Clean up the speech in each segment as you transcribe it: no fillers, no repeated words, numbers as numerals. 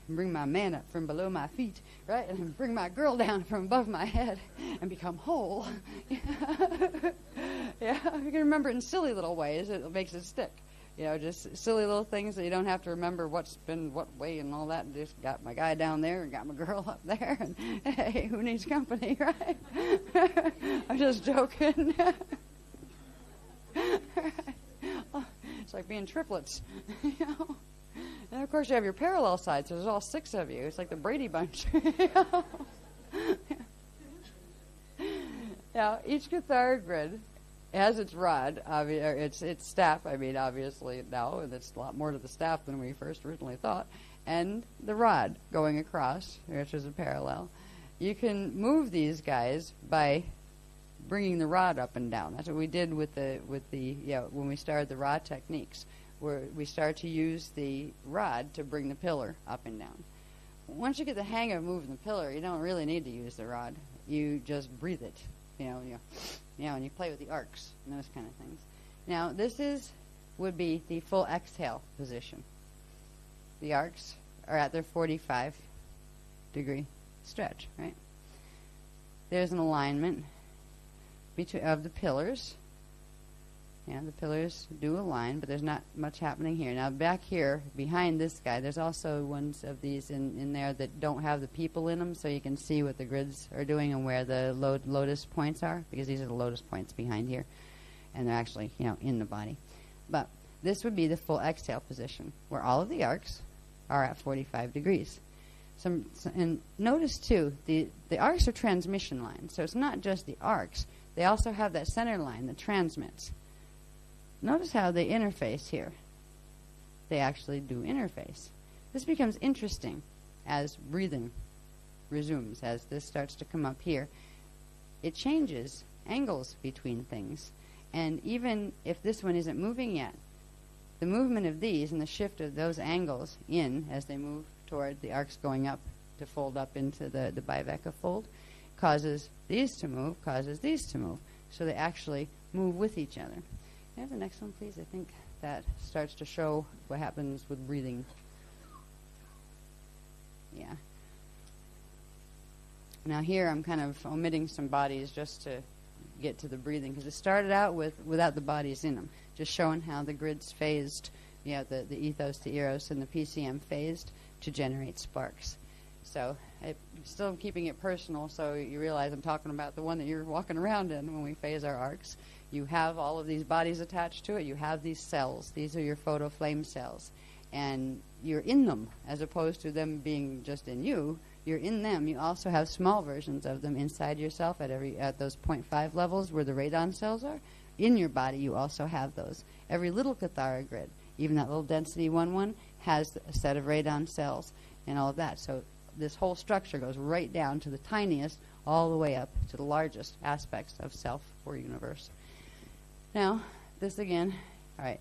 bring my man up from below my feet, right? And bring my girl down from above my head and become whole. Yeah, you can remember it in silly little ways. It makes it stick. You know, just silly little things that you don't have to remember what's been what way and all that. And just got my guy down there and got my girl up there. And, hey, who needs company, right? I'm just joking. It's like being triplets, you know. And, of course, you have your parallel sides. So there's all 6 of you. It's like the Brady Bunch. You know? Now, each cathar grid has its rod, its staff, obviously now, and it's a lot more to the staff than we first originally thought, and the rod going across, which is a parallel. You can move these guys by bringing the rod up and down. That's what we did with the when we started the rod techniques, where we start to use the rod to bring the pillar up and down. Once you get the hang of moving the pillar, you don't really need to use the rod. You just breathe it, and you play with the arcs and those kind of things. Now, this would be the full exhale position. The arcs are at their 45-degree stretch, right? There's an alignment of the pillars. Yeah, the pillars do align, but there's not much happening here. Now, back here, behind this guy, there's also ones of these in there that don't have the people in them, so you can see what the grids are doing and where the lotus points are, because these are the lotus points behind here, and they're actually, in the body. But this would be the full exhale position, where all of the arcs are at 45 degrees. And notice, too, the arcs are transmission lines, so it's not just the arcs. They also have that center line that transmits. Notice how they interface here. They actually do interface. This becomes interesting as breathing resumes, as this starts to come up here. It changes angles between things. And even if this one isn't moving yet, the movement of these and the shift of those angles in as they move toward the arcs going up to fold up into the biveka fold causes these to move, causes these to move. So they actually move with each other. Can I have the next one, please? I think that starts to show what happens with breathing. Yeah. Now here I'm kind of omitting some bodies just to get to the breathing, because it started out without the bodies in them, just showing how the grids phased, the ethos, the eros, and the PCM phased to generate sparks. So I'm still keeping it personal, so you realize I'm talking about the one that you're walking around in when we phase our arcs. You have all of these bodies attached to it. You have these cells. These are your photo flame cells. And you're in them, as opposed to them being just in you. You're in them. You also have small versions of them inside yourself at those 0.5 levels where the radon cells are. In your body, you also have those. Every little Cathara grid, even that little density 1-1, has a set of radon cells and all of that. So this whole structure goes right down to the tiniest all the way up to the largest aspects of self or universe. Now, this again, all right,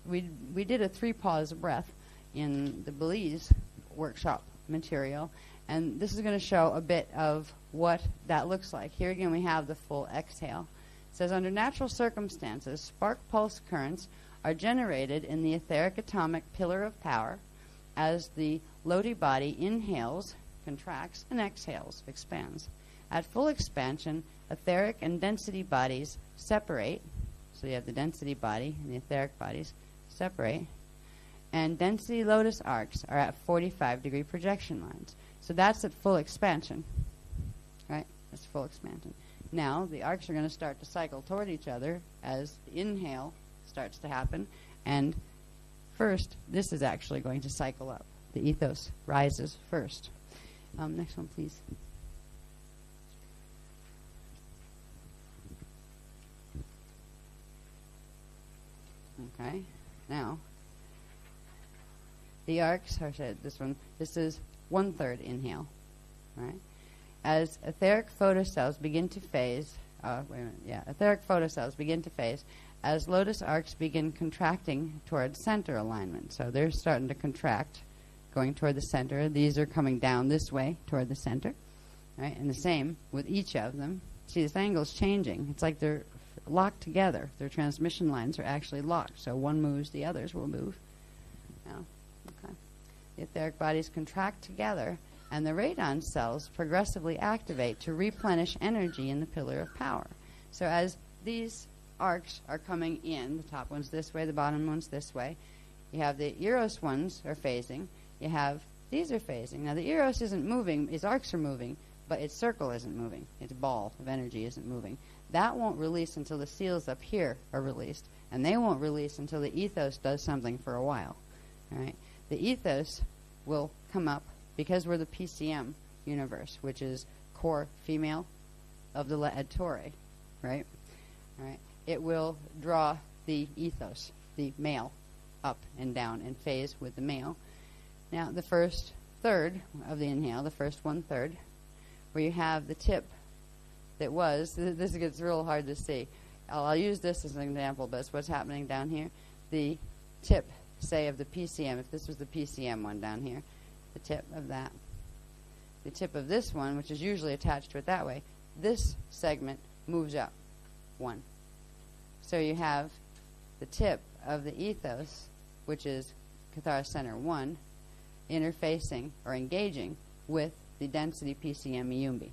we did a 3-pause breath in the Belize workshop material, and this is going to show a bit of what that looks like. Here again we have the full exhale. It says, under natural circumstances, spark pulse currents are generated in the etheric atomic pillar of power as the Lodi body inhales, contracts, and exhales, expands. At full expansion, etheric and density bodies separate. So you have the density body and the etheric bodies separate. And density lotus arcs are at 45-degree projection lines. So that's at full expansion, right? That's full expansion. Now the arcs are going to start to cycle toward each other as the inhale starts to happen. And first, this is actually going to cycle up. The ethos rises first. Next one, please. Okay, now the arcs are this is 1/3 inhale, right? As etheric photocells begin to phase, etheric photocells begin to phase as lotus arcs begin contracting toward center alignment. So they're starting to contract, going toward the center. These are coming down this way toward the center, right? And the same with each of them. See, this angle's changing. It's like they're locked together. Their transmission lines are actually locked. So one moves, the others will move. Now, okay. The etheric bodies contract together, and the radon cells progressively activate to replenish energy in the pillar of power. So as these arcs are coming in, the top one's this way, the bottom one's this way, you have the Eros ones are phasing, you have these are phasing. Now the Eros isn't moving, its arcs are moving, but its circle isn't moving. Its ball of energy isn't moving. That won't release until the seals up here are released, and they won't release until the ethos does something for a while. All right? The ethos will come up because we're the PCM universe, which is core female of the Et Tauri, right? All right. It will draw the ethos, the male, up and down in phase with the male. Now, the first third of the inhale, the first 1/3, where you have the tip that was, this gets real hard to see. I'll use this as an example, but it's what's happening down here. The tip, say, of the PCM, if this was the PCM one down here, the tip of that. The tip of this one, which is usually attached to it that way, this segment moves up 1. So you have the tip of the ethos, which is Cathara Center 1, interfacing or engaging with the density PCM Iyumbi.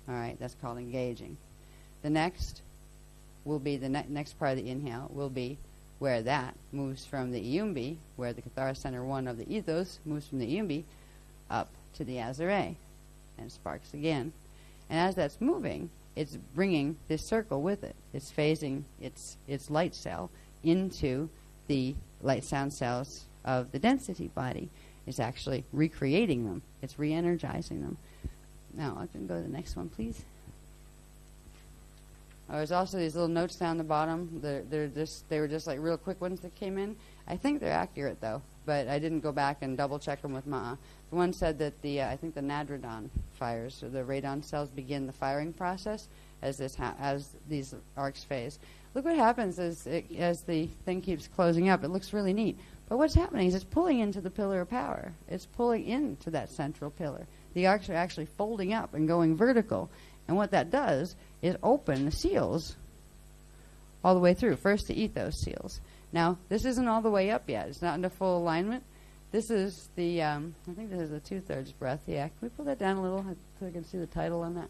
All right, that's called engaging. The next will be, the next part of the inhale will be where that moves from the Iyumbi, where the Cathara Center 1 of the ethos moves from the Iyumbi up to the Azure, and sparks again. And as that's moving, it's bringing this circle with it. It's phasing its light cell into the light sound cells of the density body. It's actually recreating them. It's re-energizing them. Now, I can go to the next one, please. There's also these little notes down the bottom. They were just like real quick ones that came in. I think they're accurate, though, but I didn't go back and double-check them with Ma'a. The one said that I think the zendradon fires, or the radon cells begin the firing process as these arcs phase. Look what happens as the thing keeps closing up. It looks really neat. But what's happening is it's pulling into the pillar of power. It's pulling into that central pillar. The arcs are actually folding up and going vertical. And what that does is open the seals all the way through. First, the ethos seals. Now, this isn't all the way up yet. It's not into full alignment. This is the, I think this is the 2/3 breath. Yeah, can we pull that down a little so I can see the title on that?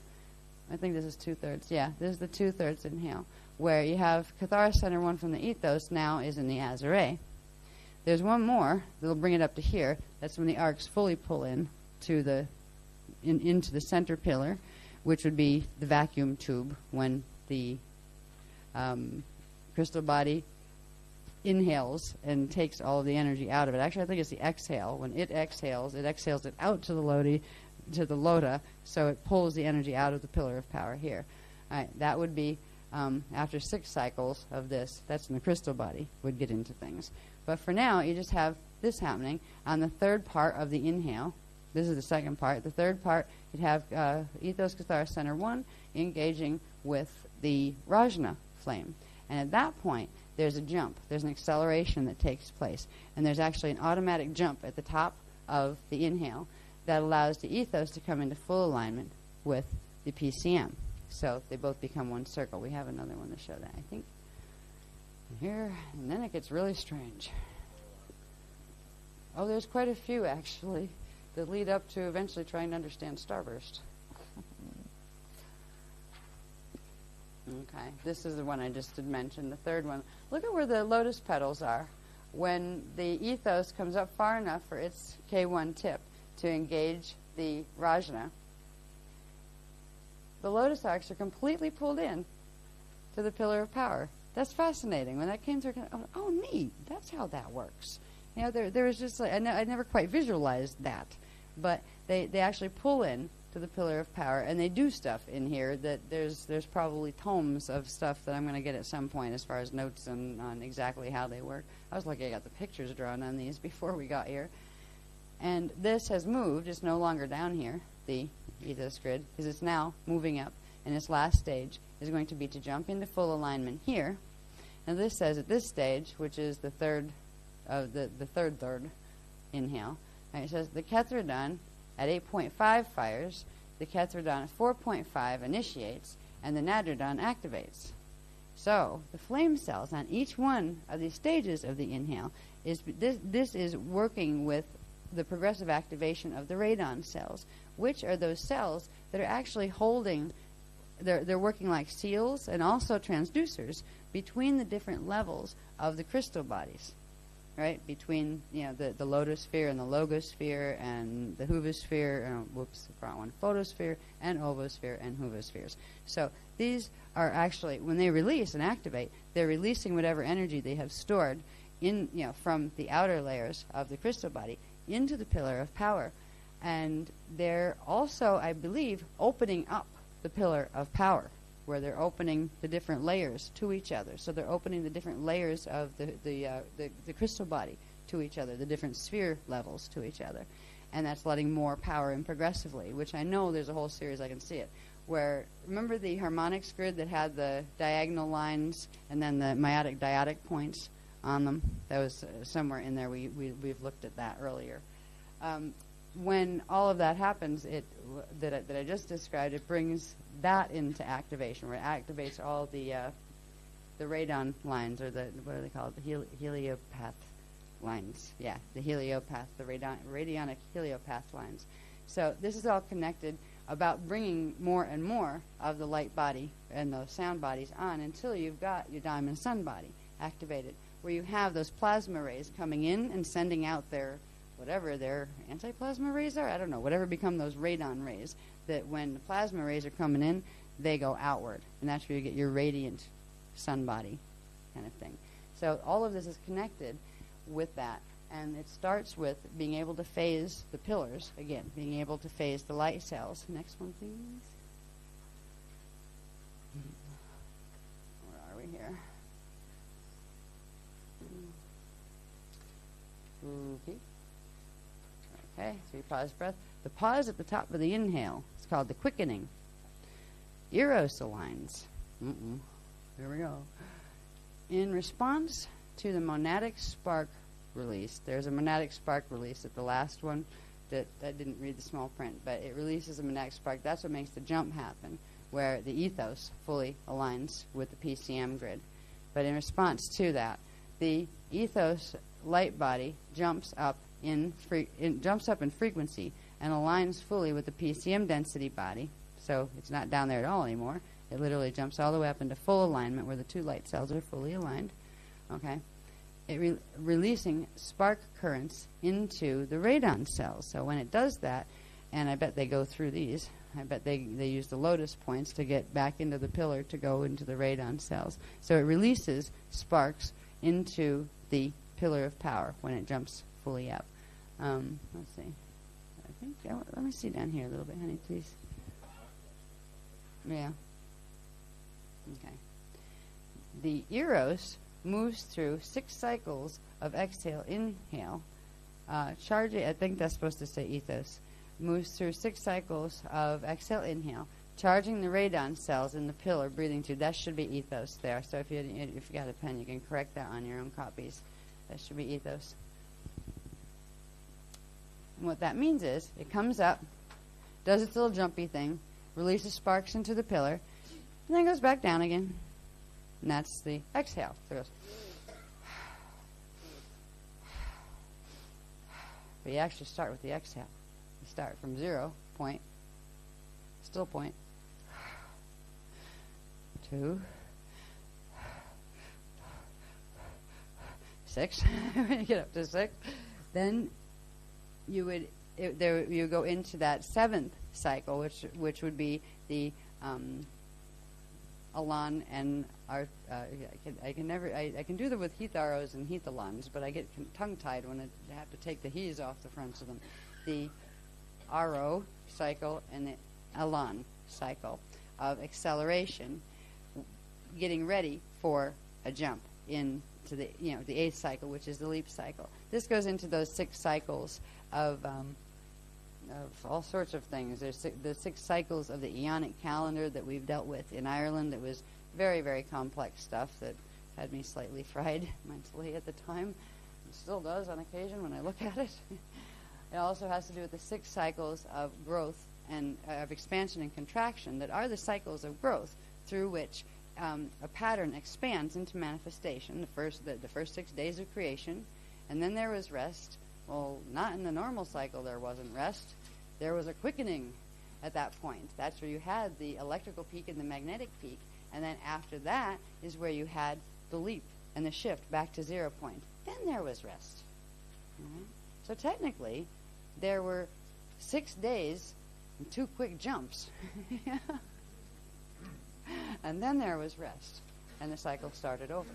I think this is 2/3. Yeah, this is the 2/3 inhale, where you have Cathara Center 1 from the ethos now is in the Azure. There's one more that'll bring it up to here. That's when the arcs fully pull in to into the center pillar, which would be the vacuum tube when the crystal body inhales and takes all of the energy out of it. Actually, I think it's the exhale. When it exhales it out to the Lota, so it pulls the energy out of the pillar of power here. All right, that would be after 6 cycles of this. That's when the crystal body would get into things. But for now, you just have this happening on the third part of the inhale. This is the second part. The third part, you'd have Ethos Cathara Center 1 engaging with the Rajna flame. And at that point, there's a jump. There's an acceleration that takes place. And there's actually an automatic jump at the top of the inhale that allows the ethos to come into full alignment with the PCM. So they both become one circle. We have another one to show that, I think. Here, and then it gets really strange. Oh, there's quite a few, actually, that lead up to eventually trying to understand starburst. Okay, this is the one I just did mention, the third one. Look at where the lotus petals are. When the ethos comes up far enough for its K1 tip to engage the Rajna, the lotus arcs are completely pulled in to the pillar of power. That's fascinating. When that came through, oh, neat. That's how that works. You know, there was just like, I never quite visualized that. But they actually pull in to the pillar of power, and they do stuff in here that there's probably tomes of stuff that I'm going to get at some point as far as notes on exactly how they work. I was lucky I got the pictures drawn on these before we got here. And this has moved. It's no longer down here, the ethos grid, because it's now moving up. And its last stage is going to be to jump into full alignment here. Now this says at this stage, which is the third inhale, right, it says the Kethradon at 8.5 fires, the Kethradon at 4.5 initiates, and the Nadradon activates. So the flame cells on each one of these stages of the inhale this is working with the progressive activation of the radon cells, which are those cells that are actually holding, they're working like seals and also transducers between the different levels of the crystal bodies, right? Between, the lotosphere and the logosphere and the huvosphere, photosphere and ovosphere and huvospheres. So these are actually, when they release and activate, they're releasing whatever energy they have stored in, from the outer layers of the crystal body into the pillar of power. And they're also, I believe, opening up the pillar of power, where they're opening the different layers to each other. So they're opening the different layers of the crystal body to each other, the different sphere levels to each other. And that's letting more power in progressively, which I know there's a whole series, I can see it, where, remember the harmonics grid that had the diagonal lines and then the meiotic diotic points on them? That was somewhere in there. We've looked at that earlier. When all of that happens, that I just described, it brings that into activation, where it activates all the radon lines, or what are they called? The heliopath lines. Yeah, the heliopath, the radionic heliopath lines. So this is all connected about bringing more and more of the light body and those sound bodies on until you've got your diamond sun body activated, where you have those plasma rays coming in and sending out their whatever their anti-plasma rays are, I don't know, whatever become those radon rays, that when the plasma rays are coming in, they go outward. And that's where you get your radiant sun body kind of thing. So all of this is connected with that. And it starts with being able to phase the pillars, again, being able to phase the light cells. Next one, please. Where are we here? Okay. Okay, so you pause breath. The pause at the top of the inhale is called the quickening. Eros aligns. Here we go. In response to the monadic spark release, there's a monadic spark release at the last one that I didn't read the small print, but it releases a monadic spark. That's what makes the jump happen, where the ethos fully aligns with the PCM grid. But in response to that, the ethos light body jumps up in frequency and aligns fully with the PCM density body. So it's not down there at all anymore. It literally jumps all the way up into full alignment, where the two light cells are fully aligned. Okay, releasing spark currents into the radon cells. So when it does that, and I bet they go through these, I bet they use the lotus points to get back into the pillar to go into the radon cells. So it releases sparks into the pillar of power when it jumps fully up. Let's see. I think, let me see down here a little bit, honey, please. Yeah. Okay. The Eros moves through 6 cycles of exhale, inhale, charging, I think that's supposed to say ethos, moves through 6 cycles of exhale, inhale, charging the radon cells in the pillar, breathing through. That should be ethos there. So if you got a pen, you can correct that on your own copies. That should be ethos. And what that means is it comes up, does its little jumpy thing, releases sparks into the pillar, and then goes back down again. And that's the exhale. So it goes. But you actually start with the exhale. You start from 0 point, still point, 2, 6. When you get up to 6, then you would you go into that 7th cycle, which would be the Elan and I can do that with Heath arrows and Heath Elans, but I get tongue-tied when I have to take the he's off the fronts of them. The Aro cycle and the Elan cycle of acceleration, getting ready for a jump into the the 8th cycle, which is the leap cycle. This goes into those 6 cycles of all sorts of things. There's the 6 cycles of the Aeonic calendar that we've dealt with in Ireland. That was very, very complex stuff that had me slightly fried mentally at the time. It still does on occasion when I look at it. It also has to do with the 6 cycles of growth and of expansion and contraction that are the cycles of growth through which a pattern expands into manifestation. The first 6 days of creation, and then there was rest, Well, not in the normal cycle there wasn't rest. There was a quickening at that point. That's where you had the electrical peak and the magnetic peak. And then after that is where you had the leap and the shift back to 0 point. Then there was rest. Mm-hmm. So technically, there were 6 days and 2 quick jumps. And then there was rest. And the cycle started over.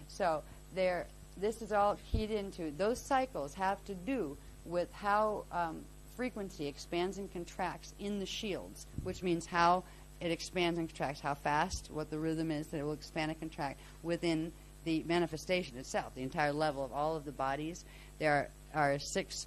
So this is all keyed into. Those cycles have to do with how frequency expands and contracts in the shields, which means how it expands and contracts, how fast, what the rhythm is that it will expand and contract within the manifestation itself, the entire level of all of the bodies. There are 6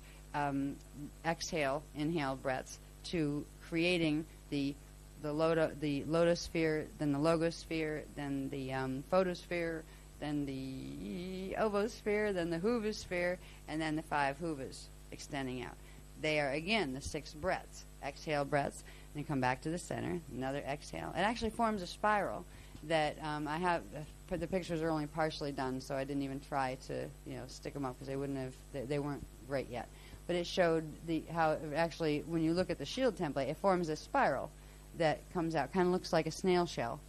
exhale, inhale breaths to creating the lotosphere, then the logosphere, then the photosphere, then the ovosphere, then the huvasphere, and then the 5 huvas extending out. They are, again, the 6 breaths. Exhale breaths, then come back to the center, another exhale. It actually forms a spiral that I have. The pictures are only partially done, so I didn't even try to stick them up because they weren't great yet. But it showed how it actually, when you look at the shield template, it forms a spiral that comes out, kind of looks like a snail shell,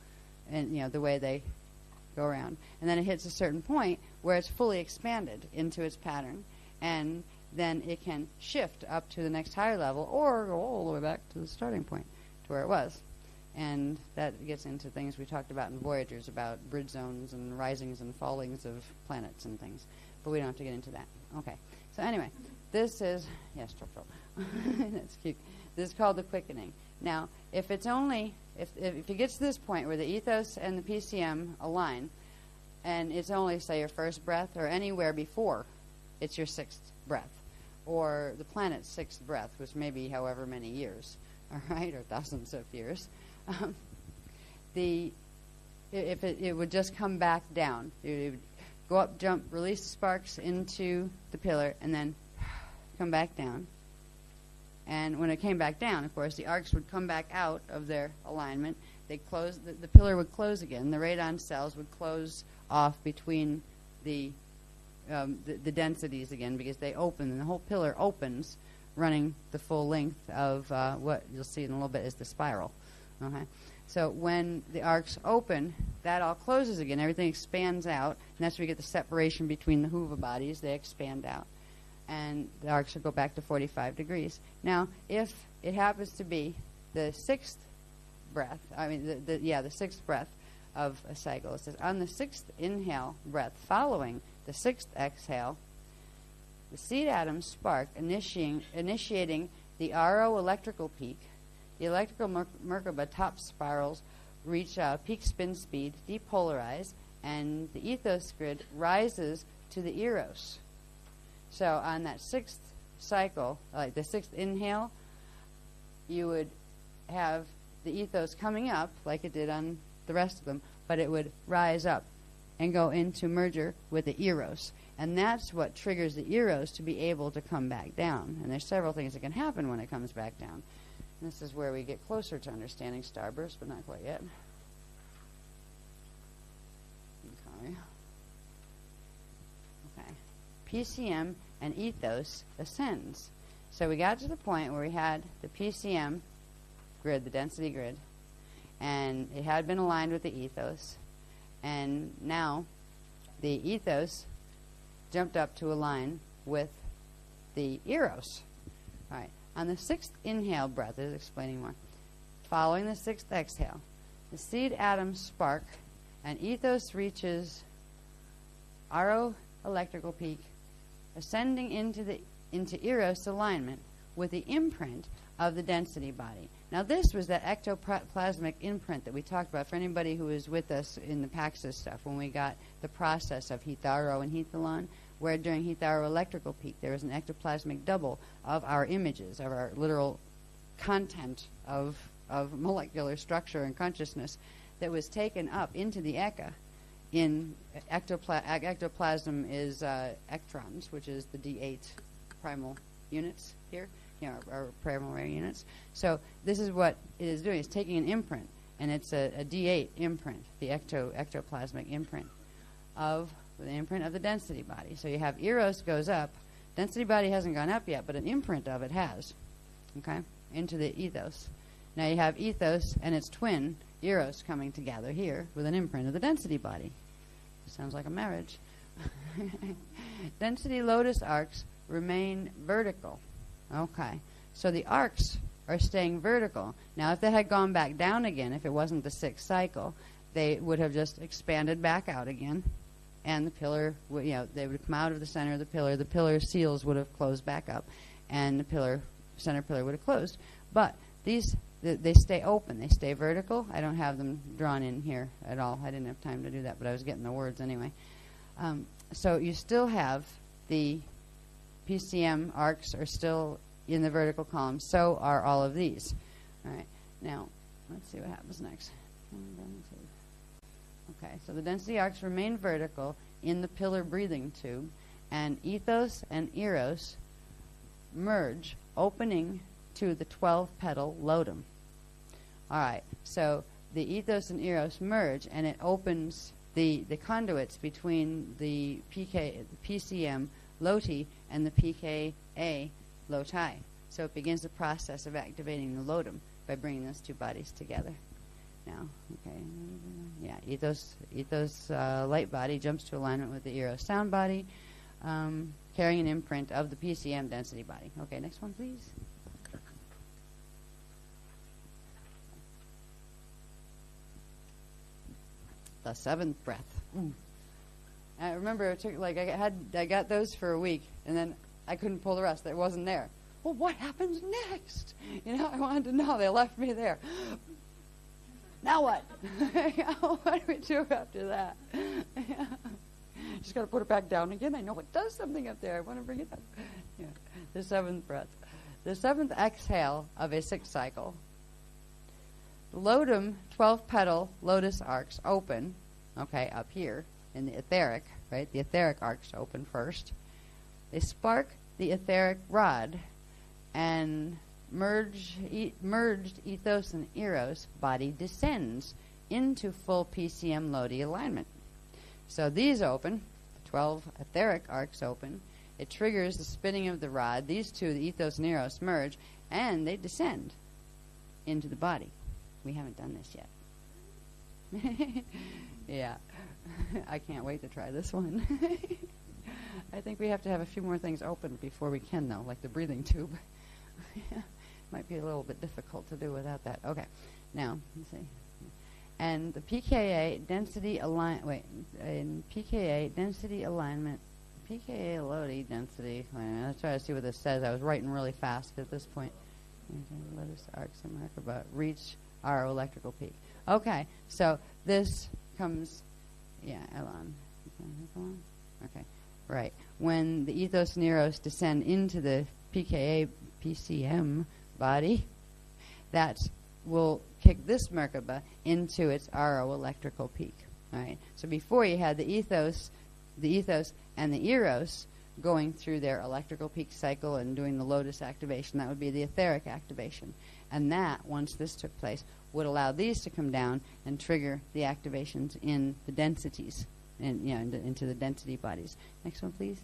and the way they go around. And then it hits a certain point where it's fully expanded into its pattern, and then it can shift up to the next higher level or go all the way back to the starting point, to where it was. And that gets into things we talked about in Voyagers, about bridge zones and risings and fallings of planets and things. But we don't have to get into that. Okay. So anyway, this is, yes, that's cute. This is called the quickening. Now, if it gets to this point where the ethos and the PCM align, and it's only, say, your first breath, or anywhere before it's your 6th breath, or the planet's 6th breath, which may be however many years, all right, or thousands of years, it would just come back down. It would go up, jump, release the sparks into the pillar, and then come back down. And when it came back down, of course, the arcs would come back out of their alignment. They'd close, the pillar would close again. The radon cells would close off between the densities again, because they open, and the whole pillar opens, running the full length of what you'll see in a little bit is the spiral. Okay, so when the arcs open, that all closes again. Everything expands out, and that's where you get the separation between the huva bodies. They expand out, and the arcs will go back to 45 degrees. Now, if it happens to be the 6th breath, the 6th breath of a cycle, it says on the 6th inhale breath following the 6th exhale, the seed atoms spark, initiating the RO electrical peak. The electrical Merkaba top spirals reach peak spin speed, depolarize, and the ethos grid rises to the eros. So on that 6th cycle, like the 6th inhale, you would have the ethos coming up like it did on the rest of them, but it would rise up and go into merger with the eros. And that's what triggers the eros to be able to come back down. And there's several things that can happen when it comes back down. And this is where we get closer to understanding starburst, but not quite yet. Okay. PCM and ethos ascends. So we got to the point where we had the PCM grid, the density grid, and it had been aligned with the ethos. And now the ethos jumped up to align with the eros. All right. On the 6th inhale breath, this is explaining more. Following the 6th exhale, the seed atoms spark, and ethos reaches RO electrical peak, ascending into eros alignment with the imprint of the density body. Now, this was that ectoplasmic imprint that we talked about for anybody who was with us in the Paxos stuff when we got the process of Hetharo and Hethalon, where during Hetharo electrical peak there was an ectoplasmic double of our images, of our literal content of molecular structure and consciousness that was taken up into the Eka. In ectoplasm is ectrons, which is the D8 primal units here, our primary units. So this is what it is doing. It's taking an imprint, and it's a D8 imprint, the ectoplasmic imprint of with an imprint of the density body. So you have Eros goes up. Density body hasn't gone up yet, but an imprint of it has, okay, into the ethos. Now you have ethos and its twin, Eros, coming together here with an imprint of the density body. Sounds like a marriage. Density lotus arcs remain vertical. Okay, so the arcs are staying vertical. Now if they had gone back down again, if it wasn't the sixth cycle, they would have just expanded back out again, and the pillar, they would come out of the center of the pillar seals would have closed back up, and the center pillar would have closed. But these, they stay open, they stay vertical. I don't have them drawn in here at all. I didn't have time to do that, but I was getting the words anyway. So you still have the PCM arcs are still in the vertical column. So are all of these. All right. Now, let's see what happens next. Okay, so the density arcs remain vertical in the pillar breathing tube, and ethos and eros merge, opening to the 12-petal lodum. All right, so the ethos and eros merge, and it opens the conduits between the PCM loti and the PKA loti. So it begins the process of activating the lodum by bringing those two bodies together. Now, okay, yeah, ethos light body jumps to alignment with the eros sound body, carrying an imprint of the PCM density body. Okay, next one, please. The seventh breath. I remember it took I got those for a week, and then I couldn't pull the rest. It wasn't there. Well, what happens next? I wanted to know. They left me there. Now what? What do we do after that? Just got to put it back down again. I know it does something up there. I want to bring it up. Yeah. The seventh breath. The seventh exhale of a sixth cycle. The lodum 12-petal lotus arcs open, okay, up here in the etheric, right? The etheric arcs open first. They spark the etheric rod, and merged ethos and eros body descends into full PCM lodi alignment. So these open, the 12 etheric arcs open. It triggers the spinning of the rod. These two, the ethos and eros, merge, and they descend into the body. We haven't done this yet. Yeah. I can't wait to try this one. I think we have to have a few more things open before we can, though, like the breathing tube. Might be a little bit difficult to do without that. Okay. Now, let's see. And the PKA density PKA density alignment, PKA Lodi density. Let's try to see what this says. I was writing really fast at this point. Lotus arcs and mark about reach our electrical peak. Okay, so this comes, Elon. Okay, right. When the ethos and eros descend into the PKA PCM body, that will kick this Merkaba into its RO electrical peak. All right. So before you had the ethos and the eros going through their electrical peak cycle and doing the lotus activation. That would be the etheric activation. And that, once this took place, would allow these to come down and trigger the activations in the densities, and into the density bodies. Next one, please.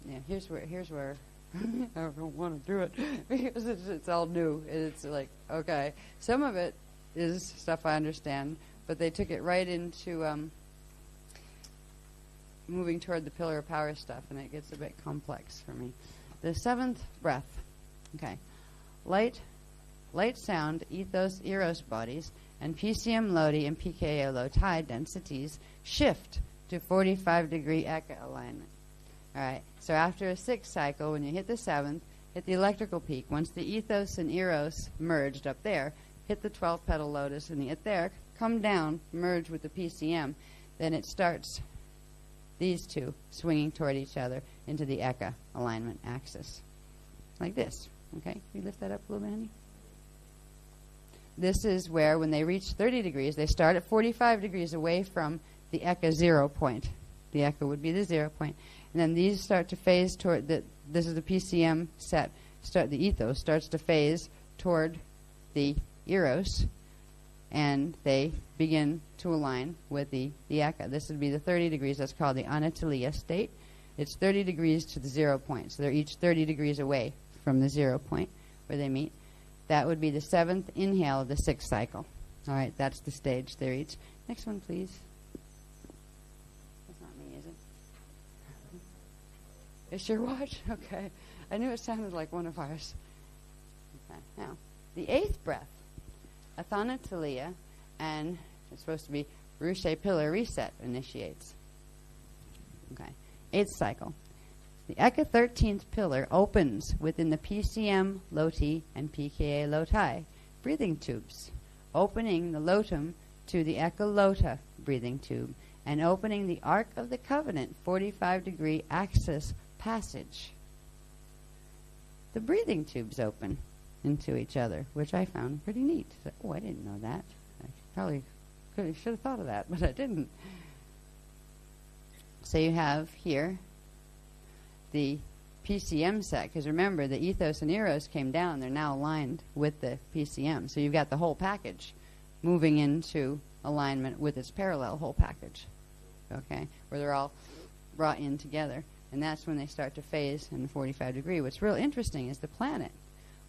Yeah, here's where I don't want to do it because it's all new. It's like, okay, some of it is stuff I understand, but they took it right into moving toward the pillar of power stuff, and it gets a bit complex for me. The seventh breath. Okay. Light, sound, ethos, eros bodies, and PCM Lodi and PKA Loti densities shift to 45-degree Eka alignment. All right. So after a sixth cycle, when you hit the seventh, hit the electrical peak. Once the ethos and eros merged up there, hit the 12-petal lotus and the etheric, come down, merge with the PCM, then it starts these two swinging toward each other into the Eka alignment axis. Like this. Okay? Can you lift that up a little bit, honey? This is where, when they reach 30 degrees, they start at 45 degrees away from the Eka 0 point. The Eka would be the 0 point. And then these start to phase toward this is the PCM set, the ethos starts to phase toward the eros, and they begin to align with the eka. This would be the 30 degrees. That's called the anatolia state. It's 30 degrees to the 0 point. So they're each 30 degrees away from the 0 point where they meet. That would be the 7th inhale of the 6th cycle. All right, that's the stage they're each. Next one, please. That's not me, is it? It's your watch? Okay. I knew it sounded like one of ours. Okay. Now, the 8th breath, Athanatalia, and it's supposed to be Rushe Pillar Reset initiates. Okay. 8th cycle. The Eka 13th pillar opens within the PCM loti and PKA loti breathing tubes, opening the lotum to the Eka lota breathing tube and opening the Ark of the Covenant 45-degree axis passage. The breathing tubes open into each other, which I found pretty neat. So, I didn't know that. I probably should have thought of that, but I didn't. So you have here the PCM set, because remember, the ethos and eros came down. They're now aligned with the PCM. So you've got the whole package moving into alignment with its parallel whole package, okay, where they're all brought in together. And that's when they start to phase in the 45 degree. What's real interesting is the planet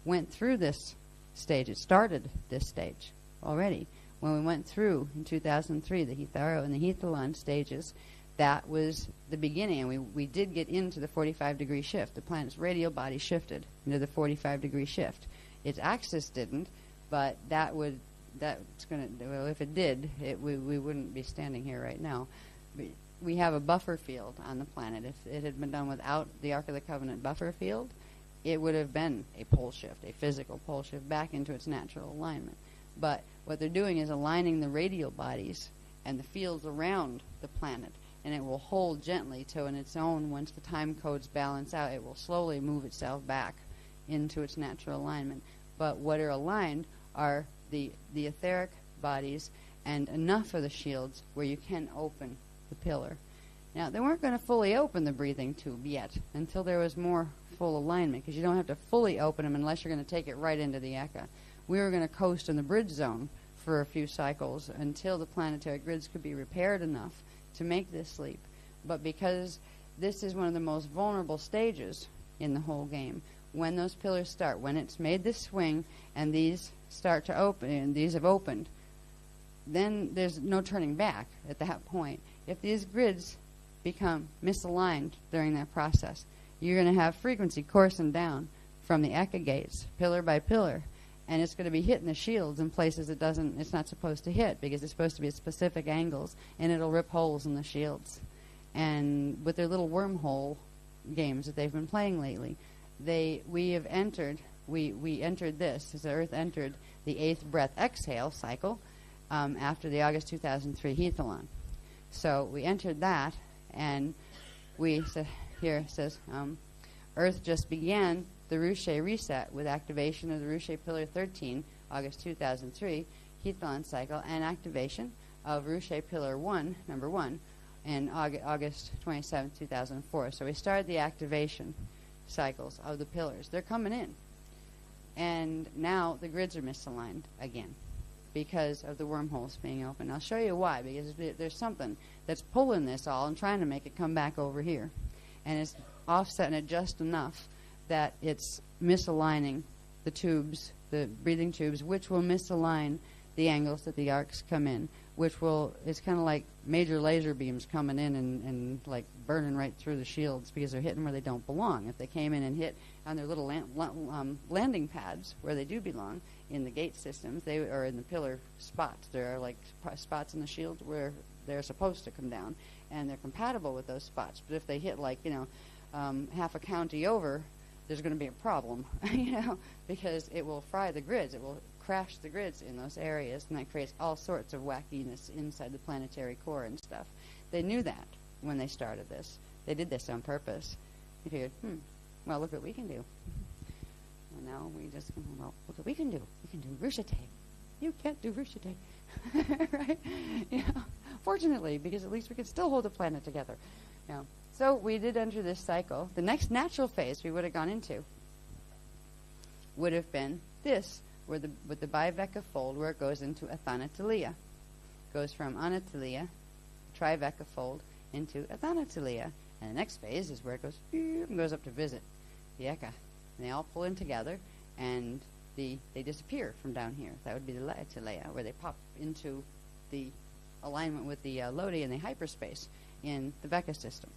went through this stage. It started this stage already. When we went through in 2003 the Hetharo and the Hethalon stages, that was the beginning, and we did get into the 45 degree shift. The planet's radial body shifted into the 45 degree shift. Its axis didn't, but if it did, we wouldn't be standing here right now. We have a buffer field on the planet. If it had been done without the Ark of the Covenant buffer field, it would have been a pole shift, a physical pole shift back into its natural alignment. But what they're doing is aligning the radial bodies and the fields around the planet, and it will hold gently to on its own. Once the time codes balance out, it will slowly move itself back into its natural alignment. But what are aligned are the etheric bodies and enough of the shields where you can open the pillar. Now, they weren't going to fully open the breathing tube yet until there was more full alignment, because you don't have to fully open them unless you're going to take it right into the Eka. We were going to coast in the bridge zone for a few cycles until the planetary grids could be repaired enough to make this leap. But because this is one of the most vulnerable stages in the whole game, when those pillars start, when it's made this swing and these start to open, and these have opened, then there's no turning back at that point. If these grids become misaligned during that process, you're going to have frequency coursing down from the Eka gates, pillar by pillar, and it's going to be hitting the shields in places it's not supposed to hit, because it's supposed to be at specific angles, and it'll rip holes in the shields. And with their little wormhole games that they've been playing lately, we entered this, as the Earth entered the 8th breath exhale cycle after the August 2003 Hethalon. So we entered that, and we said, here it says, Earth just began the Rushe reset with activation of the Rushe Pillar 13, August 2003 Hethalon cycle, and activation of Rushe Pillar 1, number 1, in August 27, 2004. So we started the activation cycles of the pillars. They're coming in. And now the grids are misaligned again because of the wormholes being open. I'll show you why, because there's something that's pulling this all and trying to make it come back over here. And it's offsetting it just enough that it's misaligning the tubes, the breathing tubes, which will misalign the angles that the arcs come in, it's kind of like major laser beams coming in and like burning right through the shields, because they're hitting where they don't belong. If they came in and hit on their little landing pads where they do belong in the gate systems, or in the pillar spots. There are like spots in the shield where they're supposed to come down, and they're compatible with those spots. But if they hit half a county over, there's going to be a problem, because it will fry the grids. It will crash the grids in those areas, and that creates all sorts of wackiness inside the planetary core and stuff. They knew that when they started this. They did this on purpose. They figured, well, look what we can do. And now look what we can do. We can do Rushite. You can't do Rushite. Right? Fortunately, because at least we can still hold the planet together. So we did enter this cycle. The next natural phase we would have gone into would have been this, with the biveca fold where it goes into athanatelia. Goes from anatelia, triveca fold, into athanatelia. And the next phase is where it goes up to visit the eka. And they all pull in together, and they disappear from down here. That would be the laetelea, where they pop into the alignment with the lodi and the hyperspace in the veka system.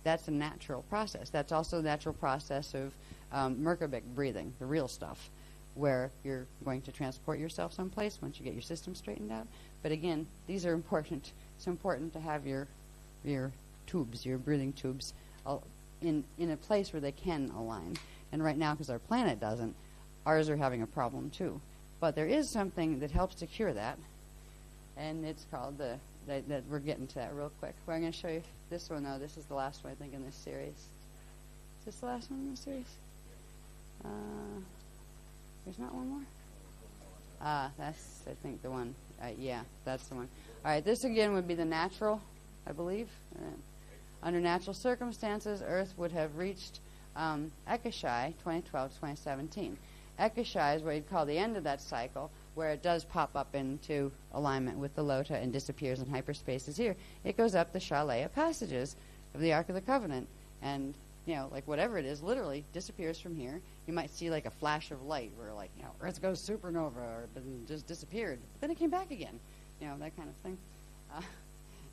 That's a natural process. That's also the natural process of Merkabah breathing, the real stuff, where you're going to transport yourself someplace once you get your system straightened out. But again, these are important. It's important to have your tubes, your breathing tubes, in a place where they can align. And right now, because our planet doesn't, ours are having a problem too. But there is something that helps to cure that, and it's called that we're getting to that real quick. Well, I'm going to show you this one, though. This is the last one, I think, in this series. Is this the last one in this series? There's not one more? That's, I think, the one. Yeah, that's the one. All right, this again would be the natural, I believe. Under natural circumstances, Earth would have reached Ekashai 2012 to 2017. Ekashai is what you'd call the end of that cycle, where it does pop up into alignment with the Lota and disappears in hyperspaces here. It goes up the Shalaya passages of the Ark of the Covenant, and like whatever it is, literally disappears from here. You might see like a flash of light where Earth goes supernova or just disappeared. But then it came back again. That kind of thing.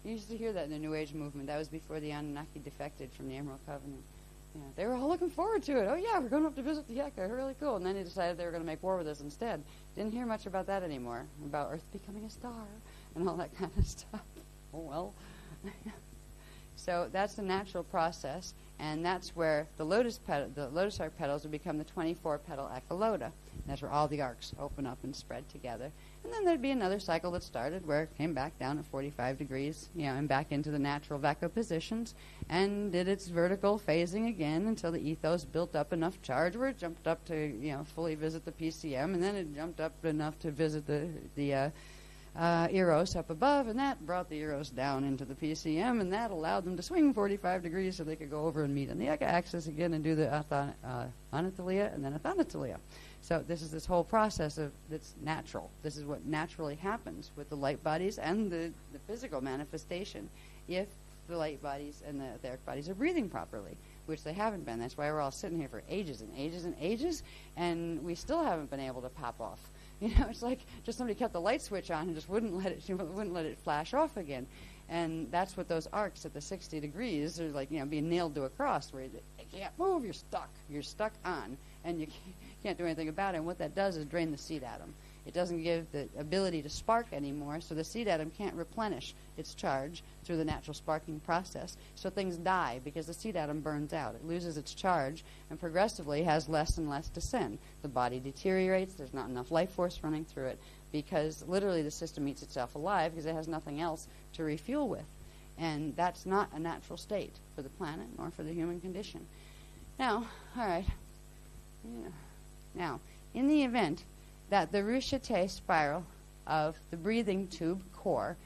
You used to hear that in the New Age movement. That was before the Anunnaki defected from the Emerald Covenant. They were all looking forward to it. Oh yeah, we're going up to visit the Eka. Really cool. And then they decided they were going to make war with us instead. Didn't hear much about that anymore. About Earth becoming a star and all that kind of stuff. Oh well. So that's the natural process, and that's where the lotus arc petals would become the 24-petal echolota. That's where all the arcs open up and spread together. And then there'd be another cycle that started where it came back down at 45 degrees, and back into the natural Veka positions, and did its vertical phasing again until the ethos built up enough charge where it jumped up to, fully visit the PCM, and then it jumped up enough to visit the Eros up above, and that brought the Eros down into the PCM, and that allowed them to swing 45 degrees so they could go over and meet on the Eka axis again and do the Anatelia and then Athanatelia. So this is this whole process that's natural. This is what naturally happens with the light bodies and the physical manifestation if the light bodies and the etheric bodies are breathing properly, which they haven't been. That's why we're all sitting here for ages and ages and ages, and we still haven't been able to pop off. It's like just somebody kept the light switch on and just wouldn't let it flash off again. And that's what those arcs at the 60 degrees are like, being nailed to a cross where you can't move, you're stuck. You're stuck on, and you can't do anything about it. And what that does is drain the seed atom. It doesn't give the ability to spark anymore, so the seed atom can't replenish its charge through the natural sparking process. So things die because the seed atom burns out. It loses its charge and progressively has less and less to send. The body deteriorates. There's not enough life force running through it because literally the system eats itself alive because it has nothing else to refuel with. And that's not a natural state for the planet nor for the human condition. Now, all right. Yeah. Now, in the event that the Rushate spiral of the breathing tube core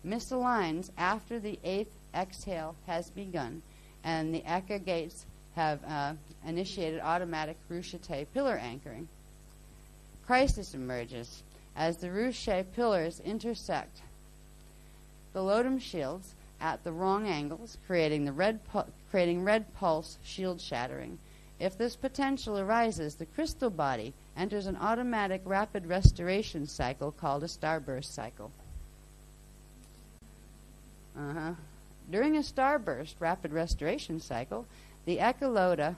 misaligns after the 8th exhale has begun and the Eka gates have initiated automatic Rushate pillar anchoring, crisis emerges as the Rushate pillars intersect the Lodum shields at the wrong angles, creating red pulse shield shattering. If this potential arises, the crystal body enters an automatic rapid restoration cycle called a starburst cycle. During a starburst rapid restoration cycle, the echolota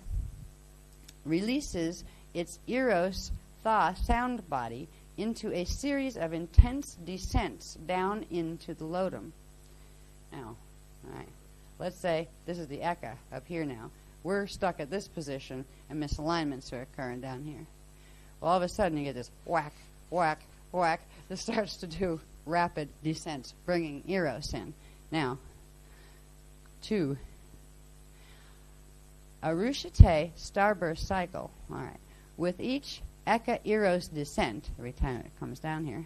releases its Eros Tha sound body into a series of intense descents down into the Lodum. Now, all right, let's say this is the Eka up here now. We're stuck at this position, and misalignments are occurring down here. Well, all of a sudden, you get this whack, whack, whack that starts to do rapid descents, bringing Eros in. Now, to a Rushate starburst cycle, all right, with each Eka Eros descent, every time it comes down here,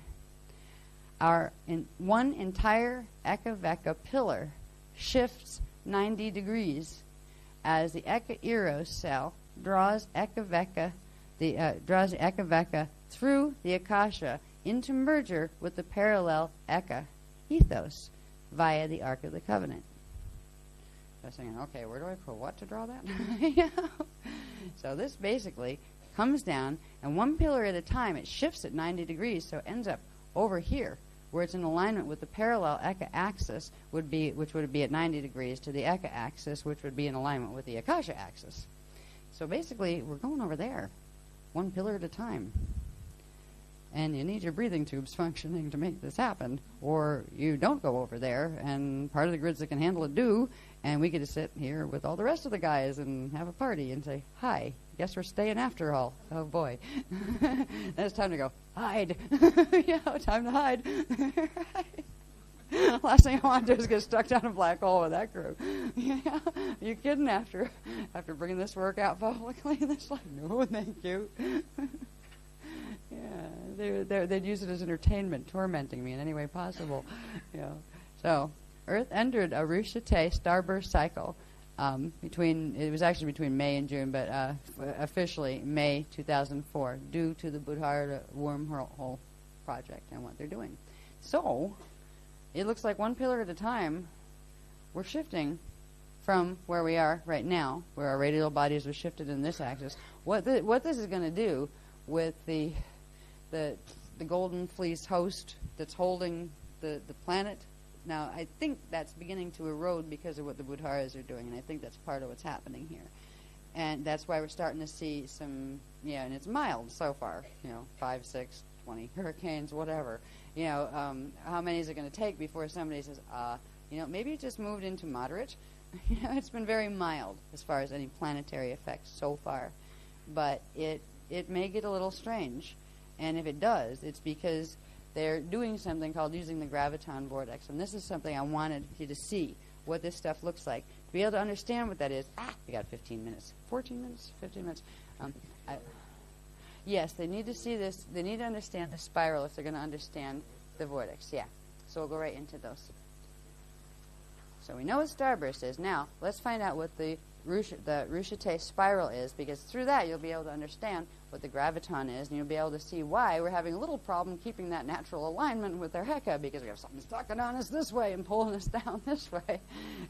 one entire Eka Veka pillar shifts 90 degrees as the Eka Eros cell draws Eka Veka draws the eka-veka through the akasha into merger with the parallel eka ethos via the Ark of the Covenant. I was thinking, okay, where do I put what to draw that? So this basically comes down, and one pillar at a time, it shifts at 90 degrees, so it ends up over here, where it's in alignment with the parallel eka axis, which would be at 90 degrees to the eka axis, which would be in alignment with the akasha axis. So basically, we're going over there, one pillar at a time. And you need your breathing tubes functioning to make this happen, or you don't go over there, and part of the grids that can handle it do, and we get to sit here with all the rest of the guys and have a party and say, hi, guess we're staying after all. Oh, boy. Then it's time to go, hide. Time to hide. Last thing I want to do is get stuck down a black hole with that crew. You kidding? After bringing this work out publicly, it's like, no, thank you. They'd use it as entertainment, tormenting me in any way possible. So Earth entered a Rushate starburst cycle it was actually between May and June, but officially May 2004, due to the Buddhara wormhole project and what they're doing. So it looks like one pillar at a time, we're shifting from where we are right now, where our radial bodies are shifted in this axis. What this is going to do with the golden fleece host that's holding the planet. Now, I think that's beginning to erode because of what the Buddharas are doing, and I think that's part of what's happening here. And that's why we're starting to see some, and it's mild so far, 5, 6, 20 hurricanes, whatever. How many is it going to take before somebody says, maybe it just moved into moderate? It's been very mild as far as any planetary effects so far. But it may get a little strange. And if it does, it's because they're doing something called using the graviton vortex. And this is something I wanted you to see, what this stuff looks like. To be able to understand what that is. We got 15 minutes. 14 minutes? 15 minutes. Yes, they need to see this. They need to understand the spiral if they're going to understand the vortex. Yeah. So we'll go right into those. So we know what starburst is. Now, let's find out what the Rushate spiral is, because through that you'll be able to understand what the graviton is, and you'll be able to see why we're having a little problem keeping that natural alignment with our Heka, because we have something sucking on us this way and pulling us down this way.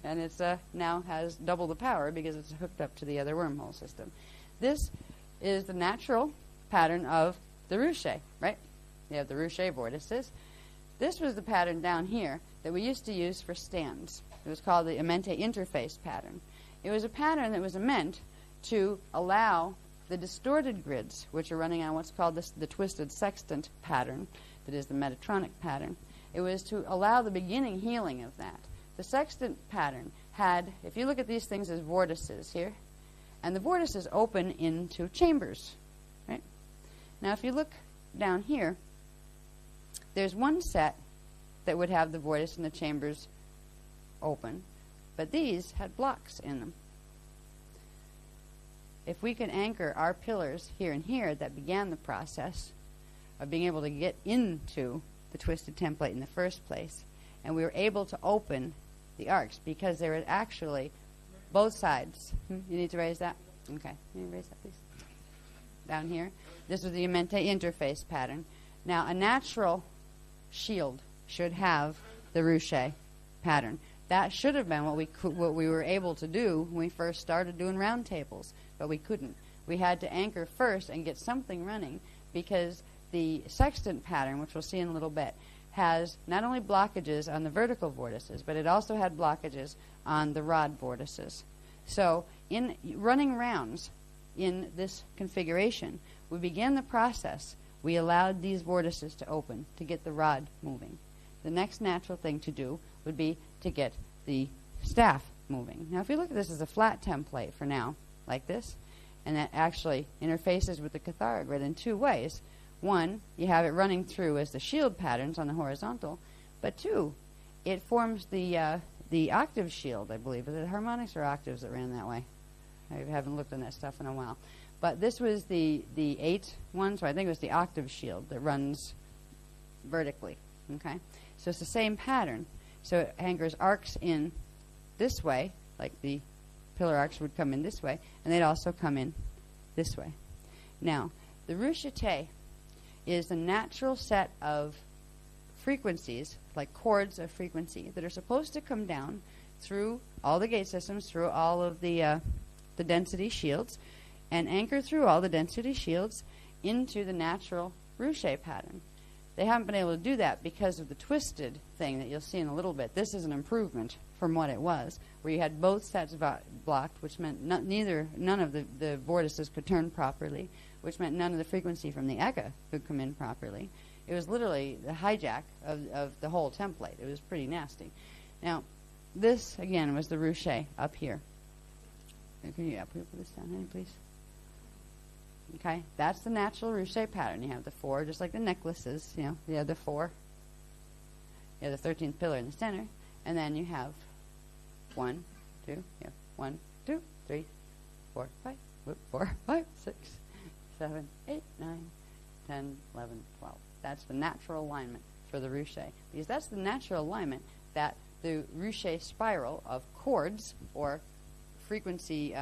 And it's now has double the power because it's hooked up to the other wormhole system. This is the natural pattern of the Rushe, right? You have the Rushe vortices. This was the pattern down here that we used to use for stands. It was called the Amente interface pattern. It was a pattern that was meant to allow the distorted grids, which are running on what's called the twisted sextant pattern, that is the Metatronic pattern. It was to allow the beginning healing of that. The sextant pattern had, if you look at these things as vortices here, and the vortices open into chambers, right? Now, if you look down here, there's one set that would have the vortice and the chambers open, but these had blocks in them. If we could anchor our pillars here and here that began the process of being able to get into the twisted template in the first place, and we were able to open the arcs because there were actually both sides. You need to raise that? Okay. Can you raise that, please? Down here. This was the Amente interface pattern. Now, a natural shield should have the Rushe pattern. That should have been what we were able to do when we first started doing round tables, but we couldn't. We had to anchor first and get something running, because the sextant pattern, which we'll see in a little bit, has not only blockages on the vertical vortices, but it also had blockages on the rod vortices. So in running rounds in this configuration, we began the process. We allowed these vortices to open to get the rod moving. The next natural thing to do would be to get the staff moving. Now, if you look at this as a flat template for now, like this, and that actually interfaces with the Cathara grid in two ways. One, you have it running through as the shield patterns on the horizontal, but two, it forms the octave shield, I believe. Is it harmonics or octaves that ran that way? I haven't looked on that stuff in a while. But this was the 8 one, so I think it was the octave shield that runs vertically. Okay? So it's the same pattern. So it anchors arcs in this way, like the pillar arcs would come in this way, and they'd also come in this way. Now, The ruchete is a natural set of frequencies, like chords of frequency, that are supposed to come down through all the gate systems, through all of the density shields, and anchor through all the density shields into the natural ruche pattern. They haven't been able to do that because of the twisted thing that you'll see in a little bit. This is an improvement from what it was, where you had both sets blocked, which meant none of the vortices could turn properly, which meant none of the frequency from the Eka could come in properly. It was literally the hijack of the whole template. It was pretty nasty. Now, this, again, was the ruche up here. Can you put this down, honey, please? Okay, that's the natural ruche pattern. You have the 4, just like the necklaces, you have the 4. You have the 13th pillar in the center, and then you have 1, 2, 1, 2, 3, 4, 5, 4, 5, 6, 7, 8, 9, 10, 11, 12. That's the natural alignment for the ruche, because that's the natural alignment that the ruche spiral of chords, or frequency,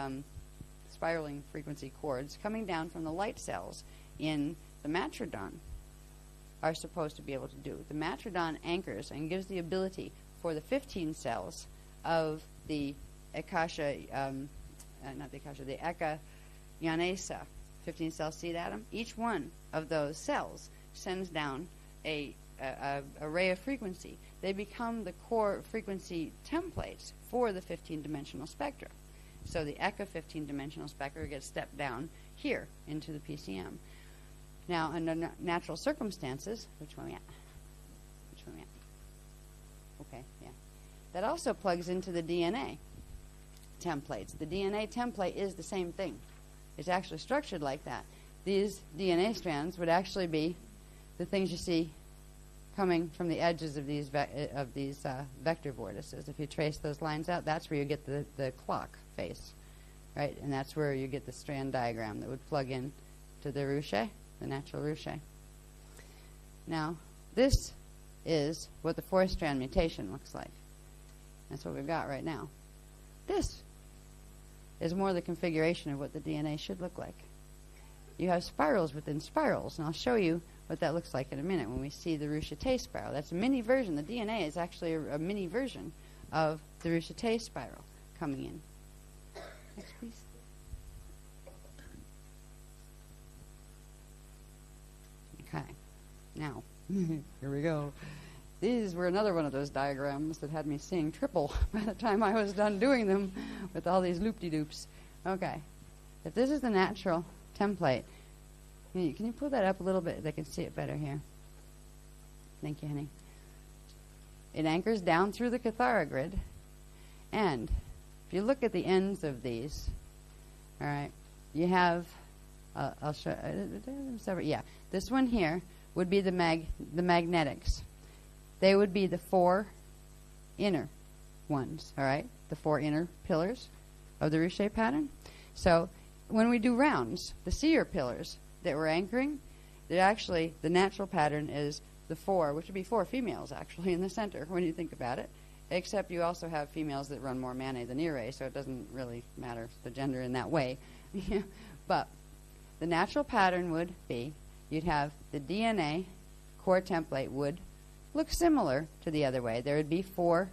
spiraling frequency chords coming down from the light cells in the matradon are supposed to be able to do. The matradon anchors and gives the ability for the 15 cells of the Akasha, the Eka Yanesa 15 cell seed atom. Each one of those cells sends down a array of frequency. They become the core frequency templates for the 15-dimensional spectra. So the Eka 15-dimensional spectra gets stepped down here into the PCM. Now, under natural circumstances, which one are we at? Okay, yeah. That also plugs into the DNA templates. The DNA template is the same thing. It's actually structured like that. These DNA strands would actually be the things you see coming from the edges of these vector vortices. If you trace those lines out, that's where you get the clock face, right? And that's where you get the strand diagram that would plug in to the ruche, the natural ruche. Now, this is what the 4-strand mutation looks like. That's what we've got right now. This is more the configuration of what the DNA should look like. You have spirals within spirals, and I'll show you what that looks like in a minute when we see the ruchete spiral. That's a mini version. The DNA is actually a mini version of the ruchete spiral coming in. Next, please. Okay. Now, here we go. These were another one of those diagrams that had me seeing triple by the time I was done doing them with all these loop-de-doops. Okay. If this is the natural template, can you pull that up a little bit? They can see it better here. Thank you, honey. It anchors down through the Cathara grid. And if you look at the ends of these, all right, you have, I'll show, yeah, this one here would be the magnetics. They would be the 4 inner ones, all right, the 4 inner pillars of the ruche pattern. So when we do rounds, the seer pillars that we're anchoring, they're actually, the natural pattern is the 4, which would be 4 females actually in the center when you think about it, except you also have females that run more Mane than Ire, so it doesn't really matter the gender in that way. But the natural pattern would be, you'd have the DNA core template would look similar to the other way. There would be 4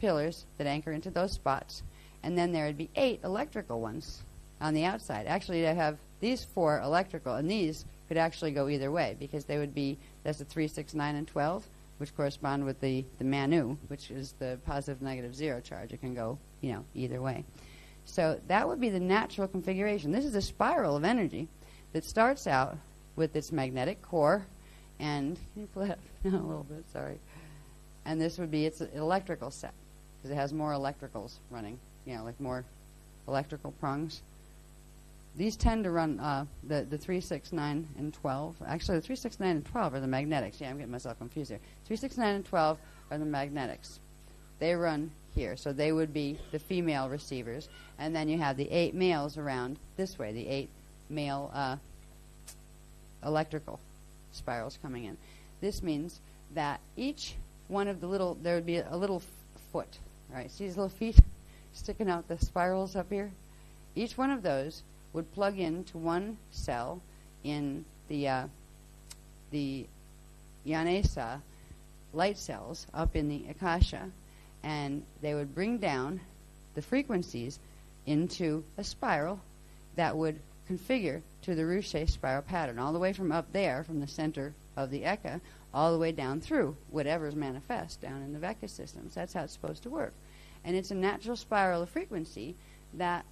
pillars that anchor into those spots, and then there would be 8 electrical ones on the outside. Actually, they have these 4 electrical, and these could actually go either way, because they would be, that's the 3, 6, 9, and 12, which correspond with the Manu, which is the positive, negative, 0 charge. It can go, either way. So that would be the natural configuration. This is a spiral of energy that starts out with its magnetic core, and can you pull that up a little bit? Sorry. And this would be its electrical set, because it has more electricals running, like more electrical prongs. These tend to run the 3, 6, 9, and 12. Actually, the 3, 6, 9, and 12 are the magnetics. Yeah, I'm getting myself confused here. 3, 6, 9, and 12 are the magnetics. They run here, so they would be the female receivers. And then you have the 8 males around this way, the 8 male electrical spirals coming in. This means that each one of the little, there would be a little foot, right? See these little feet sticking out the spirals up here? Each one of those would plug into one cell in the Yanesa light cells up in the Akasha, and they would bring down the frequencies into a spiral that would configure to the Ruche spiral pattern, all the way from up there, from the center of the Eka, all the way down through whatever's manifest down in the Veka systems. That's how it's supposed to work. And it's a natural spiral of frequency that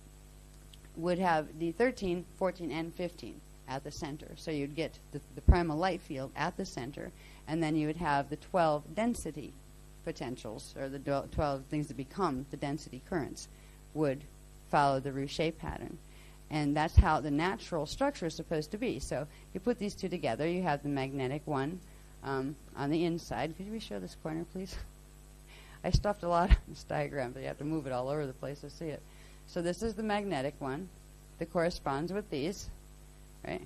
would have the 13, 14, and 15 at the center. So you'd get the primal light field at the center, and then you would have the 12 density potentials, or the 12 things that become the density currents, would follow the Ruche pattern. And that's how the natural structure is supposed to be. So you put these two together, you have the magnetic one on the inside. Could you show this corner, please? I stuffed a lot on this diagram, but you have to move it all over the place to see it. So this is the magnetic one that corresponds with these, right?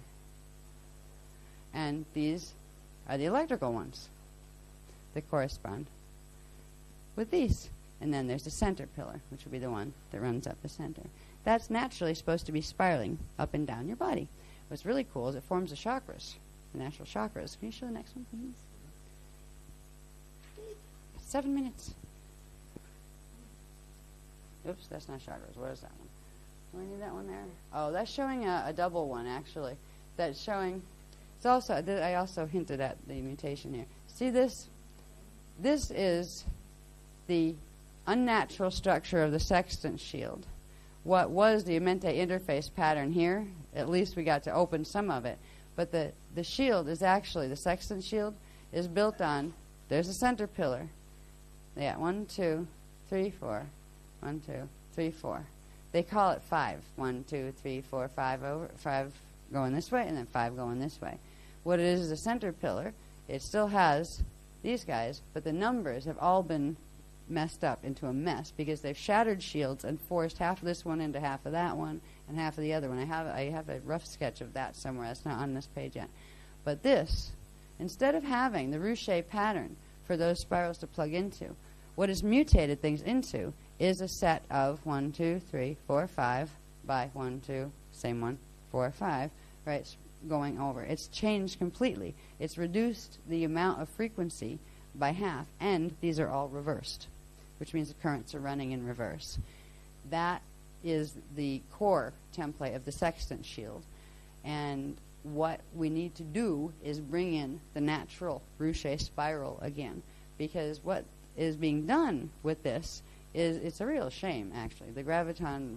And these are the electrical ones that correspond with these. And then there's the center pillar, which will be the one that runs up the center. That's naturally supposed to be spiraling up and down your body. What's really cool is it forms the chakras, the natural chakras. Can you show the next one, please? 7 minutes. Oops, that's not chakras. What is that one? Do I need that one there? Oh, that's showing a double one, actually. That's showing... It's also... I also hinted at the mutation here. See this? This is the unnatural structure of the sextant shield. What was the Amente interface pattern here, at least we got to open some of it. But the shield is actually, the sextant shield, is built on... There's a center pillar. Yeah, 1, 2, 3, 4. 1, 2, 3, 4. They call it 5. 1, 2, 3, 4, 5 over 5 going this way, and then 5 going this way. What it is a center pillar. It still has these guys, but the numbers have all been messed up into a mess because they've shattered shields and forced half of this one into half of that one and half of the other one. I have a rough sketch of that somewhere. That's not on this page yet. But this, instead of having the Ruche pattern for those spirals to plug into, what is mutated things into is a set of 1, 2, 3, 4, 5 by 1, 2, same one, 4, 5, right? It's going over. It's changed completely. It's reduced the amount of frequency by half, and these are all reversed, which means the currents are running in reverse. That is the core template of the sextant shield, and what we need to do is bring in the natural Ruche spiral again, because what is being done with this is, it's a real shame, actually. The gravitron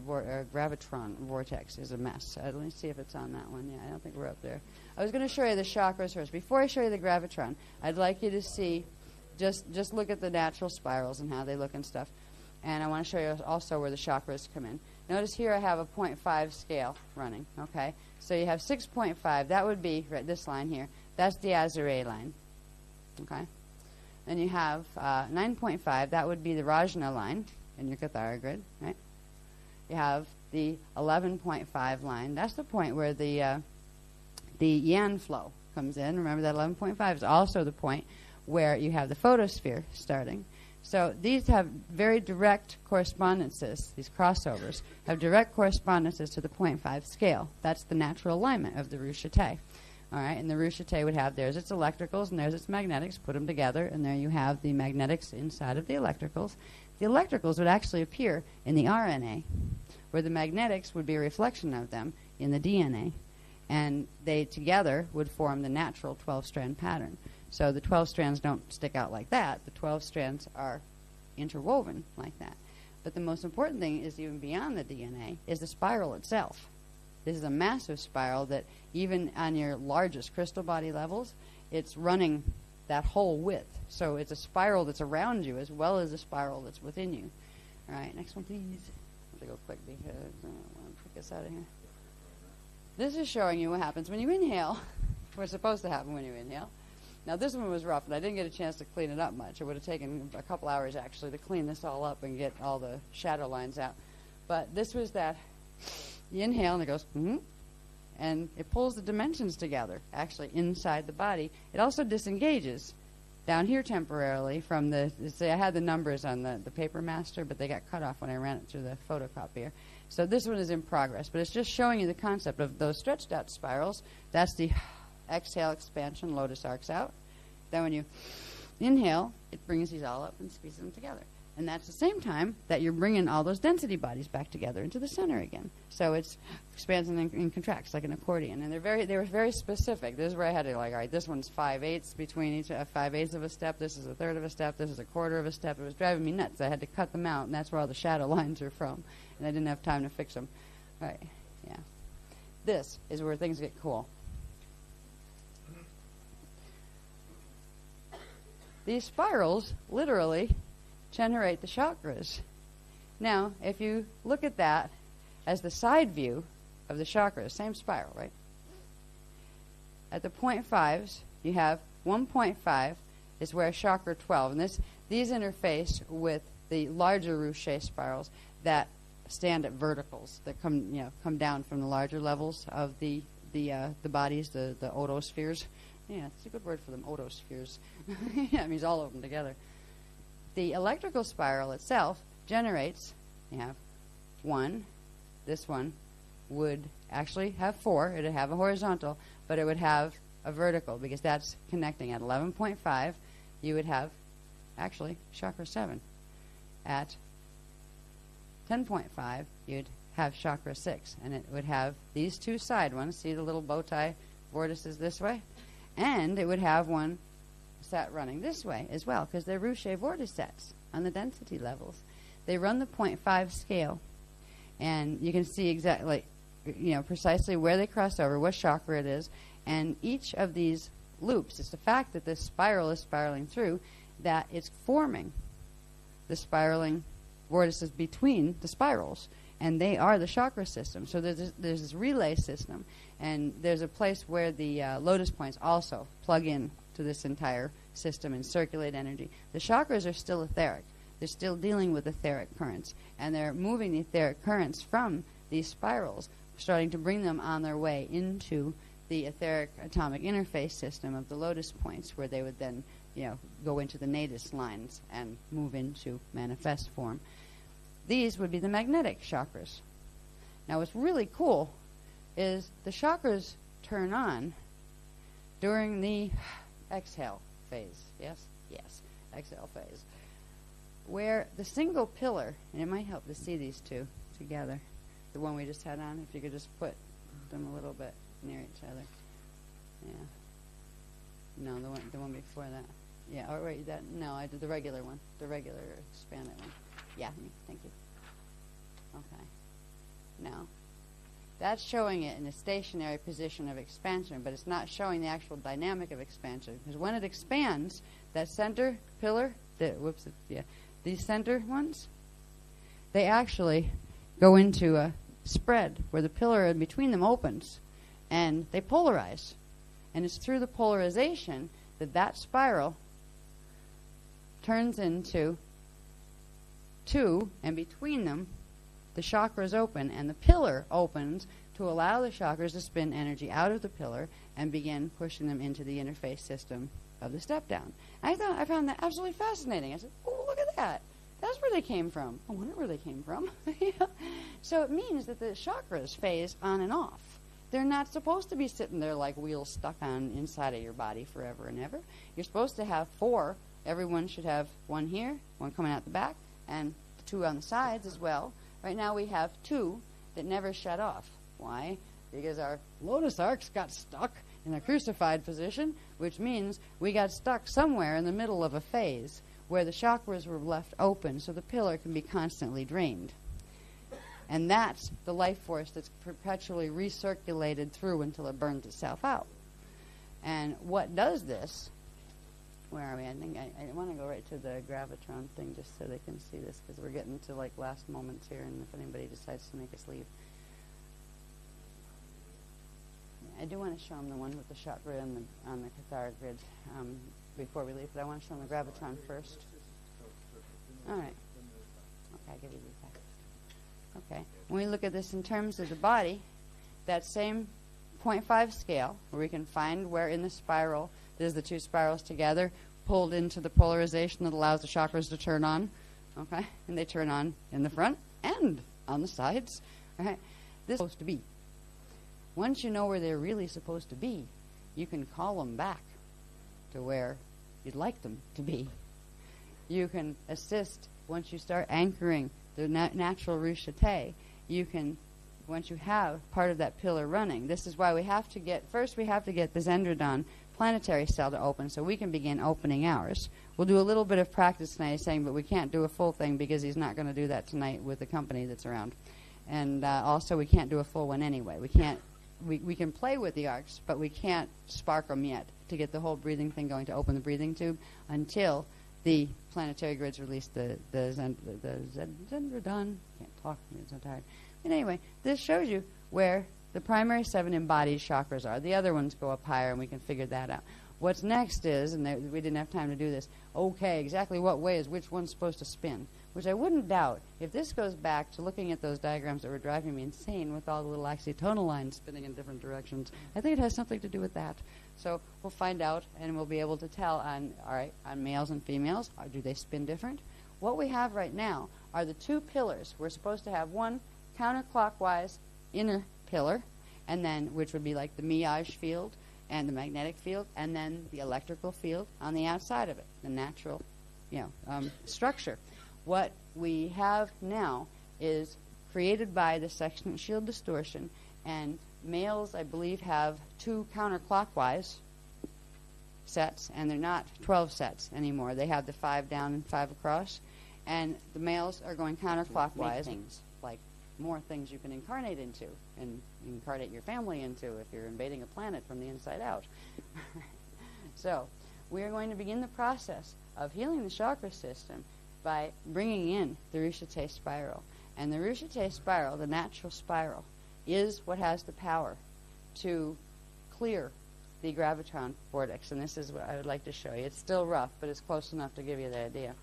vortex is a mess. Let me see if it's on that one. Yeah, I don't think we're up there. I was going to show you the chakras first. Before I show you the gravitron, I'd like you to see, just look at the natural spirals and how they look and stuff. And I want to show you also where the chakras come in. Notice here I have a 0.5 scale running, okay? So you have 6.5. That would be, right, this line here. That's the Azure line, okay? Then you have 9.5. That would be the Rajna line in your Kathara grid, right? You have the 11.5 line. That's the point where the Yan flow comes in. Remember that 11.5 is also the point where you have the photosphere starting. So these have very direct correspondences. These crossovers have direct correspondences to the 0.5 scale. That's the natural alignment of the Rushate. All right, and the Rushate would have, there's its electricals and there's its magnetics. Put them together, and there you have the magnetics inside of the electricals. The electricals would actually appear in the RNA, where the magnetics would be a reflection of them in the DNA. And they together would form the natural 12-strand pattern. So the 12 strands don't stick out like that. The 12 strands are interwoven like that. But the most important thing is, even beyond the DNA, is the spiral itself. This is a massive spiral that even on your largest crystal body levels, it's running that whole width. So it's a spiral that's around you as well as a spiral that's within you. All right, next one, please. I have to go quick because I want to put this out of here. This is showing you what happens when you inhale. What's supposed to happen when you inhale. Now, this one was rough, and I didn't get a chance to clean it up much. It would have taken a couple hours, actually, to clean this all up and get all the shadow lines out. But this was that you inhale, and it goes, and it pulls the dimensions together, actually, inside the body. It also disengages down here temporarily from the, say, I had the numbers on the paper master, but they got cut off when I ran it through the photocopier. So this one is in progress, but it's just showing you the concept of those stretched out spirals. That's the exhale expansion, lotus arcs out. Then when you inhale, it brings these all up and squeezes them together. And that's the same time that you're bringing all those density bodies back together into the center again. So it's expands and contracts like an accordion. And they were very specific. This is where I had to like, all right, this one's 5/8 between each 5/8 of a step. This is a third of a step. This is a quarter of a step. It was driving me nuts. I had to cut them out, and that's where all the shadow lines are from. And I didn't have time to fix them. All right, yeah. This is where things get cool. These spirals literally generate the chakras. Now, if you look at that as the side view of the chakras, same spiral, right? At the 0.5s, you have 1.5 is where chakra 12, and these interface with the larger Rouchet spirals that stand at verticals that come down from the larger levels of the bodies, the otospheres. Yeah, it's a good word for them, otospheres. Yeah, it means all of them together. The electrical spiral itself generates, you have 1. This one would actually have 4. It would have a horizontal, but it would have a vertical because that's connecting. At 11.5, you would have actually chakra 7. At 10.5, you'd have chakra 6, and it would have these two side ones. See the little bow tie vortices this way? And it would have one set running this way as well, because they're Rouchet vorticets on the density levels. They run the 0.5 scale, and you can see exactly, precisely where they cross over, what chakra it is, and each of these loops, it's the fact that this spiral is spiraling through, that it's forming the spiraling vortices between the spirals, and they are the chakra system. So there's this relay system, and there's a place where the lotus points also plug in to this entire system and circulate energy. The chakras are still etheric. They're still dealing with etheric currents, and they're moving the etheric currents from these spirals, starting to bring them on their way into the etheric atomic interface system of the lotus points, where they would then go into the nadis lines and move into manifest form. These would be the magnetic chakras. Now what's really cool is the chakras turn on during the exhale phase. Yes? Yes. Exhale phase. Where the single pillar, and it might help to see these two together, the one we just had on, if you could just put them a little bit near each other. Yeah. No, the one before that. Yeah, oh wait, I did the regular one. The regular expanded one. Yeah, thank you. Okay. Now, that's showing it in a stationary position of expansion, but it's not showing the actual dynamic of expansion. Because when it expands, that center pillar, these center ones, they actually go into a spread where the pillar in between them opens, and they polarize. And it's through the polarization that spiral turns into 2, and between them, the chakras open, and the pillar opens to allow the chakras to spin energy out of the pillar and begin pushing them into the interface system of the step down. I found that absolutely fascinating. I said, oh, look at that. That's where they came from. I wonder where they came from. So it means that the chakras phase on and off. They're not supposed to be sitting there like wheels stuck on inside of your body forever and ever. You're supposed to have 4. Everyone should have 1 here, 1 coming out the back, and 2 on the sides as well. Right now we have 2 that never shut off. Why? Because our lotus arcs got stuck in a crucified position, which means we got stuck somewhere in the middle of a phase where the chakras were left open so the pillar can be constantly drained. And that's the life force that's perpetually recirculated through until it burns itself out. And what does this? Where are we? I think I want to go right to the gravitron thing just so they can see this, because we're getting to like last moments here, and if anybody decides to make us leave. I do want to show them the one with the chakra on the Cathar grid before we leave, but I want to show them the gravitron first. All right. Okay, I'll give you these back. Okay. When we look at this in terms of the body, that same 0.5 scale, where we can find where in the spiral, there's the 2 spirals together, pulled into the polarization that allows the chakras to turn on, okay? And they turn on in the front and on the sides, Right? This is supposed to be. Once you know where they're really supposed to be, you can call them back to where you'd like them to be. You can assist once you start anchoring the natural ruchete. You can, once you have part of that pillar running, this is why we have to get the zendradon planetary cell to open so we can begin opening ours. We'll do a little bit of practice tonight, he's saying, but we can't do a full thing because he's not going to do that tonight with the company that's around. And also we can't do a full one anyway. We can play with the arcs, but we can't spark them yet to get the whole breathing thing going, to open the breathing tube, until the planetary grids release the zendradon. Can't talk, I'm so tired. But anyway, this shows you where the primary 7 embodied chakras are. The other ones go up higher, and we can figure that out. What's next is, and we didn't have time to do this, okay, exactly what way is which one's supposed to spin? Which I wouldn't doubt. If this goes back to looking at those diagrams that were driving me insane with all the little axiotonal lines spinning in different directions, I think it has something to do with that. So we'll find out, and we'll be able to tell on males and females, do they spin different? What we have right now are the 2 pillars. We're supposed to have one counterclockwise inner pillar, and then which would be like the meage field and the magnetic field, and then the electrical field on the outside of it, the natural structure. What we have now is created by the sectional shield distortion, and males, I believe, have 2 counterclockwise sets, and they're not 12 sets anymore. They have the 5 down and 5 across, and the males are going counterclockwise. Things like more things you can incarnate into, and incarnate your family into if you're invading a planet from the inside out. So we are going to begin the process of healing the chakra system by bringing in the ruchete spiral. And the ruchete spiral, the natural spiral, is what has the power to clear the gravitron vortex. And this is what I would like to show you. It's still rough, but it's close enough to give you the idea.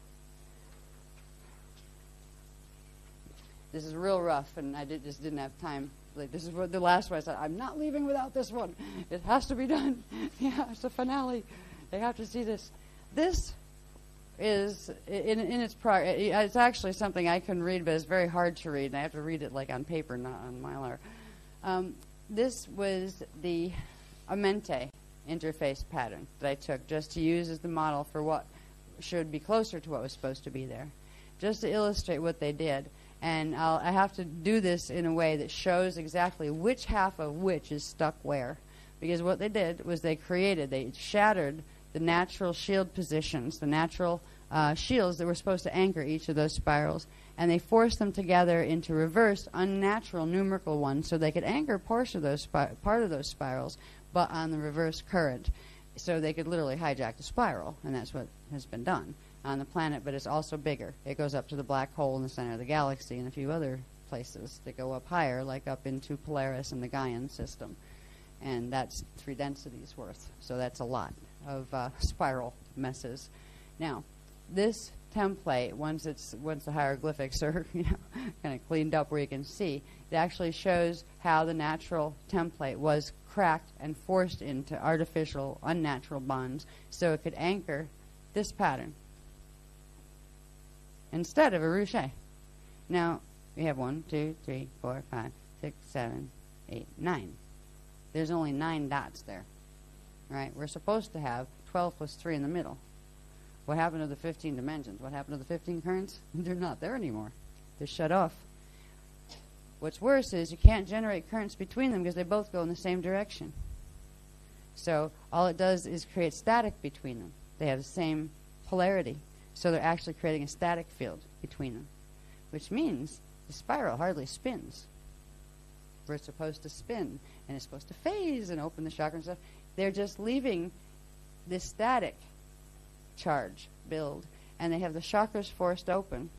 This is real rough, and I just didn't have time. Like, this is what the last one I said, I'm not leaving without this one. It has to be done. Yeah, it's the finale. They have to see this. This is, in its it's actually something I can read, but it's very hard to read, and I have to read it like on paper, not on Mylar. This was the Amente interface pattern that I took just to use as the model for what should be closer to what was supposed to be there, just to illustrate what they did. And I have to do this in a way that shows exactly which half of which is stuck where. Because what they did was they shattered the natural shield positions, the natural shields that were supposed to anchor each of those spirals, and they forced them together into reversed, unnatural numerical ones so they could anchor part of those spirals, but on the reverse current. So they could literally hijack the spiral, and that's what has been done on the planet, but it's also bigger. It goes up to the black hole in the center of the galaxy and a few other places that go up higher, like up into Polaris and the Gaian system. And that's 3 densities worth. So that's a lot of spiral messes. Now, this template, once the hieroglyphics are kind of cleaned up where you can see, it actually shows how the natural template was cracked and forced into artificial, unnatural bonds so it could anchor this pattern instead of a ruche. Now, we have 1, 2, 3, 4, 5, 6, 7, 8, 9. There's only 9 dots there, right? We're supposed to have 12 plus 3 in the middle. What happened to the 15 dimensions? What happened to the 15 currents? They're not there anymore. They're shut off. What's worse is you can't generate currents between them because they both go in the same direction. So all it does is create static between them. They have the same polarity. So they're actually creating a static field between them, which means the spiral hardly spins. Where it's supposed to spin, and it's supposed to phase and open the chakra and stuff. They're just leaving this static charge build, and they have the chakras forced open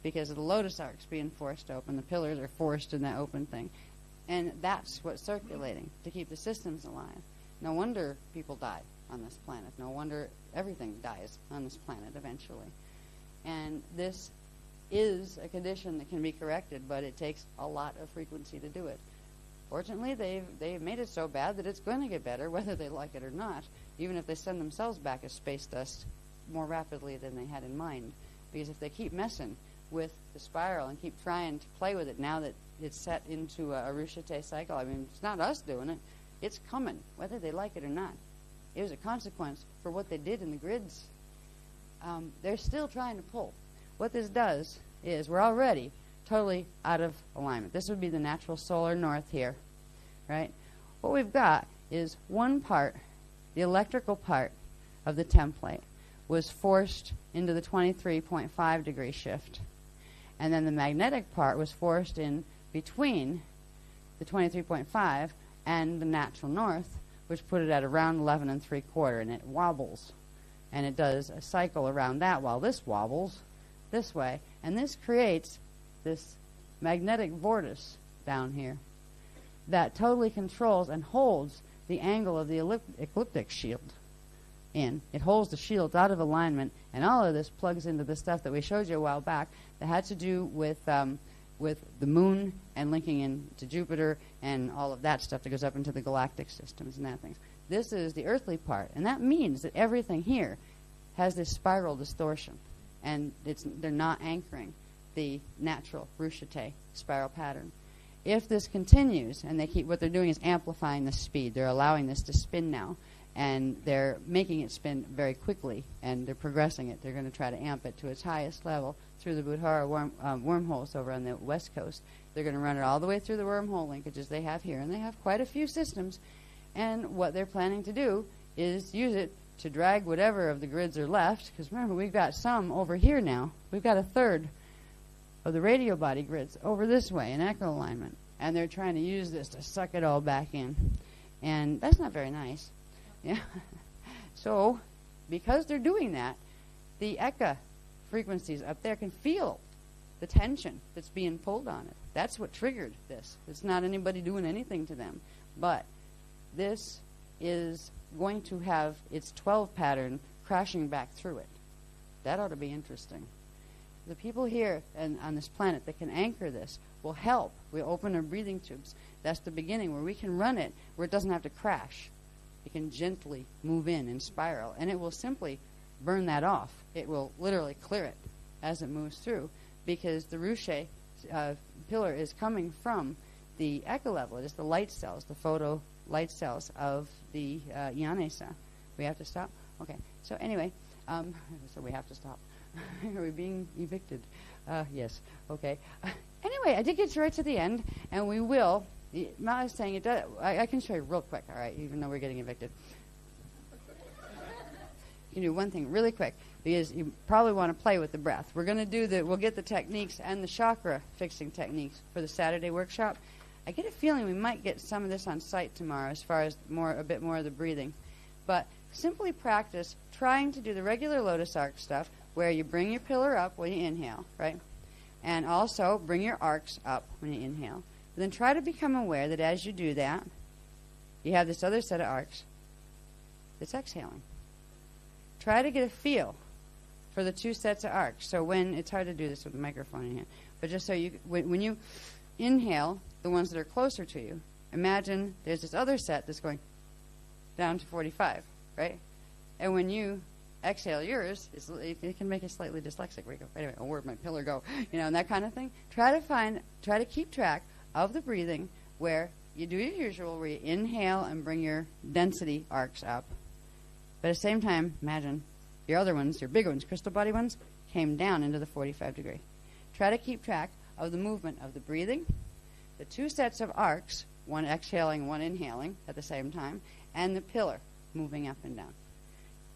because of the lotus arcs being forced open. The pillars are forced in that open thing. And that's what's circulating to keep the systems alive. No wonder people die on this planet. No wonder everything dies on this planet eventually. And this is a condition that can be corrected, but it takes a lot of frequency to do it. Fortunately, they've made it so bad that it's going to get better, whether they like it or not, even if they send themselves back as space dust more rapidly than they had in mind. Because if they keep messing with the spiral and keep trying to play with it now that it's set into a Ruchete cycle. I mean, it's not us doing it. It's coming, whether they like it or not. It was a consequence for what they did in the grids. They're still trying to pull. What this does is we're already totally out of alignment. This would be the natural solar north here, right? What we've got is one part, the electrical part of the template, was forced into the 23.5 degree shift. And then the magnetic part was forced in between the 23.5 and the natural north, which put it at around 11 3/4, and it wobbles. And it does a cycle around that while this wobbles this way. And this creates this magnetic vortice down here that totally controls and holds the angle of the ecliptic shield in. It holds the shields out of alignment, and all of this plugs into the stuff that we showed you a while back that had to do with the moon and linking into Jupiter and all of that stuff that goes up into the galactic systems and that things. This is the earthly part, and that means that everything here has this spiral distortion, and they're not anchoring the natural Ruchete spiral pattern. If this continues, and what they're doing is amplifying the speed. They're allowing this to spin now, and they're making it spin very quickly, and they're progressing it. They're going to try to amp it to its highest level through the Buddhara wormholes over on the west coast. They're going to run it all the way through the wormhole linkages they have here, and they have quite a few systems. And what they're planning to do is use it to drag whatever of the grids are left, because remember, we've got some over here now. We've got a third of the radio body grids over this way in echo alignment, and they're trying to use this to suck it all back in. And that's not very nice. Yeah. So, because they're doing that, the echo frequencies up there can feel the tension that's being pulled on it. That's what triggered this. It's not anybody doing anything to them. But this is going to have its 12 pattern crashing back through it. That ought to be interesting. The people here and on this planet that can anchor this will help. We open our breathing tubes. That's the beginning where we can run it where it doesn't have to crash. It can gently move in and spiral, and it will simply burn that off. It will literally clear it as it moves through, because the Ruche pillar is coming from the echo level. It is the light cells, the photo light cells of the Yanesa. We have to stop? Okay. So anyway, so we have to stop. Are we being evicted? Yes. Okay. Anyway, I did get right to the end, and we will. I was saying it does. I can show you real quick, all right, even though we're getting evicted. You can do one thing really quick, because you probably want to play with the breath. We're going to we'll get the techniques and the chakra fixing techniques for the Saturday workshop. I get a feeling we might get some of this on site tomorrow as far as a bit more of the breathing. But simply practice trying to do the regular lotus arc stuff where you bring your pillar up when you inhale, right? And also bring your arcs up when you inhale. And then try to become aware that as you do that, you have this other set of arcs that's exhaling. Try to get a feel for the two sets of arcs. So when, it's hard to do this with the microphone in here, but just so when you inhale, the ones that are closer to you, imagine there's this other set that's going down to 45, right? And when you exhale yours, it can make it slightly dyslexic. Where you go, wait a minute, where'd my pillar go? And that kind of thing. Try to keep track of the breathing where you do your usual, where you inhale and bring your density arcs up. But at the same time, imagine your other ones, your bigger ones, crystal body ones, came down into the 45 degree. Try to keep track of the movement of the breathing, the two sets of arcs, one exhaling, one inhaling at the same time, and the pillar moving up and down.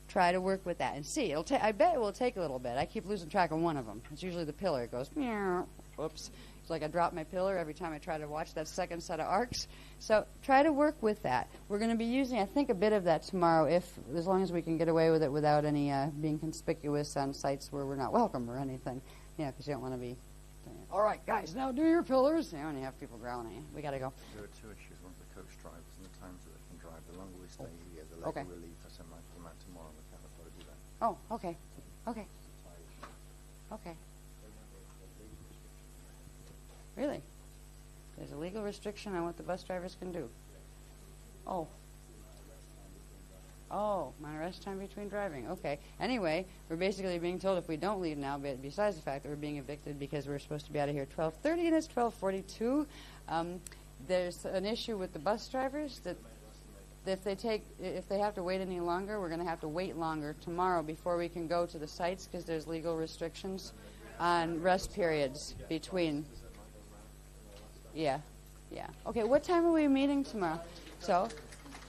Try to work with that and see. I bet it will take a little bit. I keep losing track of one of them. It's usually the pillar. It goes, meow. Whoops. It's like I drop my pillar every time I try to watch that second set of arcs. So try to work with that. We're going to be using, I think, a bit of that tomorrow, as long as we can get away with it without any being conspicuous on sites where we're not welcome or anything. Because you don't want to be saying, all right, guys, now do your pillars. And you have people growling at you. We got to go. There are two issues. One for the coach drivers and the times that they can drive. The longer we stay here, the later we leave. So I might come out tomorrow and we can't afford to do that. Oh, okay. Okay. Okay. Really? There's a legal restriction on what the bus drivers can do. Oh. Oh, my rest time between driving. Okay. Anyway, we're basically being told if we don't leave now, besides the fact that we're being evicted because we're supposed to be out of here at 12:30 and it's 12:42, there's an issue with the bus drivers that if they have to wait any longer, we're going to have to wait longer tomorrow before we can go to the sites because there's legal restrictions on rest periods between. Yeah. Okay, what time are we meeting tomorrow? So,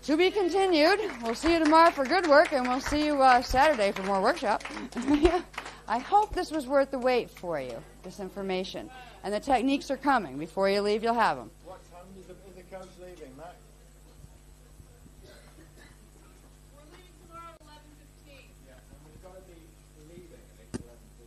to be continued. We'll see you tomorrow for good work, and we'll see you Saturday for more workshop. Yeah. I hope this was worth the wait for you, this information. And the techniques are coming. Before you leave, you'll have them. What time is the coach leaving, Matt? We're leaving tomorrow at 11:15. Yeah, and we've got to be leaving at 11:15.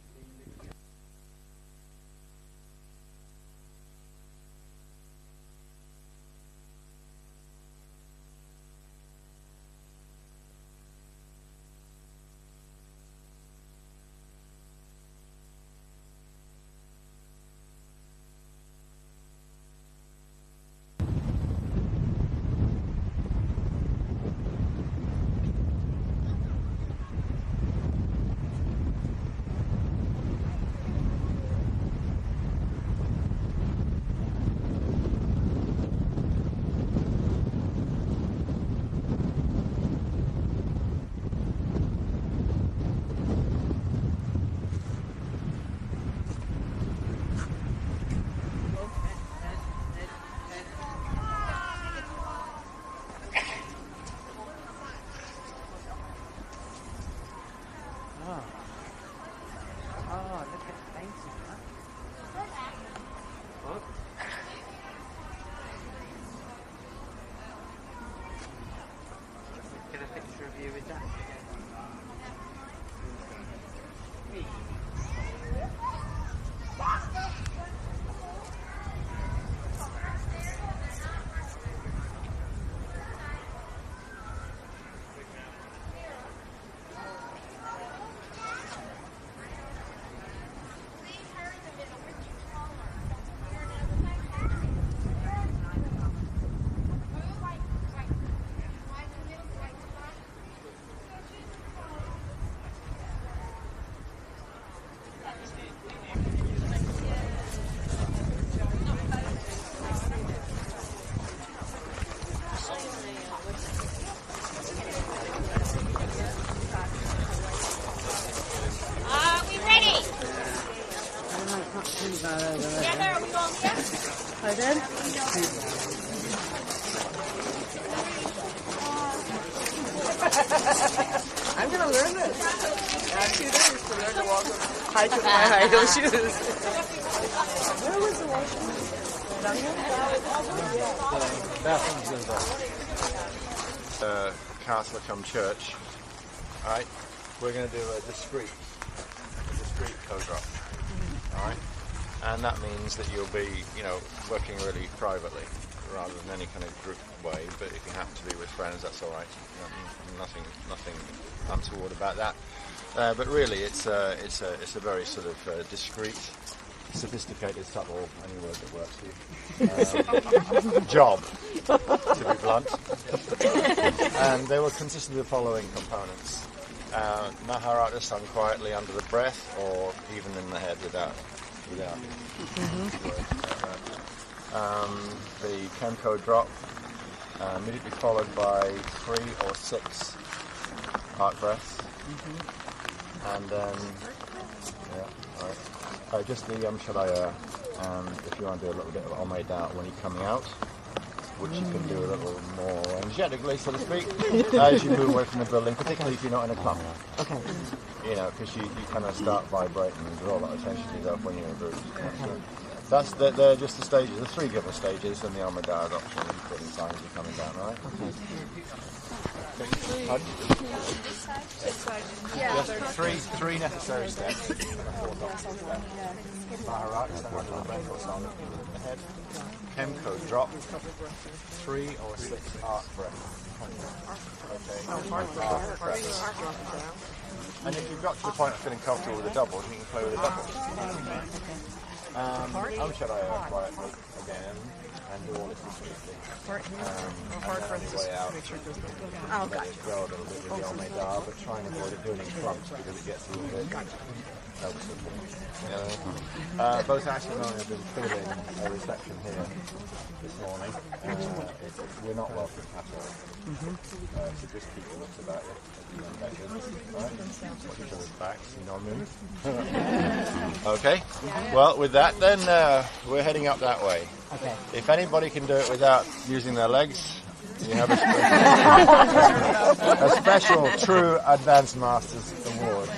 I did? I'm going to learn this. I have 2 days to learn to walk high with my high heel shoes. Where was the washroom? Castle Church. All right, we're going to do a discreet code drop. All right, and that means that you'll be, working really privately rather than any kind of group way. But if you happen to be with friends, that's all right. Nothing untoward about that. But really, it's a very sort of discreet, sophisticated, subtle, any word that works for you, job, to be blunt. And they will consist of the following components. Maharata sung quietly under the breath or even in the head without. The Kemko drop, immediately followed by 3 or 6 heart breaths. And then, just the Sharaya, if you want to do a little bit of Omeda when you're coming out, which you can do a little more energetically, so to speak, as you move away from the building, particularly if you're not in a clump. Okay. Because you kind of start vibrating and draw a lot of attention to yourself when you're in a group. They're just the stages, the 3 given stages, and the Omeda adoption and putting signs are coming down, right? Just 3 necessary steps. 4 doctors left. Maharaj, under the breath or song in the head. Kemko drop. 3 or 6 arc breaths. Okay. And if you've got to the point of feeling comfortable with the doubles, you can play with the doubles. Sharaya quietly again. and do all this discreetly. Part here, or And hard then for on us your way out, to make sure it goes through. Oh, let gotcha. it go a little bit with the almedar, but try and avoid it doing it in clumps because it gets a little bit noticeable. Both Ashley and I have been feeling a reception here this morning. We're not welcome at all. So just keep your wits about you. Right? Watch each other's backs, you know what I mean? Okay. Well, with that then, we're heading up that way. Okay. If anybody can do it without using their legs, you have a special True Advanced Masters Award.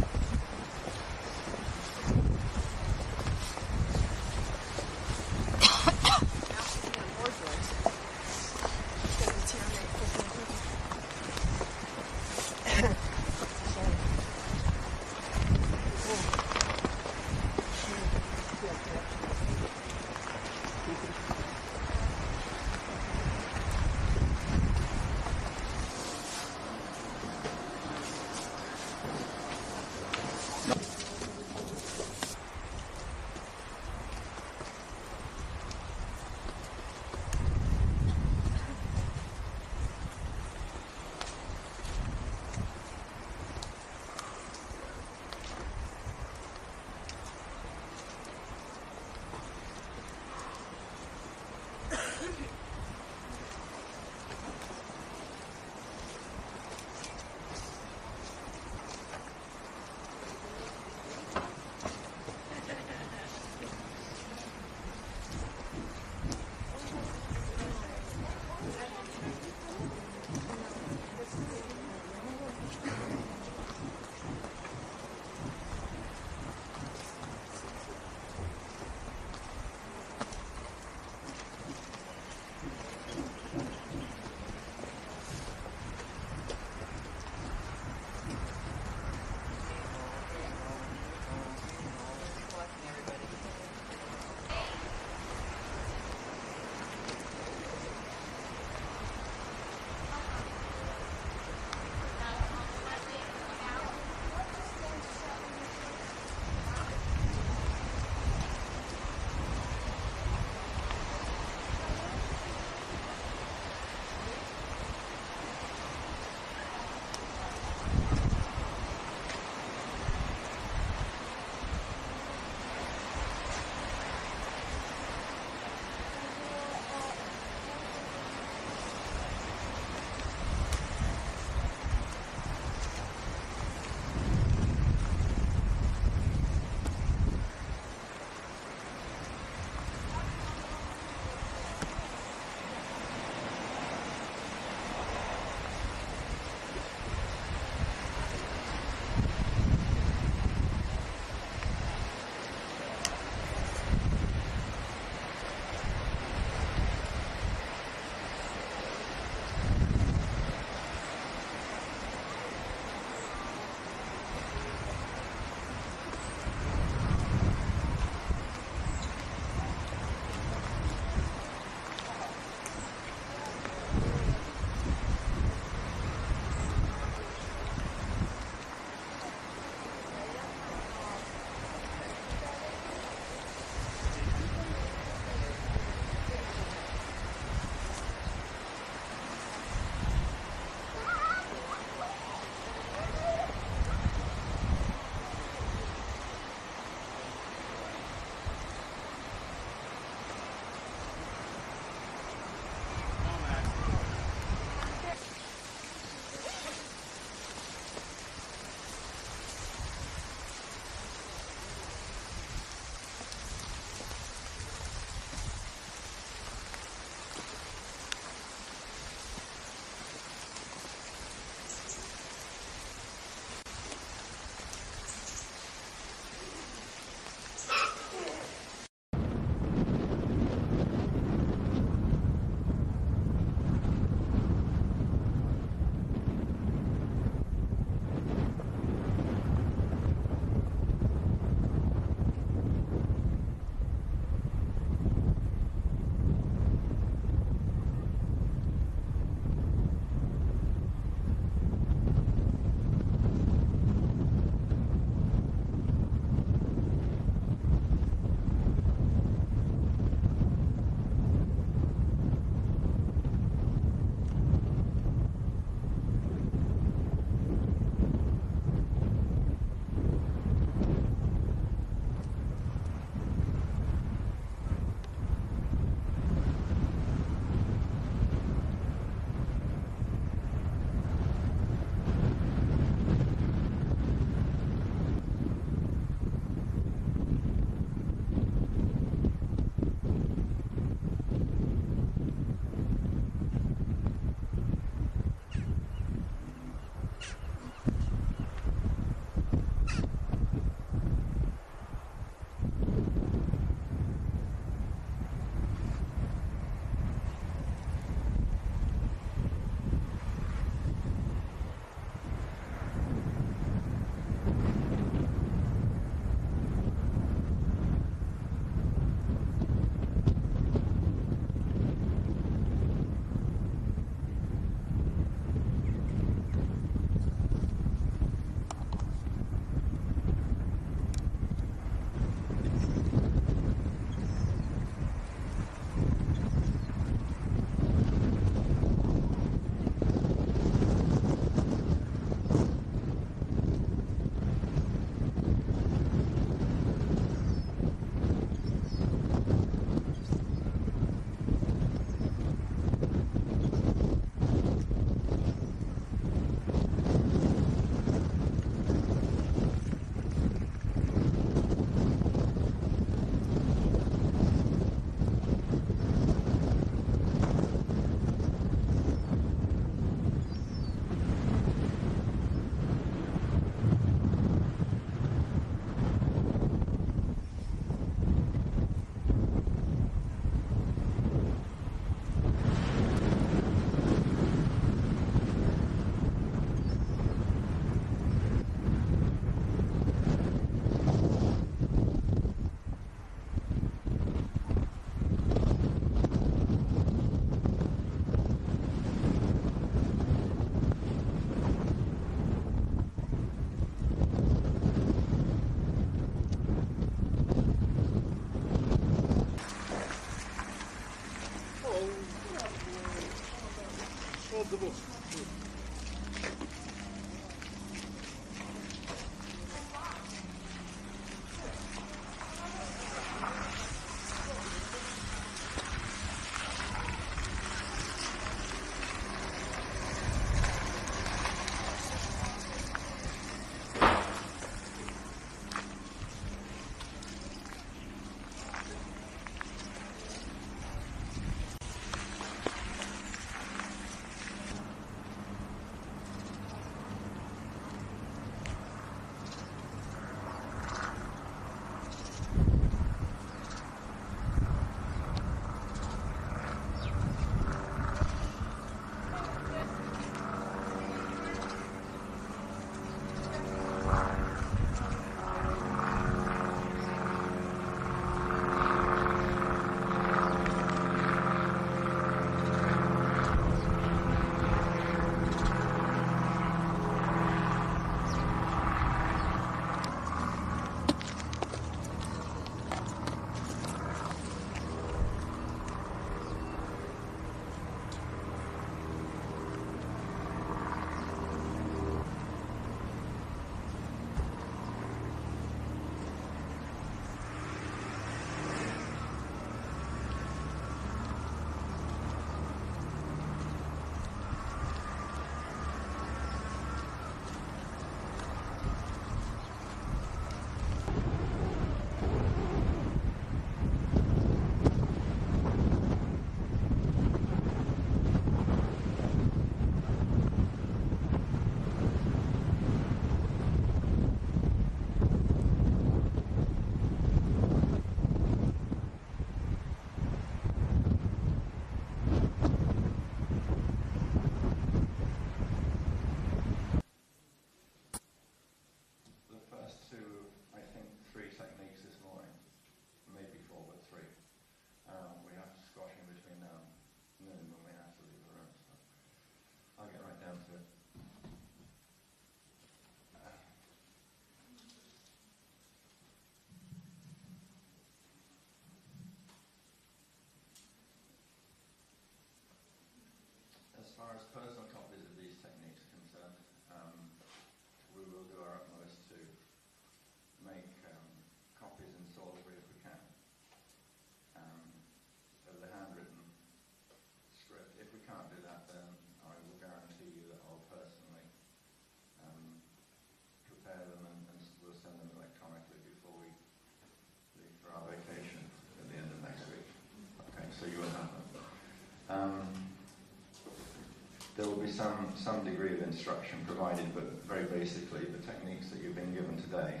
There will be some degree of instruction provided, but very basically the techniques that you've been given today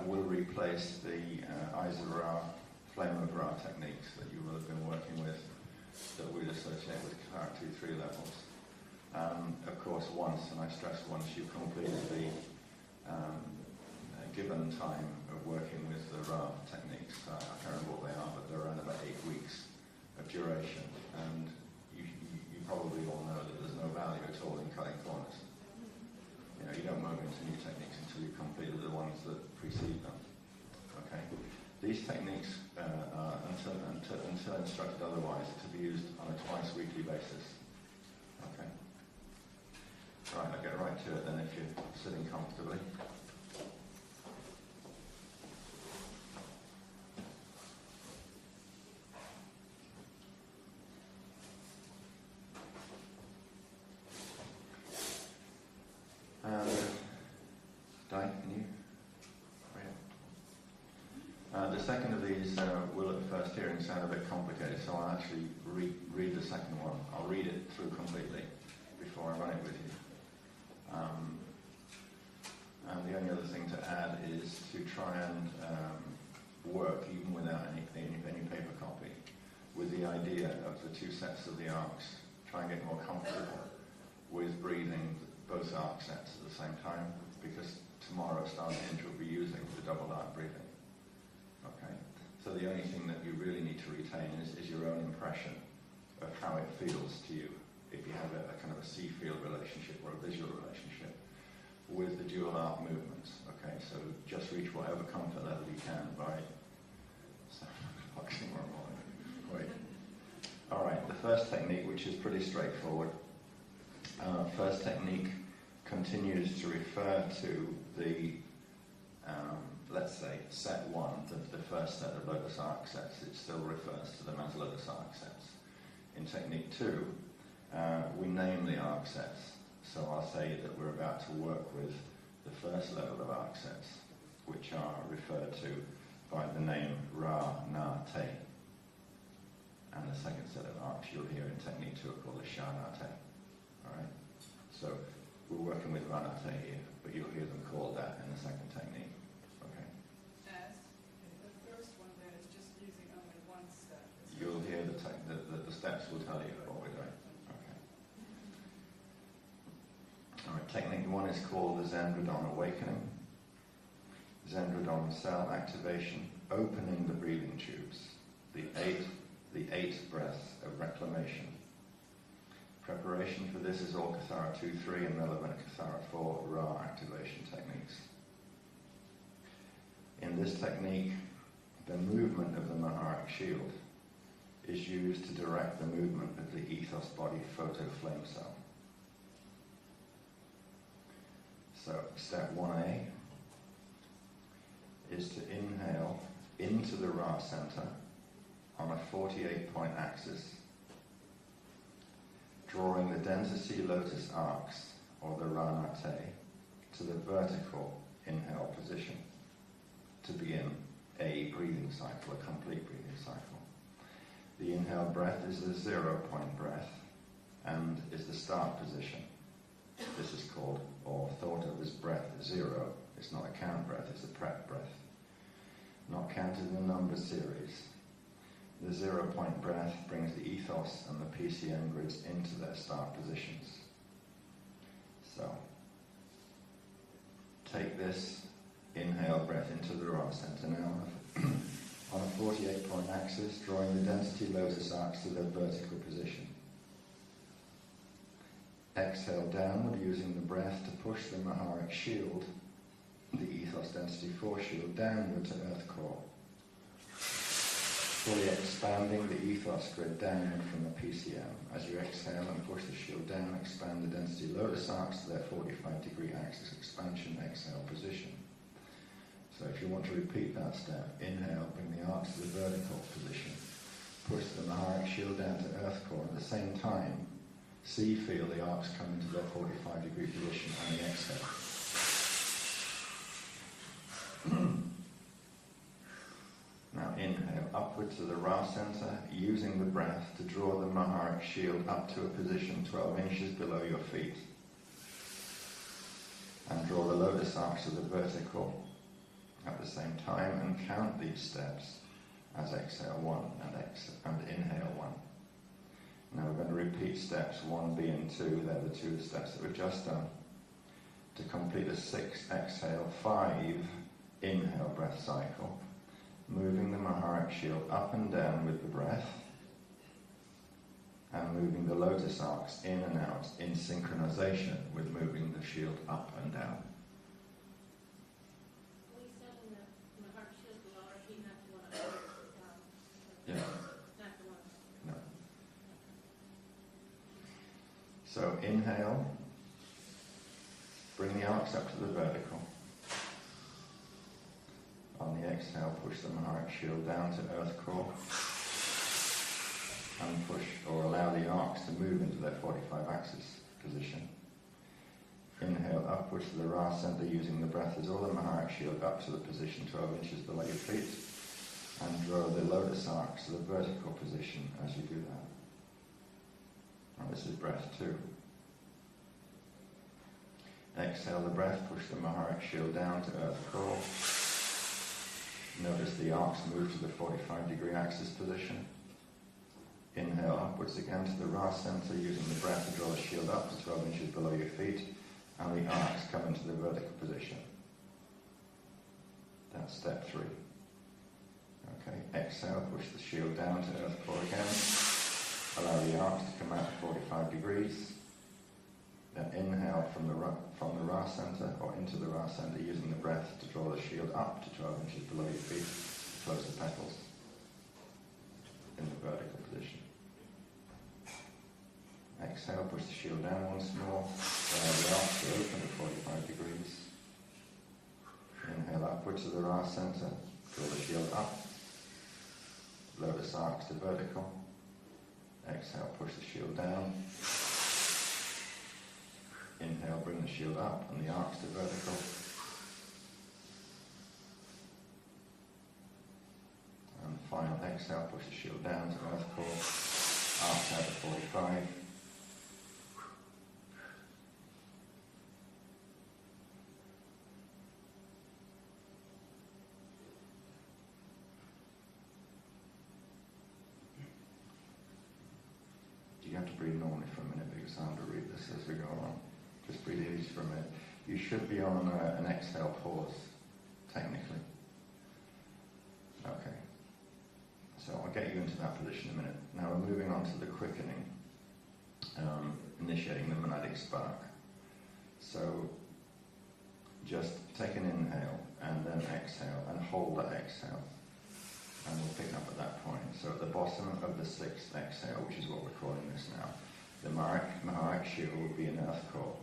will replace the eyes of Ra, flame of Ra techniques that you will have been working with that we'd associate with Kara 2-3 levels. Of course, once, and I stress once, you've completed the given time of working with the Ra techniques, I can't remember what they are, but they're around about 8 weeks of duration, and you probably all know that there's no value at all in cutting corners. You know, you don't move into new techniques until you've completed the ones that precede them. Okay? These techniques are, until instructed otherwise, to be used on a twice-weekly basis. Okay? Right, I'll get right to it then if you're sitting comfortably. Di, can you? The second of these will at first hearing sound a bit complicated, so I'll actually read the second one. I'll read it through completely before I run it with you. And the only other thing to add is to try and work, even without any paper copy, with the idea of the two sets of the arcs. Try and get more comfortable with breathing both arc sets at the same time, because tomorrow Starting will be using the double arc breathing. Okay? So the only thing that you really need to retain is your own impression of how it feels to you, if you have a kind of a see-feel relationship or a visual relationship with the dual arc movements. Okay, so just reach whatever comfort level you can by Wait. All right, the first technique, which is pretty straightforward. First technique continues to refer to the, let's say, set 1, the first set of lotus arc sets. It still refers to them as lotus arc sets. In technique 2, we name the arc sets. So I'll say that we're about to work with the first level of arc sets, which are referred to by the name Ra, Na, Te. And the second set of arcs you'll hear in technique 2 are called the Sha, Na, Te. All right? So we're working with Ra, Na, Te here, but you'll hear them called that in the second technique. Okay? As the first one then is just using only one step. You'll hear the steps will tell you what we're doing. Okay. All right, technique 1 is called the zendradon awakening. Zendradon cell activation, opening the breathing tubes, the eight breaths of reclamation. Preparation for this is all Kathara 2-3 and relevant Kathara 4 Ra activation techniques. In this technique, the movement of the Maharic shield is used to direct the movement of the ethos body photo flame cell. So step 1A is to inhale into the Ra center on a 48-point axis, drawing the density lotus arcs, or the Ra Na Te, to the vertical inhale position to begin a breathing cycle, a complete breathing cycle. The inhale breath is a 0-point breath and is the start position. This is called, or thought of as breath 0. It's not a count breath, it's a prep breath. Not counted in the number series. The 0-point breath brings the ethos and the PCM grids into their start positions. So, take this inhale breath into the Ra center now on a 48-point axis, drawing the density lotus arcs to their vertical position. Exhale downward using the breath to push the Maharic shield, the ethos density 4 shield, downward to earth core. Fully expanding the ethos grid downward from the PCM. As you exhale and push the shield down, expand the density lotus arcs to their 45-degree axis expansion exhale position. So if you want to repeat that step, inhale, bring the arcs to the vertical position. Push the Maharic shield down to earth core. At the same time, feel the arcs come into their 45-degree position on the exhale. Now inhale upward to the Ra center, using the breath to draw the Maharic shield up to a position 12 inches below your feet. And draw the lotus arcs to the vertical at the same time, and count these steps as exhale 1 and inhale 1. Now we're going to repeat steps 1, B and 2. They're the 2 steps that we've just done. To complete a 6 exhale, 5 inhale breath cycle, moving the Maharic shield up and down with the breath, and moving the lotus arcs in and out in synchronization with moving the shield up and down. Yeah. No. So inhale, bring the arcs up to the vertical. On the exhale, push the Maharic shield down to earth core, and push or allow the arcs to move into their 45 axis position. Inhale upwards to the Ra center, using the breath as all the Maharic shield up to the position 12 inches below your feet, and draw the lotus arcs to the vertical position as you do that. Now this is breath 2. Exhale the breath, push the Maharic shield down to earth core. Notice the arcs move to the 45-degree axis position. Inhale upwards again to the Ra center, using the breath to draw the shield up to 12 inches below your feet, and the arcs come into the vertical position. That's step 3. Okay, exhale, push the shield down to earth core again. Allow the arcs to come out to 45 degrees. Then inhale from the Ra center, or into the Ra center, using the breath to draw the shield up to 12 inches below your feet. Close the petals in the vertical position. Exhale, push the shield down once more. Allow the arcs to open to 45 degrees. Inhale upwards to the Ra center, draw the shield up. Lotus arcs to vertical. Exhale, push the shield down. Inhale, bring the shield up and the arcs to vertical. And final exhale, push the shield down to earth core. Arcs out to 45. You have to breathe normally for a minute because I have to read this as we go along. Just breathe easy for a minute. You should be on an exhale pause, technically. Okay. So I'll get you into that position in a minute. Now we're moving on to the quickening, initiating the monadic spark. So just take an inhale and then exhale and hold that exhale. And we'll pick up at that point. So at the bottom of the 6th exhale, which is what we're calling this now, the Maharic shield will be in earth core.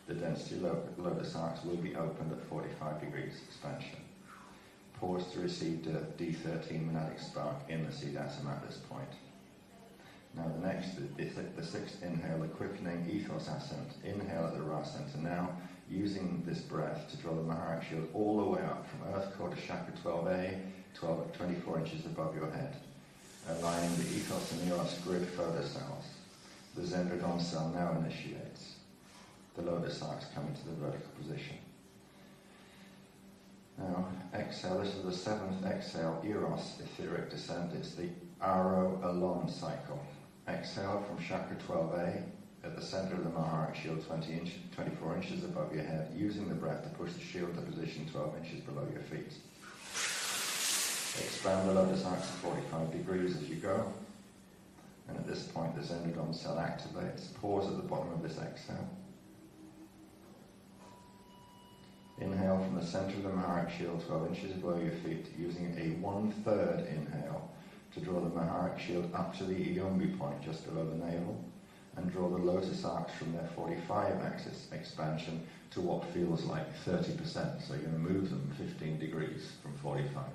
The density lotus arcs will be opened at 45 degrees expansion. Pause to receive the D13 monadic spark in the seed atom at this point. Now the next, the 6th inhale, the quickening ethos ascent. Inhale at the Ra center now, using this breath to draw the Maharic shield all the way up from earth core to chakra 12A, 24 inches above your head, aligning the ethos and eos grid photocells. The zendradon cell now initiates. The lotus arcs come into the vertical position. Now, exhale. This is the 7th exhale, eros, etheric descent. It's the Aro Alon cycle. Exhale from chakra 12A at the center of the Maharic shield, 24 inches above your head, using the breath to push the shield to position 12 inches below your feet. Expand the lotus arcs to 45 degrees as you go. And at this point, the zendradon cell activates. Pause at the bottom of this exhale. Inhale from the center of the Maharic shield, 12 inches below your feet, using a 1/3 inhale to draw the Maharic shield up to the Iyombi point just below the navel, and draw the lotus arcs from their 45 axis expansion to what feels like 30%. So you're going to move them 15 degrees from 45.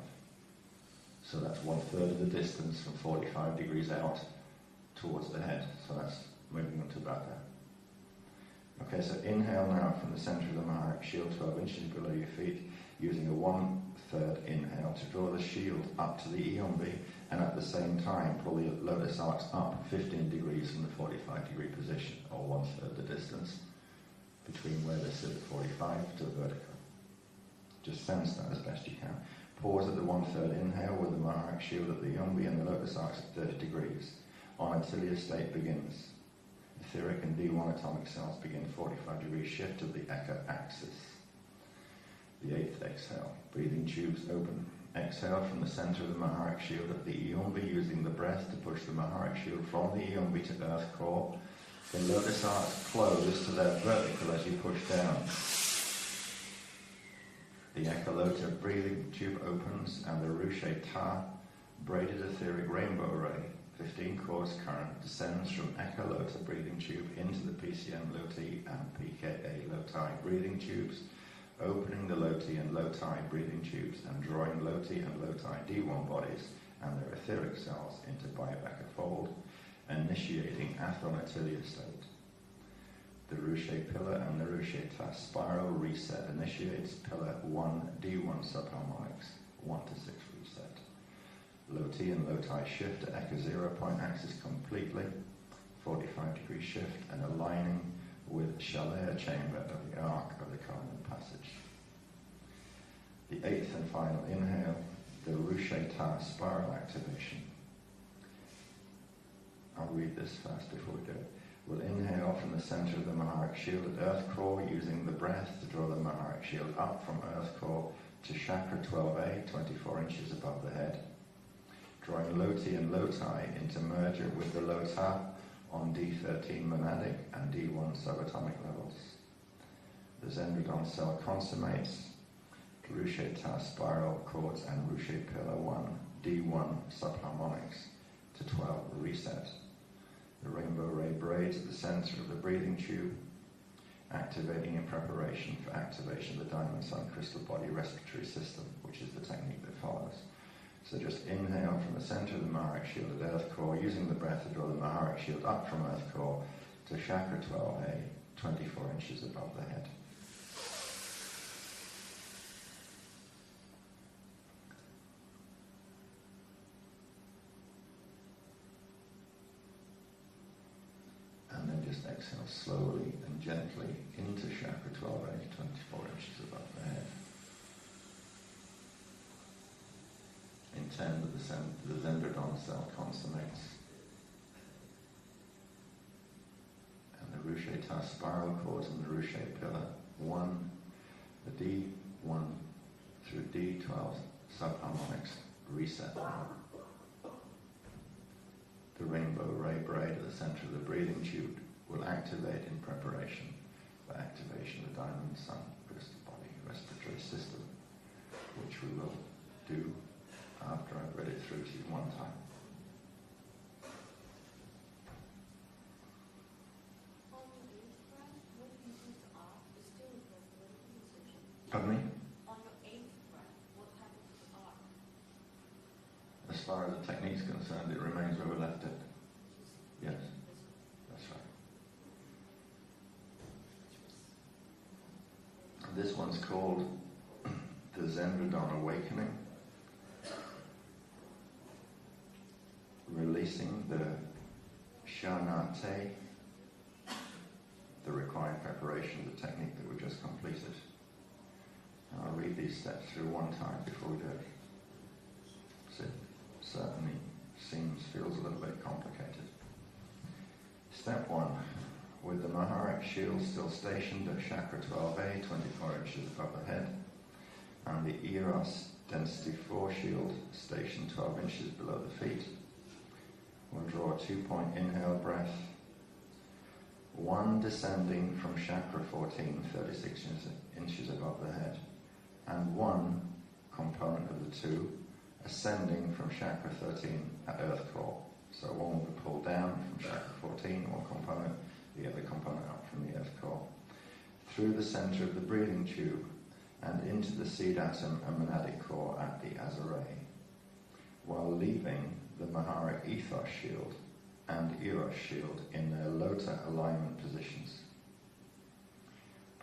So that's 1/3 of the distance from 45 degrees out towards the head. So that's moving them to about there. Okay, so inhale now from the center of the Maharic shield, 12 inches below your feet, using a 1/3 inhale to draw the shield up to the Eombi, and at the same time pull the lotus arcs up 15 degrees from the 45-degree position, or 1/3 the distance between where they sit at 45 to vertical. Just sense that as best you can. Pause at the 1/3 inhale with the Maharic shield at the Eombi and the lotus arcs at 30 degrees. On Atelier state begins. Etheric and D1 atomic cells begin 45-degree shift of the Eka axis. The 8th exhale. Breathing tubes open. Exhale from the center of the Maharic shield at the Eombi, using the breath to push the Maharic shield from the Eombi to earth core. The lotus arcs close to their vertical as you push down. The Echolota breathing tube opens and the Ruche Ta braided etheric rainbow ray 15 course current descends from Echolota breathing tube into the PCM Loti and PKA Loti breathing tubes, opening the Loti and Loti breathing tubes and drawing Loti and Loti D1 bodies and their etheric cells into Biobecker fold, initiating Athon Atelier state. The Ruche pillar and the Ruche Ta spiral reset initiates pillar 1 D1 subharmonics 1 to 6 reset. Loti and Loti shift to Eka 0 point axis completely, 45-degree shift, and aligning with Chalet chamber of the arc of the Carmen passage. The 8th and final inhale, the Ruche Ta spiral activation. I'll read this fast before we do it. We'll inhale from the center of the Maharic shield at earth core, using the breath to draw the Maharic shield up from earth core to chakra 12A, 24 inches above the head. Drawing Loti and Loti into merger with the Lota on D13 monadic and D1 subatomic levels. The zendradon cell consummates, Ruche Ta spiral chords and Ruche pillar 1, D1 subharmonics to 12 reset. The rainbow ray braids at the center of the breathing tube, activating in preparation for activation of the diamond sun crystal body respiratory system, which is the technique that follows. So just inhale from the center of the Maharic shield at earth core, using the breath to draw the Maharic shield up from earth core to chakra 12A, 24 inches above the head. And then just exhale slowly and gently into chakra 12A, 24 inches above the head. In 10 the zendradon cell consummates. And the Ruche Ta spiral chords and the Ruche pillar 1, the D1 through D12 subharmonics reset. The rainbow ray braid at the center of the breathing tube will activate in preparation for activation of the diamond sun crystal body respiratory system, which we will do after I've read it through to you one time. Pardon me? On your 8th breath, what happens to the arc? As far as the technique is concerned, it remains where we left it. Yes, that's right. This one's called the Zendradon Awakening. Releasing the Shanate, the required preparation of the technique that we just completed. And I'll read these steps through one time before we do it. So it certainly feels a little bit complicated. Step 1. With the Maharic shield still stationed at chakra 12A, 24 inches above the head, and the Eros density 4 shield stationed 12 inches below the feet, we'll draw a 2-point inhale breath, 1 descending from chakra 14, 36 inches above the head, and 1 component of the 2 ascending from chakra 13 at earth core. So one will be pulled down from chakra 14, one component, the other component up from the earth core, through the center of the breathing tube and into the seed atom and monadic core at the Azare, while leaving the Maharic ethos shield and Eros shield in their Lota alignment positions.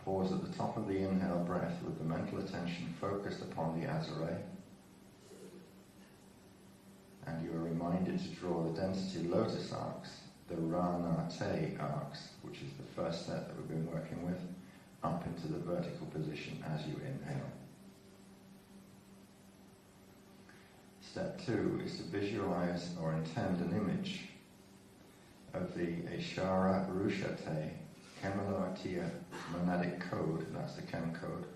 Pause at the top of the inhale breath with the mental attention focused upon the Azare. And you are reminded to draw the density lotus arcs, the Rana-Te arcs, which is the first set that we've been working with, up into the vertical position as you inhale. Step 2 is to visualize or intend an image of the Eshara Rushate Kemaloatiya monadic code, that's the Chem code,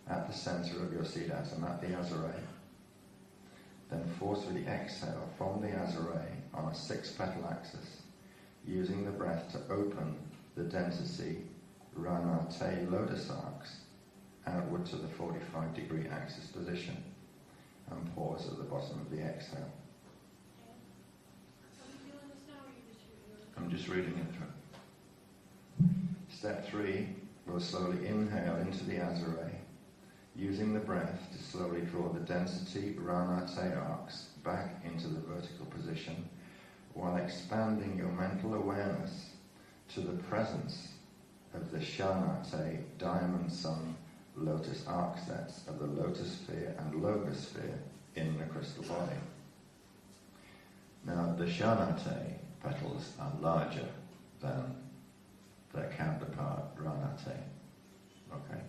at the center of your seed atom, at the Azare. Then forcefully exhale from the Azare on a 6-petal axis, using the breath to open the density Rana-Te lotus arcs outward to the 45-degree axis position, and pause at the bottom of the exhale. Are we doing this now, or are you just reading it? I'm just reading it through. Step 3, we'll slowly inhale into the Azare, using the breath to slowly draw the density Rana-Te arcs back into the vertical position, while expanding your mental awareness to the presence of the Shana-Te diamond sun lotus arc sets of the lotus sphere and logosphere in the crystal body. Now, the Shana-Te petals are larger than their counterpart Rana-Te. Okay?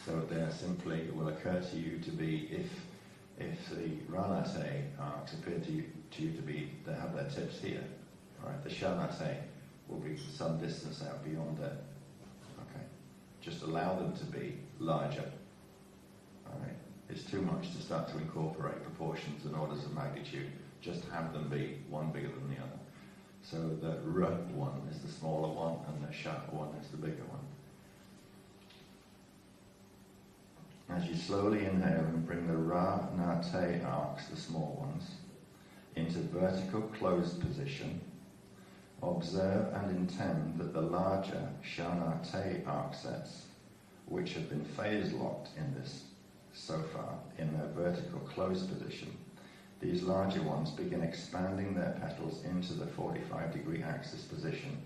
So they simply will occur to you to be, if the Rana-Te arcs appear to you to be, they have their tips here, right? The Shana-Te will be some distance out beyond it. Okay? Just allow them to be larger. Alright? It's too much to start to incorporate proportions and orders of magnitude. Just have them be one bigger than the other. So the R one is the smaller one, and the Sha one is the bigger one. As you slowly inhale and bring the Ra-Na-Te arcs, the small ones, into vertical closed position, observe and intend that the larger Sha-Na-Te arc sets, which have been phase locked in this so far in their vertical closed position, these larger ones begin expanding their petals into the 45-degree axis position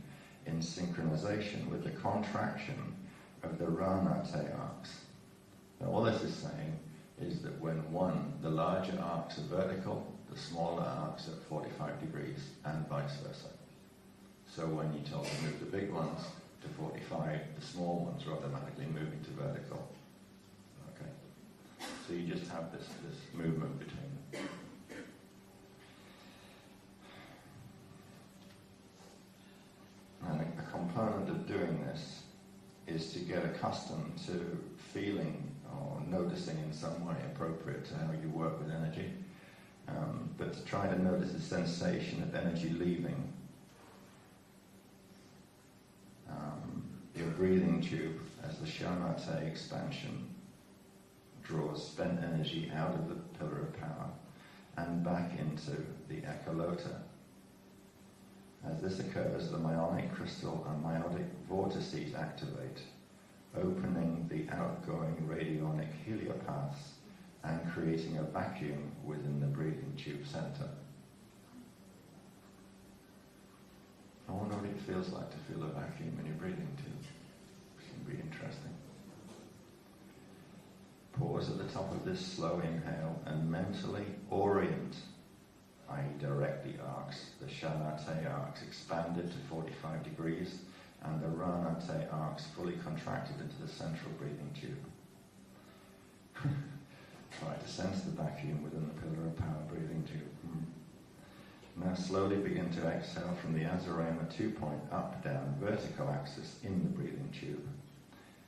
in synchronization with the contraction of the Ra-Na-Te arcs. Now, all this is saying is that when the larger arcs are vertical, the smaller arcs are at 45 degrees, and vice versa. So when you tell to move the big ones to 45, the small ones are automatically moving to vertical. Okay? So you just have this movement between them. And a component of doing this is to get accustomed to feeling or noticing in some way appropriate to how you work with energy, but to try to notice the sensation of energy leaving your breathing tube as the Shana-Te expansion draws spent energy out of the pillar of power and back into the echolota. As this occurs, the myonic crystal and meiotic vortices activate, opening the outgoing radionic heliopaths and creating a vacuum within the breathing tube center. I wonder what it feels like to feel a vacuum in your breathing tube. It can be interesting. Pause at the top of this slow inhale and mentally orient, i.e. direct the arcs, the Shana-Te arcs expanded to 45 degrees and the Rana-Te arcs fully contracted into the central breathing tube. Try to sense the vacuum within the pillar of power breathing tube. Now slowly begin to exhale from the Azarema 2-point up-down vertical axis in the breathing tube.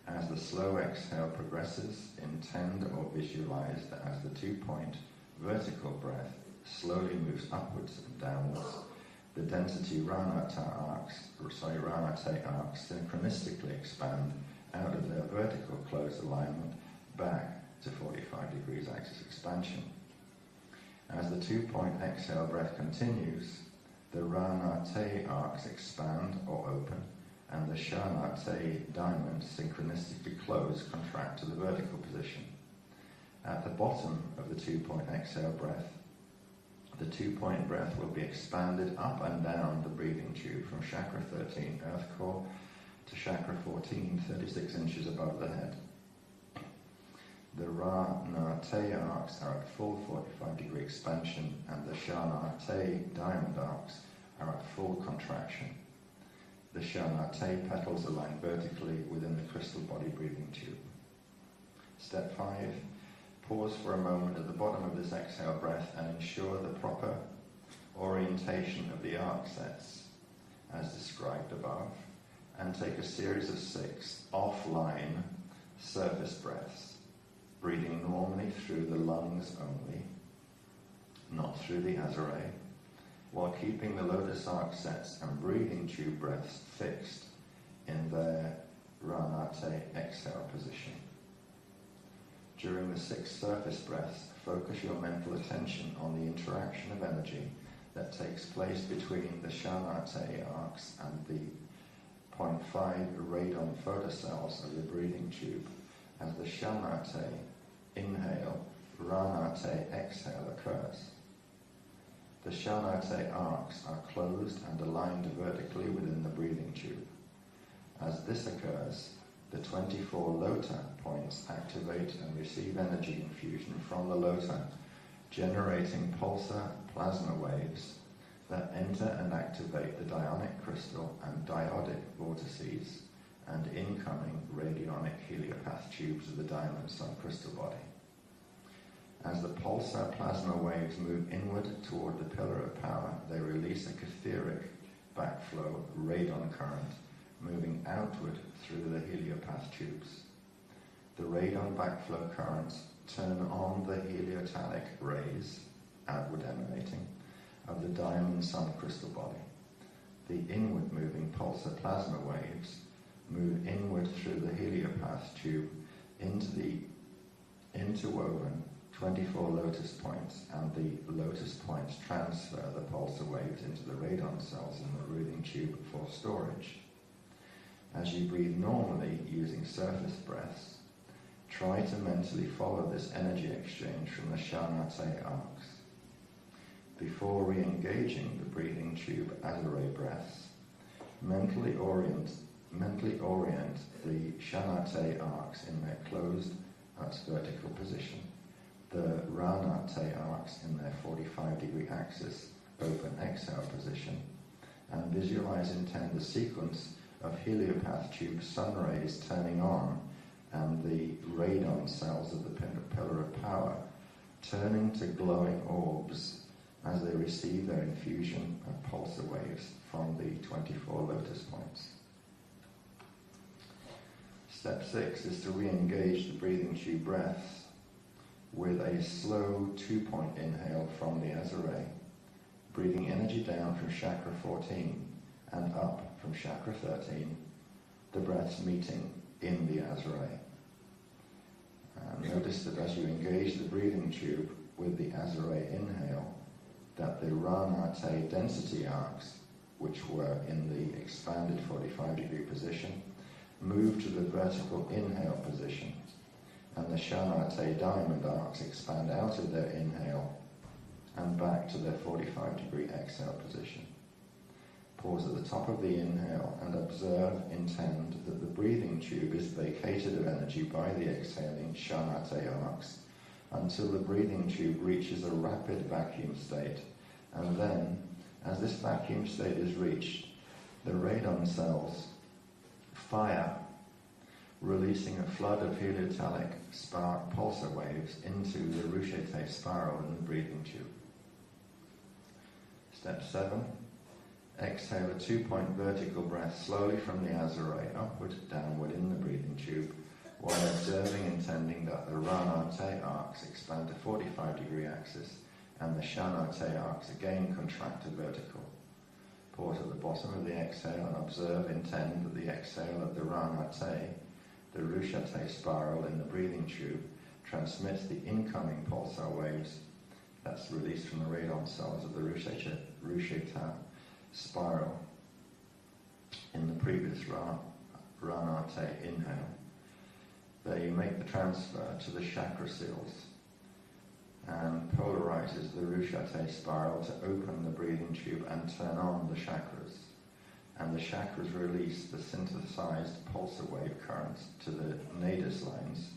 As the slow exhale progresses, intend or visualize that as the 2-point vertical breath slowly moves upwards and downwards, the density Rana-Te arcs synchronistically expand out of their vertical closed alignment back to 45 degrees axis expansion. As the 2-point exhale breath continues, the Rana-Te arcs expand or open, and the Shana-Te diamond synchronistically close, contract to the vertical position. At the bottom of the 2-point exhale breath, the 2-point breath will be expanded up and down the breathing tube from chakra 13, earth core, to chakra 14, 36 inches above the head. The Ra-Na-Te arcs are at full 45-degree expansion, and the Sha-Na-Te diamond arcs are at full contraction. The Sha-Na-Te petals align vertically within the crystal body breathing tube. Step 5. Pause for a moment at the bottom of this exhale breath and ensure the proper orientation of the arc sets as described above, and take a series of 6 offline surface breaths, breathing normally through the lungs only, not through the Azare, while keeping the lotus arc sets and breathing tube breaths fixed in their Ra-Na-Te exhale position. During the 6 surface breaths, focus your mental attention on the interaction of energy that takes place between the Sha-Na-Te arcs and the 0.5 radon photocells of the breathing tube as the Sha-Na-Te inhale, Ra-Na-Te exhale occurs. The Sha-Na-Te arcs are closed and aligned vertically within the breathing tube. As this occurs, the 24 lota points activate and receive energy infusion from the lota, generating pulsar plasma waves that enter and activate the dionic crystal and diodic vortices and incoming radionic heliopath tubes of the diamond sun crystal body. As the pulsar plasma waves move inward toward the pillar of power, they release a catheric backflow radon current moving outward through the heliopath tubes. The radon backflow currents turn on the heliotalic rays, outward emanating, of the diamond sun crystal body. The inward moving pulsar plasma waves move inward through the heliopath tube into the interwoven 24 lotus points, and the lotus points transfer the pulsar waves into the radon cells in the breathing tube for storage. As you breathe normally using surface breaths, try to mentally follow this energy exchange from the Sha-Na-Te arcs. Before re-engaging the breathing tube Azare breaths, mentally orient the Sha-Na-Te arcs in their closed vertical position, the Ra-Na-Te arcs in their 45-degree axis open exhale position, and visualize intend a sequence of heliopath tube sun rays turning on and the radon cells of the pillar of power turning to glowing orbs as they receive their infusion of pulsar waves from the 24 lotus points. Step 6 is to re-engage the breathing tube breaths with a slow 2-point inhale from the Azare, breathing energy down from chakra 14 and up from chakra 13, the breaths meeting in the Azare. Notice that as you engage the breathing tube with the Azare inhale, that the Ra-Na-Te density arcs, which were in the expanded 45-degree position, move to the vertical inhale position, and the Sha-Na-Te diamond arcs expand out of their inhale and back to their 45-degree exhale position. Pause at the top of the inhale and observe, intend that the breathing tube is vacated of energy by the exhaling Sha-Na-Te arcs until the breathing tube reaches a rapid vacuum state, and then, as this vacuum state is reached, the radon cells fire, releasing a flood of heliotalic pulsar waves into the Ruchete spiral in the breathing tube. Step 7. Exhale a 2-point vertical breath slowly from the Azare upward, downward in the breathing tube, while observing, intending that the Ra-Na-Te arcs expand to 45-degree axis and the Sha-Na-Te arcs again contract to vertical. Pause at the bottom of the exhale and observe, intend that the exhale of the Ra-Na-Te, the Ruchete spiral in the breathing tube, transmits the incoming pulsar waves that's released from the radon cells of the Ruchete spiral in the previous Ra-Na-Te inhale. There you make the transfer to the chakra seals and polarizes the Ruchete spiral to open the breathing tube and turn on the chakras. and the chakras release the synthesized pulsar wave currents to the nadis lines,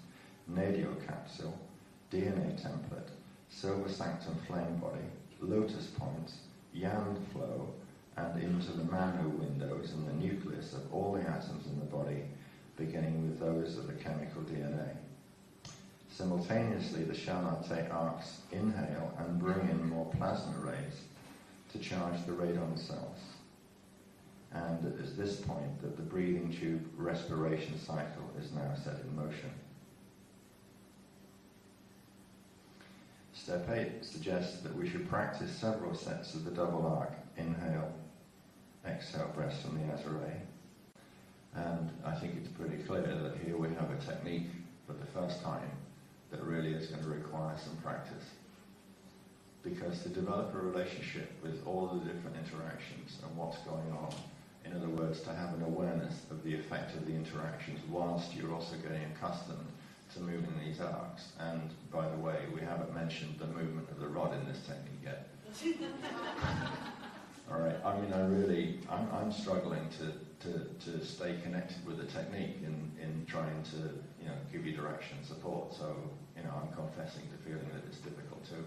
nadio capsule, DNA template, silver sanctum flame body, lotus points, yang flow, and into the manu windows in the nucleus of all the atoms in the body, beginning with those of the chemical DNA. Simultaneously, the Shanate arcs inhale and bring in more plasma rays to charge the radon cells. And it is this point that the breathing tube respiration cycle is now set in motion. Step 8 suggests that we should practice several sets of the double arc, inhale, exhale breaths from the Azure. And I think it's pretty clear that here we have a technique for the first time that really is going to require some practice. Because to develop a relationship with all the different interactions and what's going on, in other words, to have an awareness of the effect of the interactions whilst you're also getting accustomed to moving these arcs. And by the way, we haven't mentioned the movement of the rod in this technique yet. All right, I mean, I'm struggling to stay connected with the technique in trying to, give you direction, support. So, I'm confessing to feeling that it's difficult too.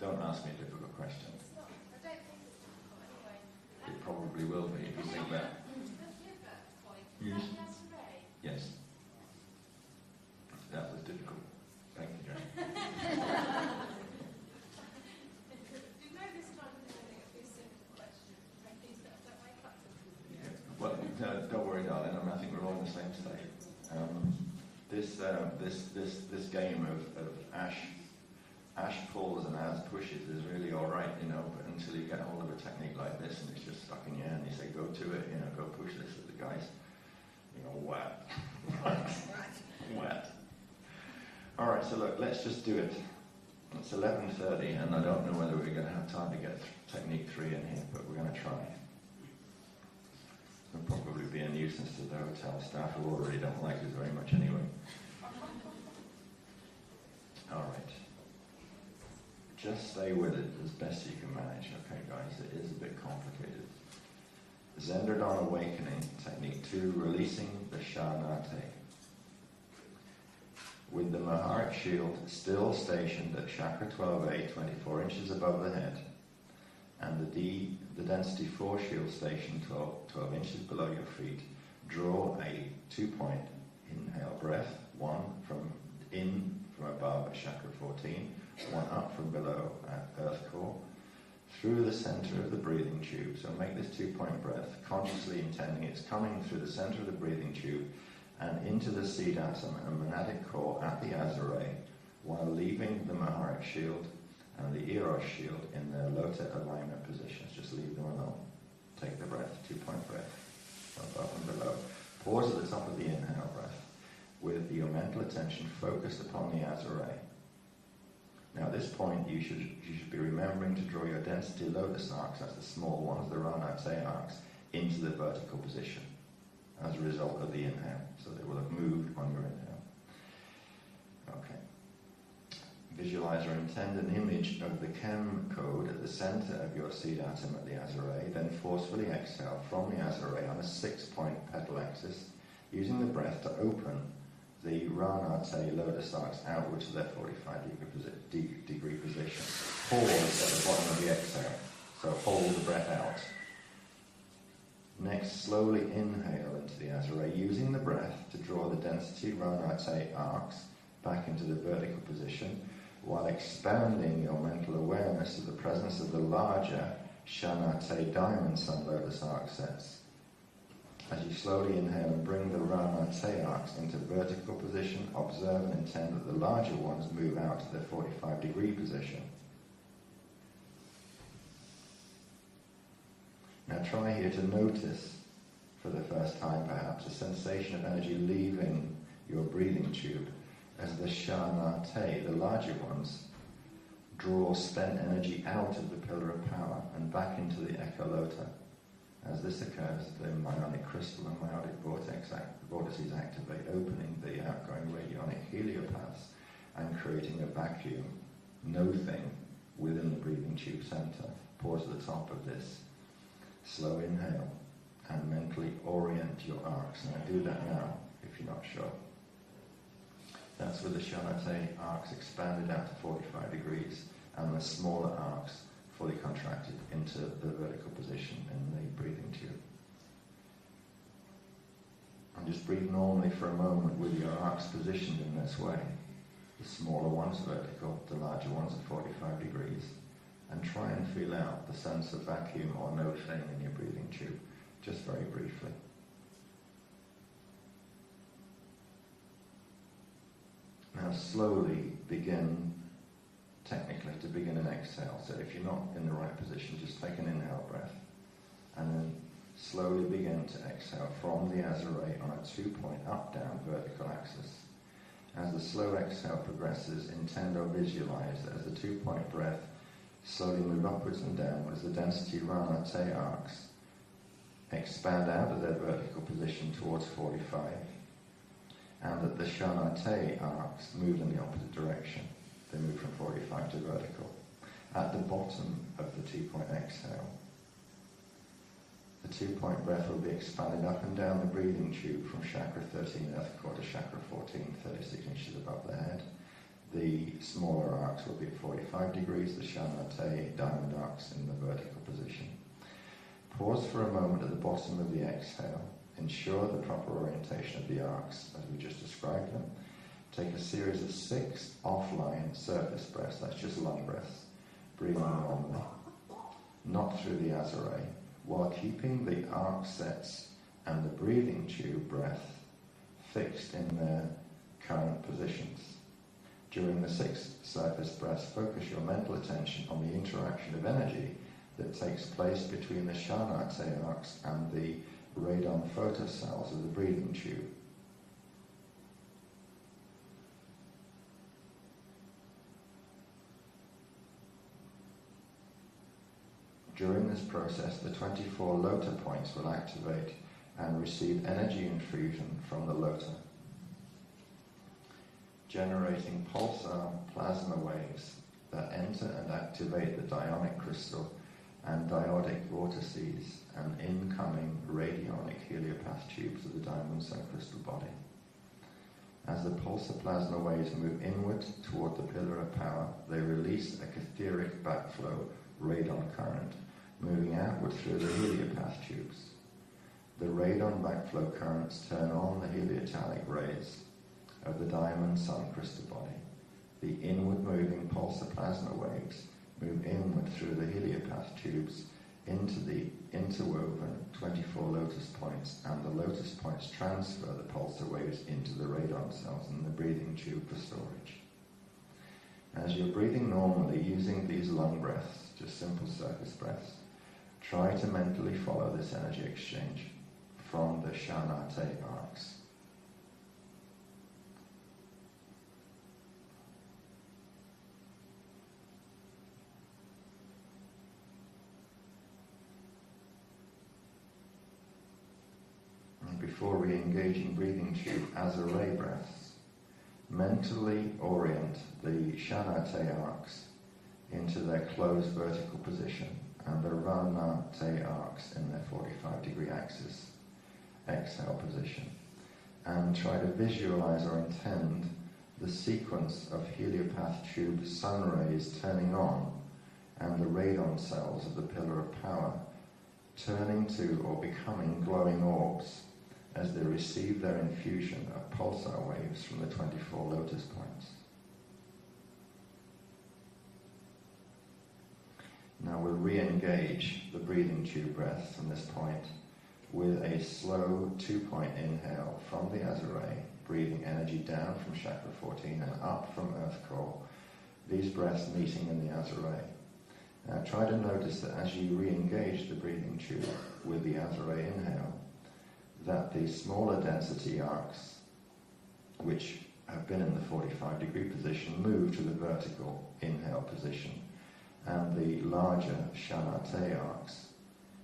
Don't ask me a difficult question. It's not. I don't think it's difficult anyway. It probably will be if you think that. Yes. Yes. That was difficult. Thank you, Jane. You know this time of morning it'll be a simple question. Please don't wake up to Yeah. Well, no, don't worry, darling. I think we're all in the same state. This game of Ash pulls and Az pushes is really all right, but until you get hold of a technique like this and it's just stuck in your hand, you say, go to it, go push this at the guys. Wet. Wet. All right, so look, let's just do it. It's 11:30, and I don't know whether we're going to have time to get technique 3 in here, but we're going to try. It'll probably be a nuisance to the hotel staff who already don't like us very much anyway. All right. Just stay with it as best you can manage, okay, guys? It is a bit complicated. Zendradon Awakening, Technique 2, releasing the Shanate. With the Maharic shield still stationed at chakra 12A, 24 inches above the head, and the density 4 shield stationed 12 inches below your feet, draw a 2-point inhale breath, one from above at chakra 14, one up from below at earth core, through the center of the breathing tube. So make this 2-point breath, consciously intending it's coming through the center of the breathing tube and into the seed atom and monadic core at the Azure, while leaving the Maharic shield and the Eros shield in their Lota alignment positions. Just leave them alone. Take the breath, 2-point breath, above and below. Pause at the top of the inhale breath with your mental attention focused upon the Azure. Now at this point you should be remembering to draw your density lotus arcs, that's the small ones, the Ranate arcs, into the vertical position as a result of the inhale. So they will have moved on your inhale. Okay. Visualize or intend an image of the chem code at the center of your seed atom at the Azure, then forcefully exhale from the Azure on a 6-point petal axis, using the breath to open the Ranate lotus arcs outward to their 45-degree position. Pause at the bottom of the exhale, so hold the breath out. Next, slowly inhale into the Azure, using the breath to draw the density Ranate arcs back into the vertical position, while expanding your mental awareness of the presence of the larger Shanate diamond sun lotus arc sets. As you slowly inhale and bring the Ranate arcs into vertical position, observe and intend that the larger ones move out to their 45-degree position. Now try here to notice, for the first time perhaps, a sensation of energy leaving your breathing tube as the Shanate, the larger ones, draw spent energy out of the pillar of power and back into the echolota. As this occurs, the myonic crystal and myonic vortices activate, opening the outgoing radionic heliopaths and creating a vacuum, no thing, within the breathing tube center. Pause at the top of this. Slow inhale and mentally orient your arcs. Now do that now if you're not sure. That's with the Shanate arcs expanded out to 45 degrees and the smaller arcs fully contracted into the vertical position in the breathing tube. And just breathe normally for a moment with your arcs positioned in this way. The smaller ones vertical, the larger ones at 45 degrees. And try and feel out the sense of vacuum or no thing in your breathing tube, just very briefly. Now slowly begin, technically, to begin an exhale. So if you're not in the right position, just take an inhale breath. And then slowly begin to exhale from the azure on a 2-point up-down vertical axis. As the slow exhale progresses, intend or visualize as the 2-point breath slowly move upwards and downwards, the density Rana Te arcs expand out of their vertical position towards 45, and that the Shana Te arcs move in the opposite direction. They move from 45 to vertical. At the bottom of the 2-point exhale, the 2-point breath will be expanded up and down the breathing tube from chakra 13 earth core to chakra 14, 36 inches above the head. The smaller arcs will be at 45 degrees, the Shana Te diamond arcs in the vertical position. Pause for a moment at the bottom of the exhale. Ensure the proper orientation of the arcs as we just described them. Take a series of 6 offline surface breaths, that's just lung breaths, breathing normally, not through the azure, while keeping the arc sets and the breathing tube breath fixed in their current positions. During the 6 surface breaths, focus your mental attention on the interaction of energy that takes place between the Shana Te arcs and the radon photocells of the breathing tube. During this process, the 24 lota points will activate and receive energy infusion from the lota, generating pulsar plasma waves that enter and activate the dionic crystal and diodic vortices and incoming radionic heliopath tubes of the diamond sun crystal body. As the pulsar plasma waves move inward toward the pillar of power, they release a catheric backflow radon current, moving outward through the heliopath tubes. The radon backflow currents turn on the heliotalic rays of the diamond sun crystal body. The inward moving pulsar plasma waves move inward through the heliopath tubes into the interwoven 24 lotus points, and the lotus points transfer the pulsar waves into the radon cells in the breathing tube for storage. As you're breathing normally using these lung breaths, just simple surface breaths, try to mentally follow this energy exchange from the Shana Te arcs. Before re-engaging breathing tube azure breaths, mentally orient the Shana Te arcs into their closed vertical position and the Rana Te arcs in their 45 degree axis exhale position, and try to visualize or intend the sequence of heliopath tube sun rays turning on and the radon cells of the pillar of power turning to or becoming glowing orbs as they receive their infusion of pulsar waves from the 24 lotus points. Now we'll re-engage the breathing tube breath from this point with a slow 2-point inhale from the azure, breathing energy down from chakra 14 and up from earth core, these breaths meeting in the azure. Now try to notice that as you re-engage the breathing tube with the azure inhale, that the smaller density arcs, which have been in the 45 degree position, move to the vertical inhale position, and the larger Shana Te arcs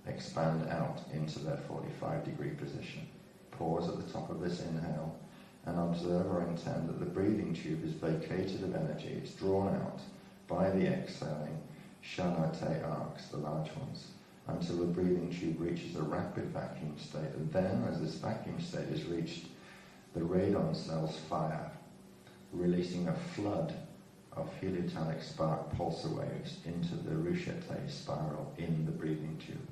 expand out into their 45 degree position. Pause at the top of this inhale and observe or intend that the breathing tube is vacated of energy. It's drawn out by the exhaling Shana Te arcs, the large ones, until the breathing tube reaches a rapid vacuum state. And then, as this vacuum state is reached, the radon cells fire, releasing a flood of heliotonic spark pulsar waves into the Rouchet spiral in the breathing tube.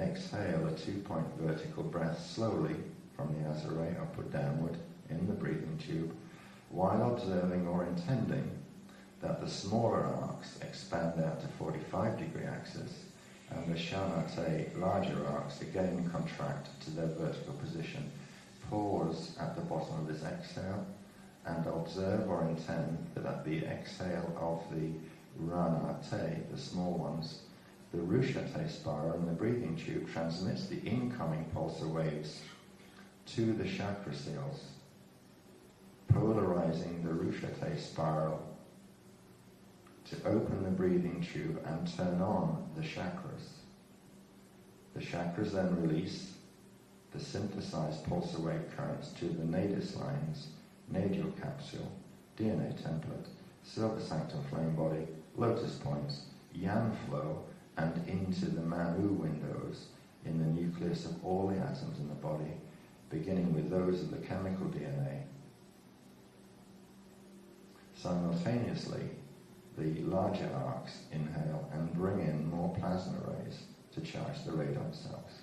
Exhale a 2-point vertical breath slowly from the azare upward downward in the breathing tube, while observing or intending that the smaller arcs expand out to 45-degree axis and the Shanate larger arcs again contract to their vertical position. Pause at the bottom of this exhale and observe or intend that at the exhale of the Ranate, the small ones, the Rouchet spiral in the breathing tube transmits the incoming pulsar waves to the chakra seals, polarizing the Rouchet spiral to open the breathing tube and turn on the chakras. The chakras then release the synthesized pulsar wave currents to the nadis lines, nadial capsule, DNA template, silver sanctum flame body, lotus points, yang flow, and into the Manu windows in the nucleus of all the atoms in the body, beginning with those of the chemical DNA. Simultaneously, the larger arcs inhale and bring in more plasma rays to charge the radon cells.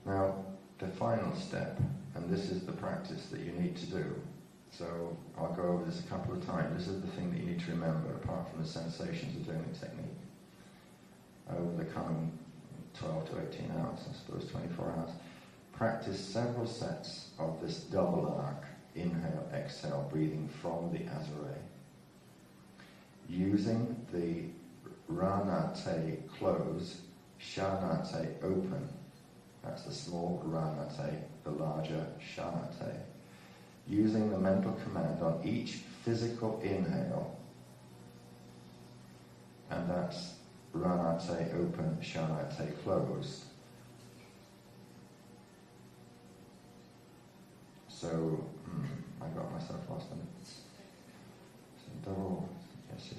Now, the final step, and this is the practice that you need to do. So I'll go over this a couple of times. This is the thing that you need to remember, apart from the sensations of doing the technique. Over the coming 12 to 18 hours, I suppose 24 hours, practice several sets of this double arc, inhale, exhale, breathing from the azare. Using the Ranate close, Shanate open. That's the small Ranate, the larger Shanate. Using the mental command on each physical inhale, and that's Ranate open, Shanate closed. So, I got myself lost in it. So double, yes.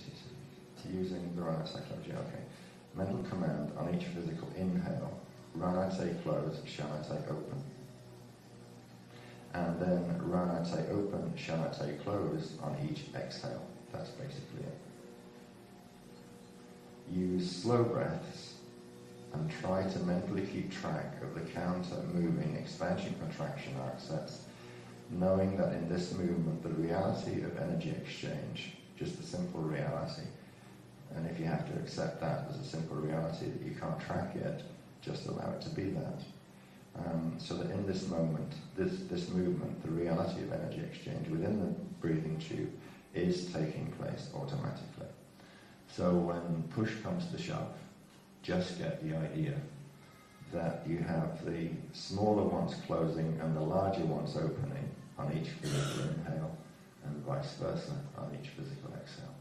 Using the Ranate close, yeah, okay. Mental command on each physical inhale, Ranate close, Shanate open. And then Ranate open, Shanate close on each exhale. That's basically it. Use slow breaths and try to mentally keep track of the counter-moving expansion-contraction arc sets, knowing that in this movement the reality of energy exchange, just a simple reality, and if you have to accept that as a simple reality that you can't track yet, just allow it to be that. So that in this moment, this movement, the reality of energy exchange within the breathing tube is taking place automatically. So when push comes to shove, just get the idea that you have the smaller ones closing and the larger ones opening on each physical inhale, and vice versa on each physical exhale.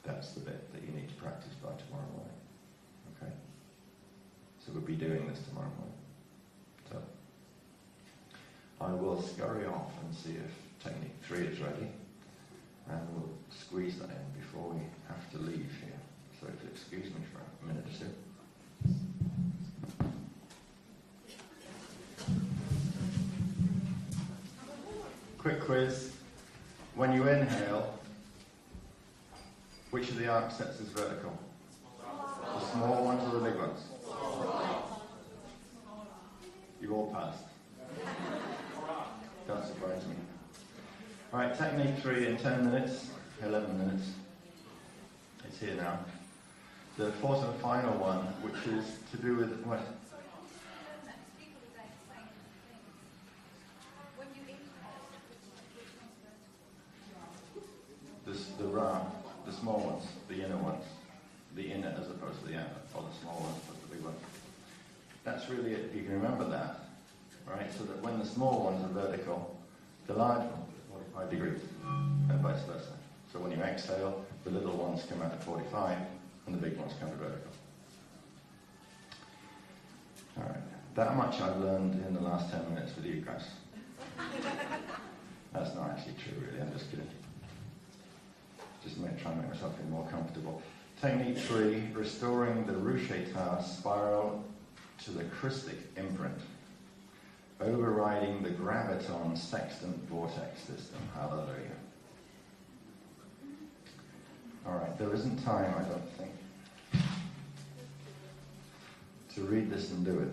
That's the bit that you need to practice by tomorrow morning. Okay? So we'll be doing this tomorrow morning. So I will scurry off and see if technique 3 is ready, and we'll squeeze that in before we have to leave here. So if you excuse me for a minute or two. Quick quiz. When you inhale, which of the arc sets is vertical? The small ones or the big ones? You all passed. Don't surprise me. Right, technique 3 in 10 minutes, 11 minutes. It's here now. The fourth and final one, which is to do with what? The small ones, the inner ones. The inner as opposed to the outer, or the small ones plus the big ones. That's really it, if you can remember that. Right, so that when the small ones are vertical, the large ones are 45 degrees, and vice versa. So when you exhale, the little ones come out at 45, and the big ones come to vertical. Alright, That much I've learned in the last 10 minutes with you guys. That's not actually true, really. I'm just kidding. Just try and make myself feel more comfortable. Technique 3, restoring the Rouchétard spiral to the Christic imprint, overriding the graviton sextant vortex system. Hallelujah. All right, there isn't time, I don't think, to read this and do it.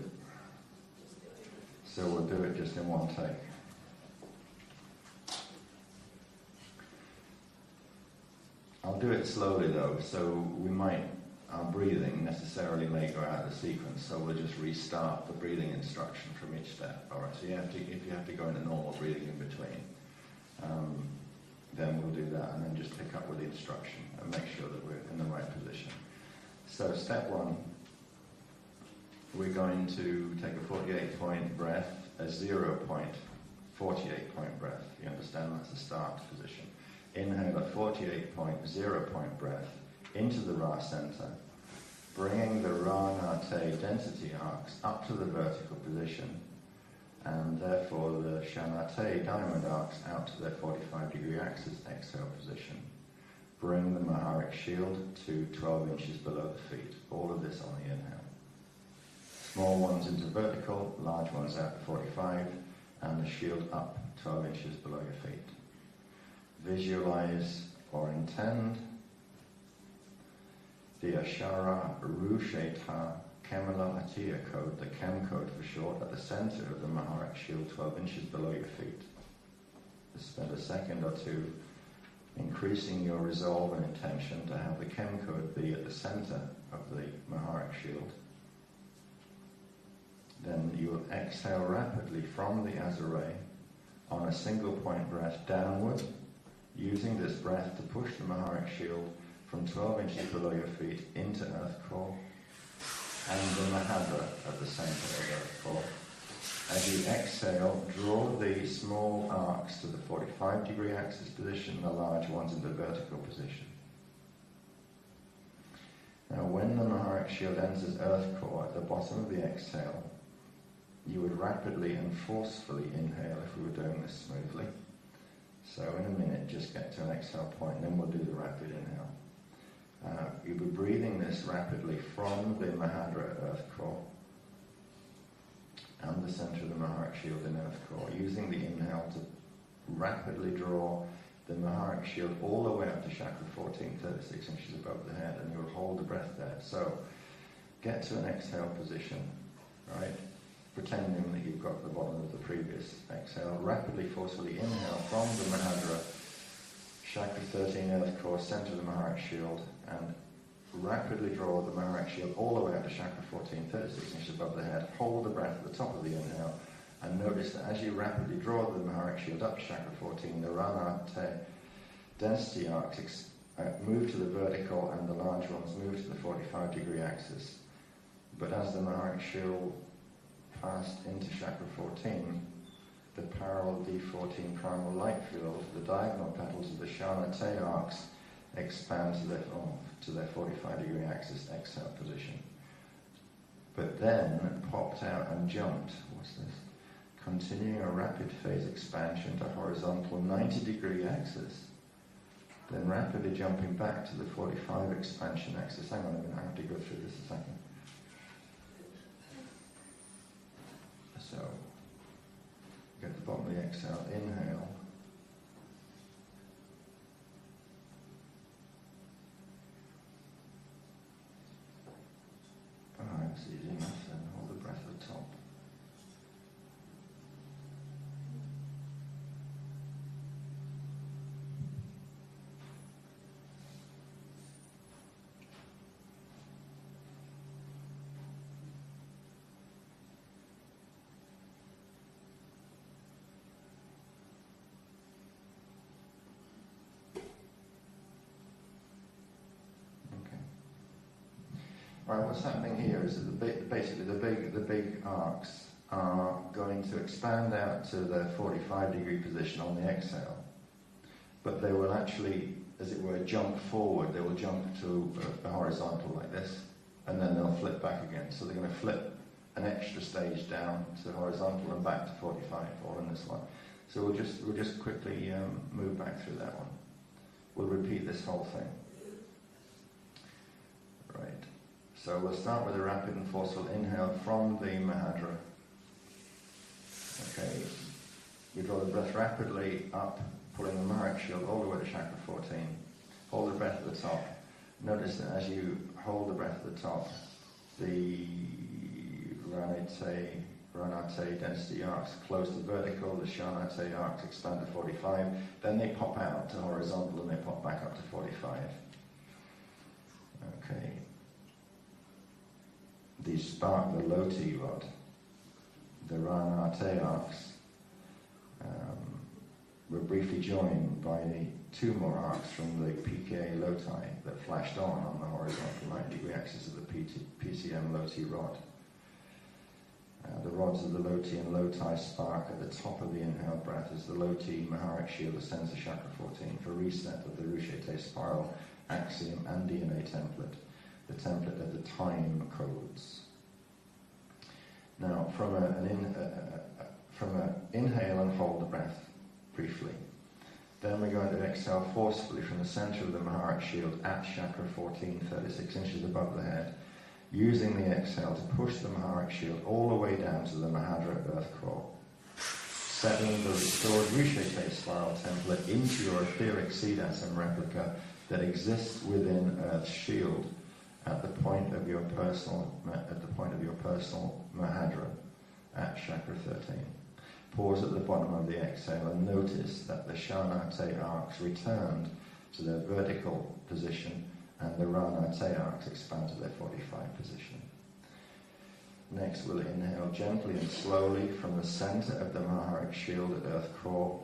So we'll do it just in one take. I'll do it slowly though, so our breathing necessarily may go out of the sequence, so we'll just restart the breathing instruction from each step. All right, so if you have to go into normal breathing in between, then we'll do that, and then just pick up with the instruction and make sure that we're in the right position. So step 1, we're going to take a 48-point breath, a 0-point 48-point breath. You understand? That's the start position. Inhale a 48-point 0-point breath into the Ra center, bringing the Ra Nate density arcs up to the vertical position, and therefore the Shanate diamond arcs out to their 45-degree axis exhale position. Bring the Maharic shield to 12 inches below the feet. All of this on the inhale. Small ones into vertical, large ones out to 45, and the shield up 12 inches below your feet. Visualize or intend the Ashara Rouchétard Kemala Atiya code, the Chem code for short, at the center of the Maharic shield 12 inches below your feet. Just spend a second or two increasing your resolve and intention to have the Chem code be at the center of the Maharic shield. Then you will exhale rapidly from the Azure on a single point breath downward, using this breath to push the Maharic shield from 12 inches below your feet into earth core and the Mahadra at the center of earth core. As you exhale, draw the small arcs to the 45-degree axis position, the large ones in the vertical position. Now when the Maharic shield enters earth core at the bottom of the exhale, you would rapidly and forcefully inhale if we were doing this smoothly. So in a minute, just get to an exhale point, and then we'll do the rapid inhale. You'll be breathing this rapidly from the Mahadra earth core and the center of the Maharic shield in earth core, using the inhale to rapidly draw the Maharic shield all the way up to chakra 14, 36 inches above the head, and you'll hold the breath there. So get to an exhale position, right? Pretending that you've got the bottom of the previous exhale. Rapidly, forcefully inhale from the Mahadra, chakra 13 earth core, center of the Maharic shield, and rapidly draw the Maharic shield all the way up to chakra 14, 36 inches above the head. Hold the breath at the top of the inhale, and notice that as you rapidly draw the Maharic shield up to chakra 14, the Ra Nate density arcs move to the vertical, and the large ones move to the 45-degree axis. But as the Maharic shield passed into chakra 14, the parallel D14 primal light field, the diagonal petals of the Shanate arcs expand to their 45-degree axis exhale position. But then popped out and jumped. What's this? Continuing a rapid phase expansion to horizontal 90-degree axis. Then rapidly jumping back to the 45 expansion axis. Hang on a minute, I have to go through this a second. So, get the bottom of the exhale, inhale. Alright, it's easy enough then, hold the breath at the top. Right, what's happening here is that basically the big arcs are going to expand out to their 45-degree position on the exhale, but they will actually, as it were, jump forward. They will jump to a horizontal like this, and then they'll flip back again. So they're going to flip an extra stage down to horizontal and back to 45, all in this one. So we'll just quickly move back through that one. We'll repeat this whole thing. Right. So we'll start with a rapid and forceful inhale from the Mahadra. Okay. We draw the breath rapidly up, pulling the Maharak shield all the way to chakra 14. Hold the breath at the top. Notice that as you hold the breath at the top, the Ranate density arcs close to vertical, the Shanate arcs expand to 45, then they pop out to horizontal and they pop back up to 45. Okay. These spark the Loti rod. The Ranate arcs were briefly joined by the two more arcs from the PKA Loti that flashed on the horizontal 90-degree axis of the PCM Loti rod. The rods of the Loti and Loti spark at the top of the inhale breath as the Loti Maharak shield ascends to chakra 14 for reset of the Rushete spiral, axiom and DNA template, the template of the time codes. Now, from an inhale and hold the breath briefly. Then we're going to exhale forcefully from the center of the Maharak shield at chakra 14, 36 inches above the head, using the exhale to push the Maharak shield all the way down to the Mahadra earth core, settling the restored Rushete spiral template into your etheric Siddhasam replica that exists within Earth's shield at the point of your personal Mahadra at chakra 13. Pause at the bottom of the exhale and notice that the Shanate arcs returned to their vertical position and the Ranate arcs expand to their 45 position. Next, we'll inhale gently and slowly from the center of the Maharak shield at earth core,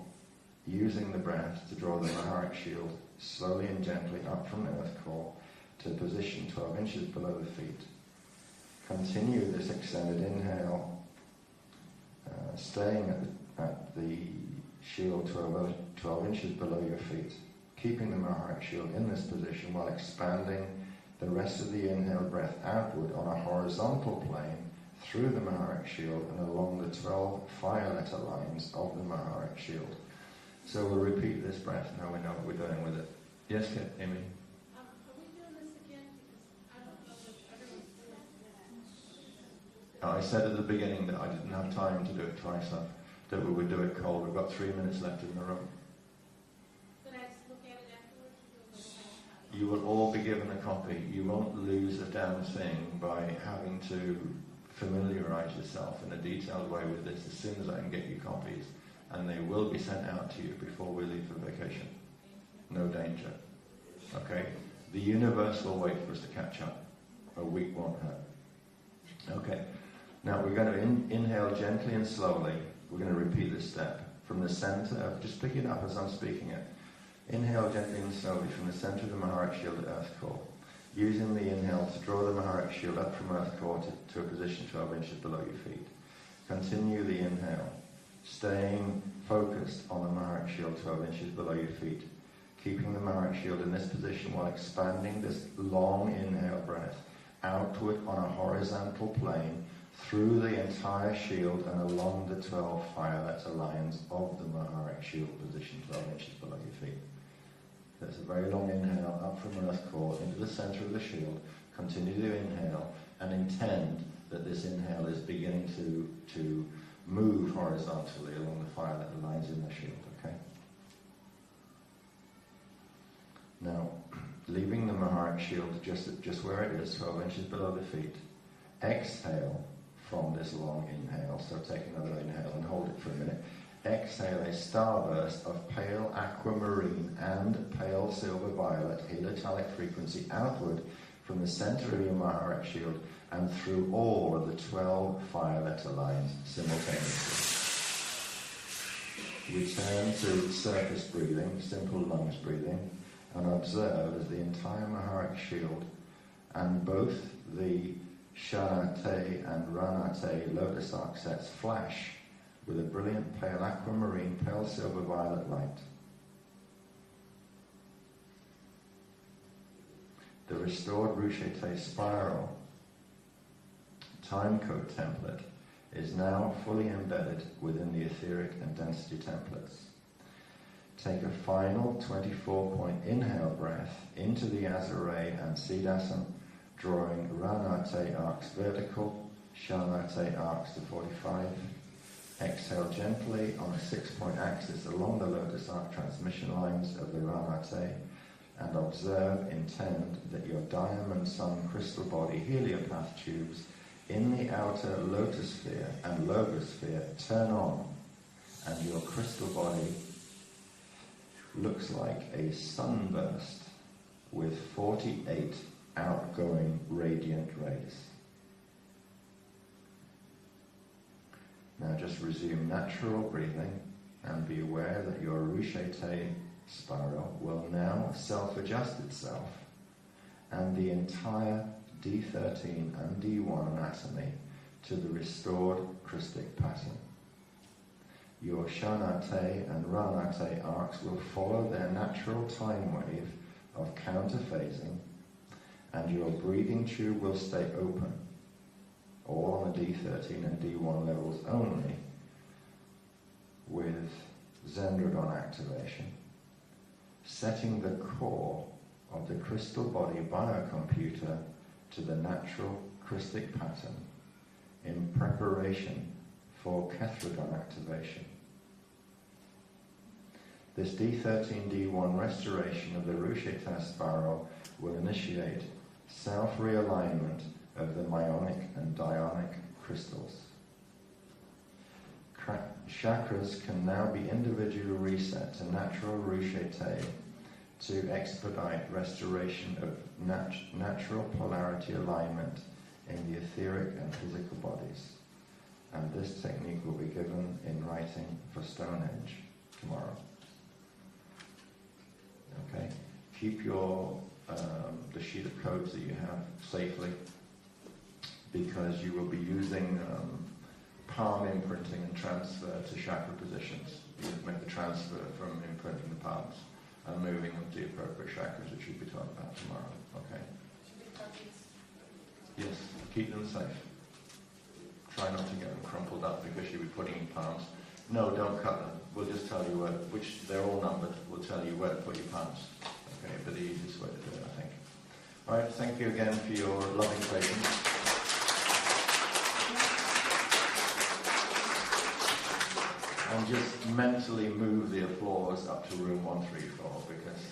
using the breath to draw the Maharak shield slowly and gently up from earth core to a position 12 inches below the feet. Continue this extended inhale, staying at the shield 12 inches below your feet, keeping the Maharak shield in this position while expanding the rest of the inhale breath outward on a horizontal plane through the Maharak shield and along the 12 fire-letter lines of the Maharak shield. So we'll repeat this breath. Now we know what we're doing with it. Yes, Amy? Are we doing this again? Because I don't know if everyone's doing it. I said at the beginning that I didn't have time to do it twice, that we would do it cold. We've got 3 minutes left in the room. Can I just look at it afterwards? You will all be given a copy. You won't lose a damn thing by having to familiarize yourself in a detailed way with this as soon as I can get you copies. And they will be sent out to you before we leave for vacation. No danger. Okay? The universe will wait for us to catch up. A week won't hurt. Okay. Now we're going to inhale gently and slowly. We're going to repeat this step. From the center of, just pick it up as I'm speaking it. Inhale gently and slowly from the center of the Maharak shield at earth core. Using the inhale to draw the Maharak shield up from earth core to a position 12 inches below your feet. Continue the inhale, staying focused on the Maharak shield 12 inches below your feet. Keeping the Maharak shield in this position while expanding this long inhale breath outward on a horizontal plane through the entire shield and along the 12 fire-letter lines of the Maharak shield position 12 inches below your feet. That's a very long inhale up from earth core into the center of the shield. Continue to inhale and intend that this inhale is beginning to move horizontally along the fire-letter lines in the shield, okay? Now, leaving the Maharak shield just where it is, 12 inches below the feet, exhale from this long inhale. So take another inhale and hold it for a minute. Exhale a starburst of pale aquamarine and pale silver violet heliotallic frequency outward from the center of your Maharak shield and through all of the 12 fire-letter lines simultaneously. Return to surface breathing, simple lungs breathing, and observe as the entire Maharak shield and both the Shanate and Ranate lotus arc sets flash with a brilliant pale aquamarine, pale silver violet light. The restored Rushete spiral timecode template is now fully embedded within the etheric and density templates. Take a final 24-point inhale breath into the Azure and Siddhasana, drawing Ranate arcs vertical, Shanate arcs to 45. Exhale gently on a 6-point axis along the lotus arc transmission lines of the Ranate, and observe, intend that your diamond sun crystal body heliopath tubes in the outer lotus sphere and logosphere turn on, and your crystal body looks like a sunburst with 48 outgoing radiant rays. Now just resume natural breathing and be aware that your Rushete spiral will now self-adjust itself, and the entire D13 and D1 anatomy to the restored Christic pattern. Your Shanate and Ranate arcs will follow their natural time wave of counterphasing, and your breathing tube will stay open, all on the D13 and D1 levels only, with zendradon activation, setting the core of the crystal body biocomputer to the natural Christic pattern in preparation for Kethradon activation. This D13-D1 restoration of the Rusheta spiral will initiate self-realignment of the myonic and dionic crystals. Chakras can now be individually reset to natural Rushete to expedite restoration of natural polarity alignment in the etheric and physical bodies. And this technique will be given in writing for Stonehenge tomorrow. Okay? Keep your the sheet of codes that you have safely, because you will be using palm imprinting and transfer to chakra positions. You make the transfer from imprinting the palms and moving them to the appropriate chakras, which we'll be talking about tomorrow. Okay? Yes, keep them safe. Try not to get them crumpled up because you'll be putting in palms. No, don't cut them. We'll just tell you where, which they're all numbered. We'll tell you where to put your palms. Okay, but the easiest way to do it, I think. All right, thank you again for your loving patience. And just mentally move the applause up to room 134 because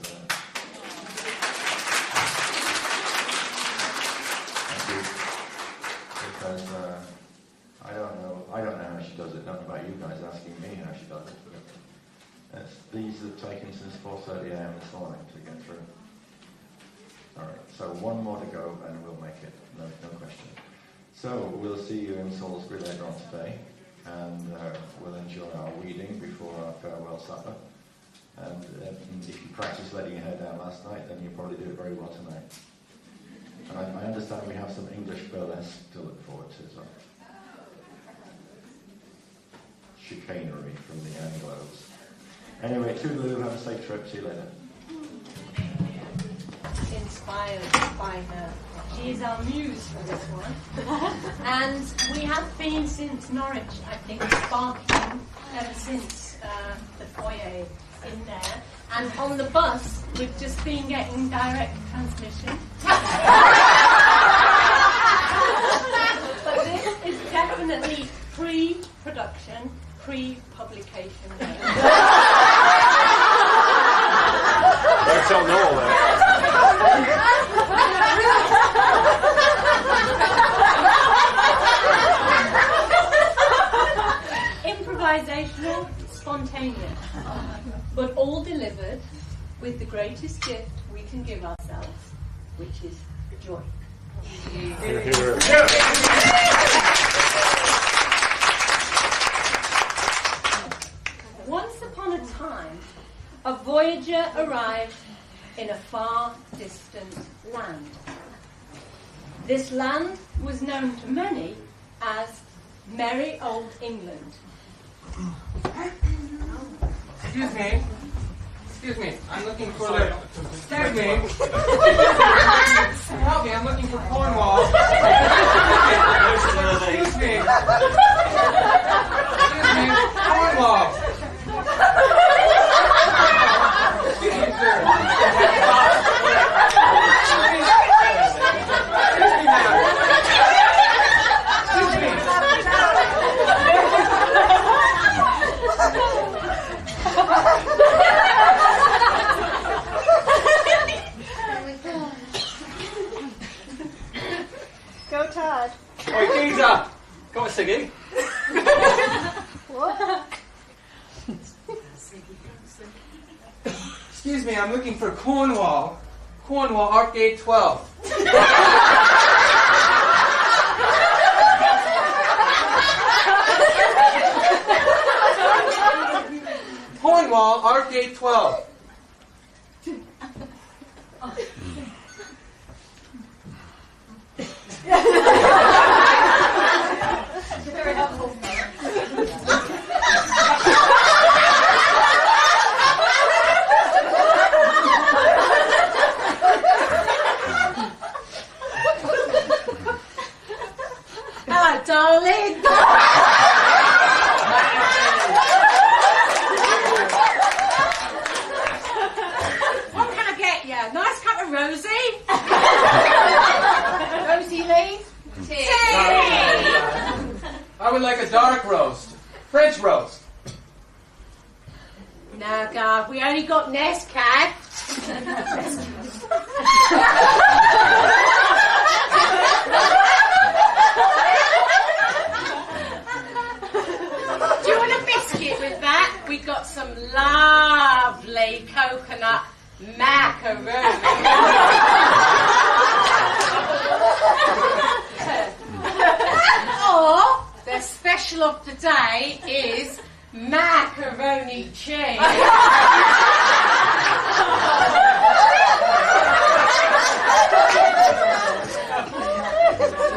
I don't know how she does it. Don't know about you guys asking me how she does it. But these have taken since 4:30 a.m. this morning to get through. All right, so one more to go and we'll make it. No question. So we'll see you in Salisbury later on today, and we'll enjoy our weeding before our farewell supper. And if you practiced letting your hair down last night, then you'll probably do it very well tonight. And I understand we have some English burlesque to look forward to as well. Chicanery from the Anglos. Anyway, toodaloo, have a safe trip. See you later. Inspired by her. She is our muse for this one. And we have been since Norwich, I think, sparking ever since the foyer in there. And on the bus, we've just been getting direct transmission. But this is definitely pre-production, pre-publication. Don't tell Noel that. Improvisational, spontaneous, but all delivered with the greatest gift we can give ourselves, which is joy. Once upon a time, a voyager arrived in a far distant land. This land was known to many as merry old England. Excuse me, I'm looking for the... Excuse me. Help me, I'm looking for Cornwall. word. Oi, geezer! Got a ciggy? What? Excuse me, I'm looking for Cornwall. Cornwall, Arcade 12. Cornwall, Arcade 12. Very helpful. Hello, darling. What can I get you? Nice cup of Rosie? Rosie Lee? Tea. I would like a dark roast. French roast. No, God, we only got Nescaf. Do you want a biscuit with that? We got some lovely coconut macaroni. Or the special of the day is macaroni cheese.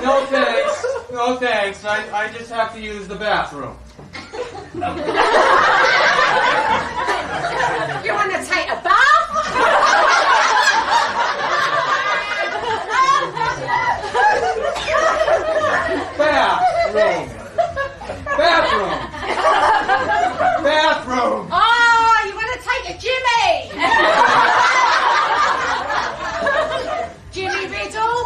No thanks. No thanks. I just have to use the bathroom. You want to take a bath? Bathroom. Bathroom. Bathroom. Oh, you want to take a Jimmy? Jimmy Riddle?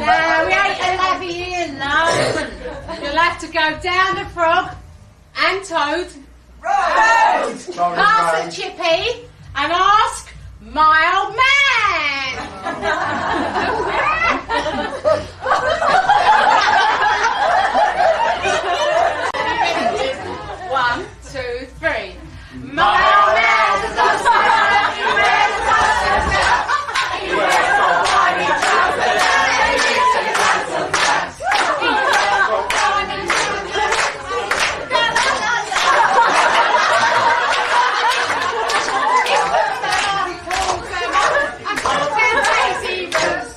No, we ain't allowed here, love. You'll have to go down the Frog and Toad, past the Chippy, and ask my old man. 1, 2, 3. My old man is a son. He wears a button. He wears a whitey trousers. He lives in handsome flats. He wears a whitey trousers. I call them Daisy Roots.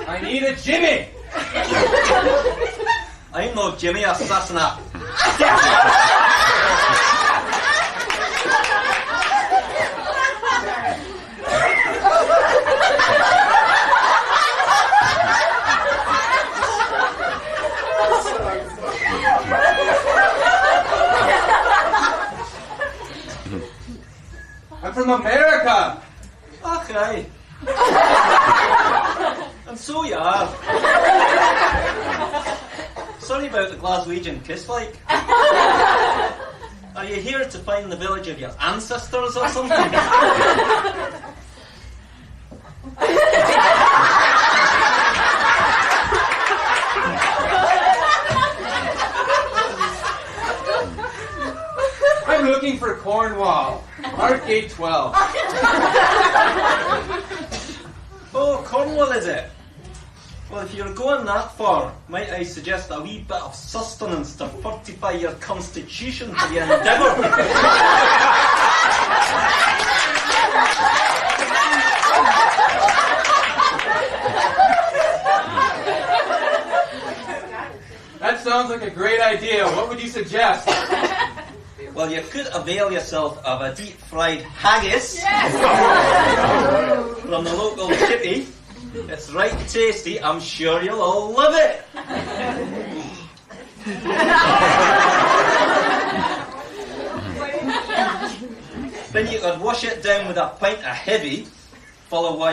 I need a Jimmy. I'm no Jimmy Assassinate. I'm from America. Ach, aye. And so you are. Sorry about the Glaswegian kiss like. Are you here to find the village of your ancestors or something? I'm looking for Cornwall. Arcade 12. Oh, Cornwall is it? Well, if you're going that far, might I suggest a wee bit of sustenance to fortify your constitution for the endeavour? sounds like a great idea. What would you suggest? Well, you could avail yourself of a deep-fried haggis from the local chippy. It's right tasty. I'm sure you'll all love it. Then you could wash it down with a pint of heavy, followed by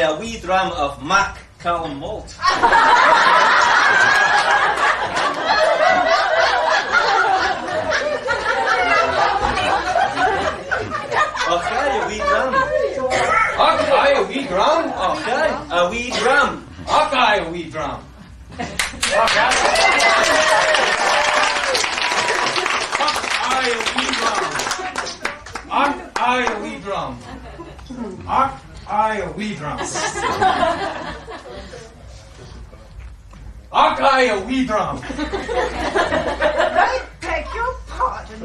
a wee dram of Mac Callum malt. Okay, a wee dram. Okay, a wee drum. Okay, a wee dram. Okay, a wee drum. Okay, a wee drum. I a wee drum. I a wee drum. I a wee drum. I beg your pardon.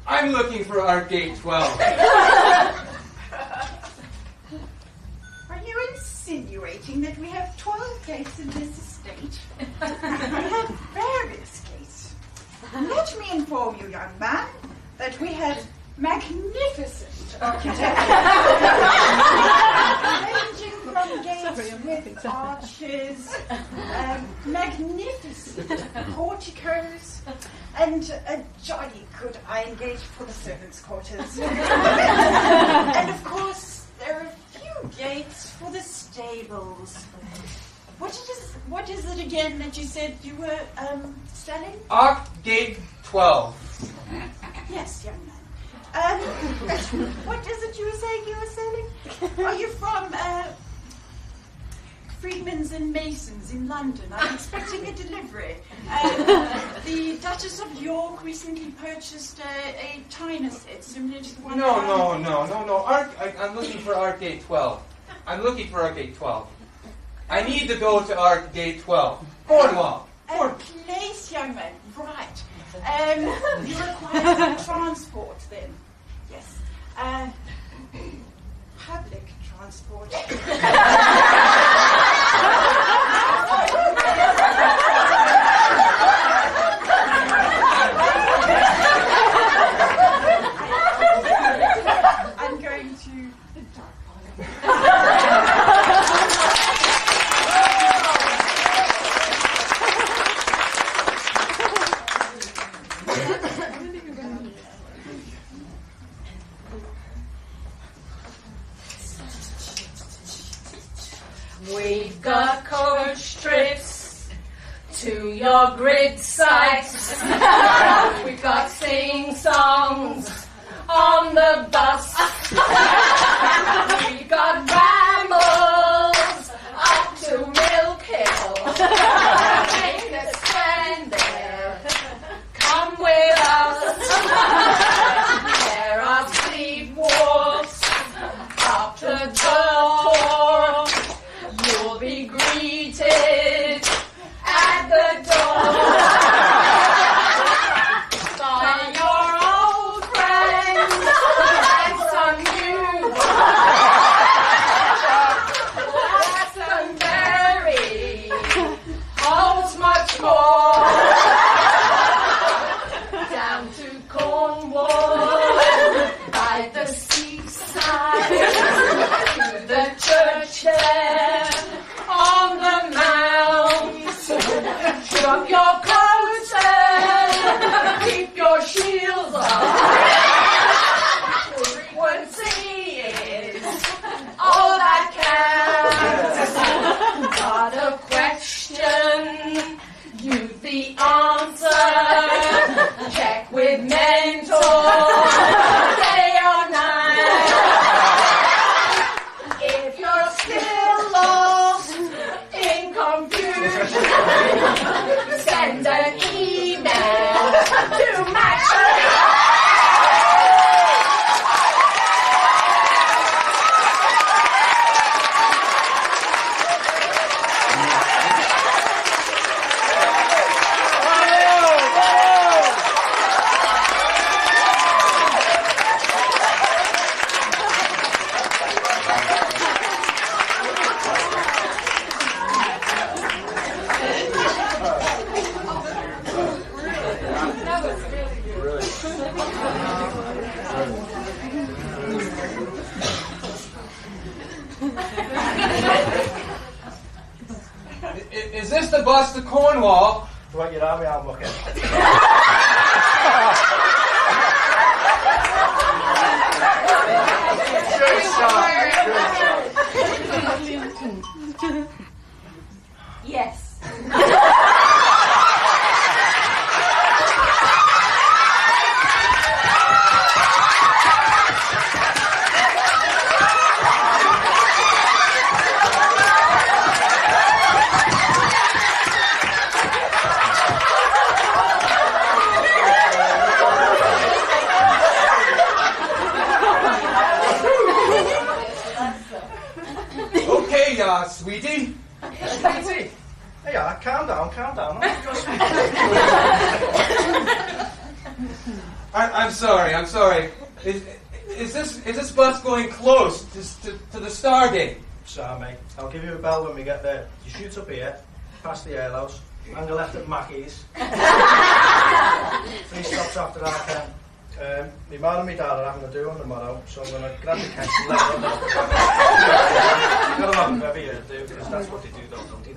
I'm looking for Arcade 12. Are you insinuating that we have 12 gates in this estate? We have various gates. Let me inform you, young man, that we have magnificent architecture. Ranging from gates with arches, magnificent porticos, and a jolly good iron gate for the servants' quarters. And of course, there are a few gates for the stables. What is it again that you said you were selling? Arcade 12. Yes, young man. What is it you were saying you were selling? Are you from Freedman's and Mason's in London? I'm expecting a delivery. The Duchess of York recently purchased a china set similar to the one. No. I'm looking for Arcade 12. I need to go to Arcade 12. Cornwall. Place, young man. Right. You require transport then? Yes. Public transport. I'm going to the dark We've got coach trips to your grid sites. We've got sing-songs on the bus. We've got rambles up to Milk Hill. Make a stand there. Come with us. There are sleepwalks up the door. You'll be greeted at the door by your old friends and some new ones. Glastonbury holds much more. Down to Cornwall by the seaside to the church there on the mounds. Drop your coats and keep your shields on. Frequency is all that counts. Got a question, you've the answer. Check with mentor, day or night. If you're still lost in confusion, send an email to Max. bus to Cornwall. Right, you're army, I'm looking. Yes. Okay, sweetie. Sweetie. Hey, calm down. I'm sorry. Is this bus going close to the Stargate? Sorry, mate. I'll give you a bell when we get there. You shoot up here, past the alehouse, and go left at Mackey's. 3 stops after that, my mum and my dad are having a do on tomorrow, so I'm going to grab the catch and let them know. You've got to have them every year, do, because that's what they do, don't they?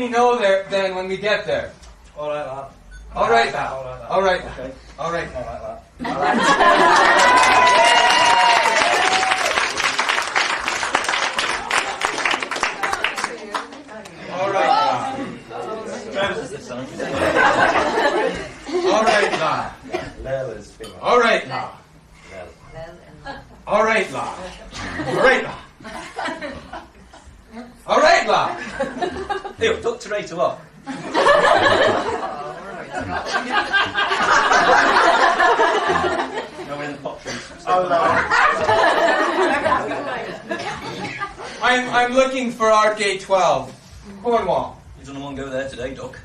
Know there then when we get there. All right, lad. All right. Okay. All right. Hey, duck to right or what? No, we're in the pot trees. I'm looking for Arcade 12. Cornwall. You don't want to go there today, Duck.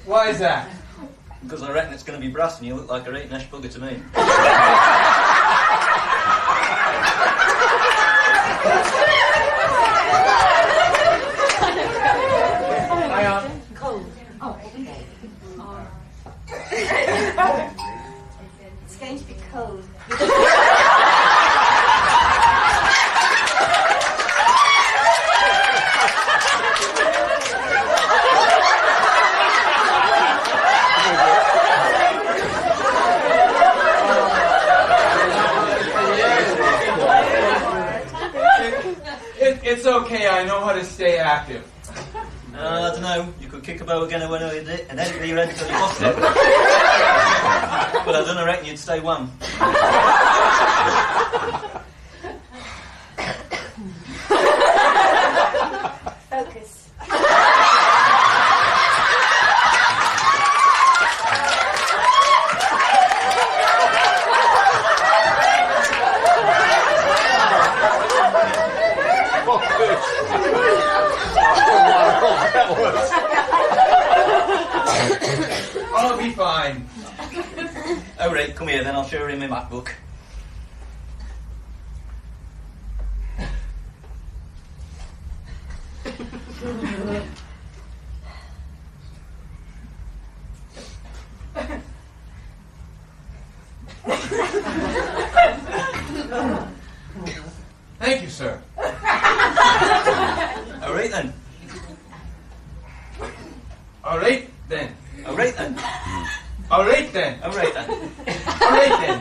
Why is that? Because I reckon it's going to be brass and you look like a 8-nesh bugger to me. Cold. Oh, okay. It's going to be cold. It's okay, I know how to stay active. I don't know, you could kick a bow again when I did it, and then be ready till you lost it. But I don't reckon you'd stay one. Focus. I'll be fine. Oh, right, come here then, I'll show you my MacBook. Thank you, sir. All right then. All right then. All right then. All right then. All right then. All right then.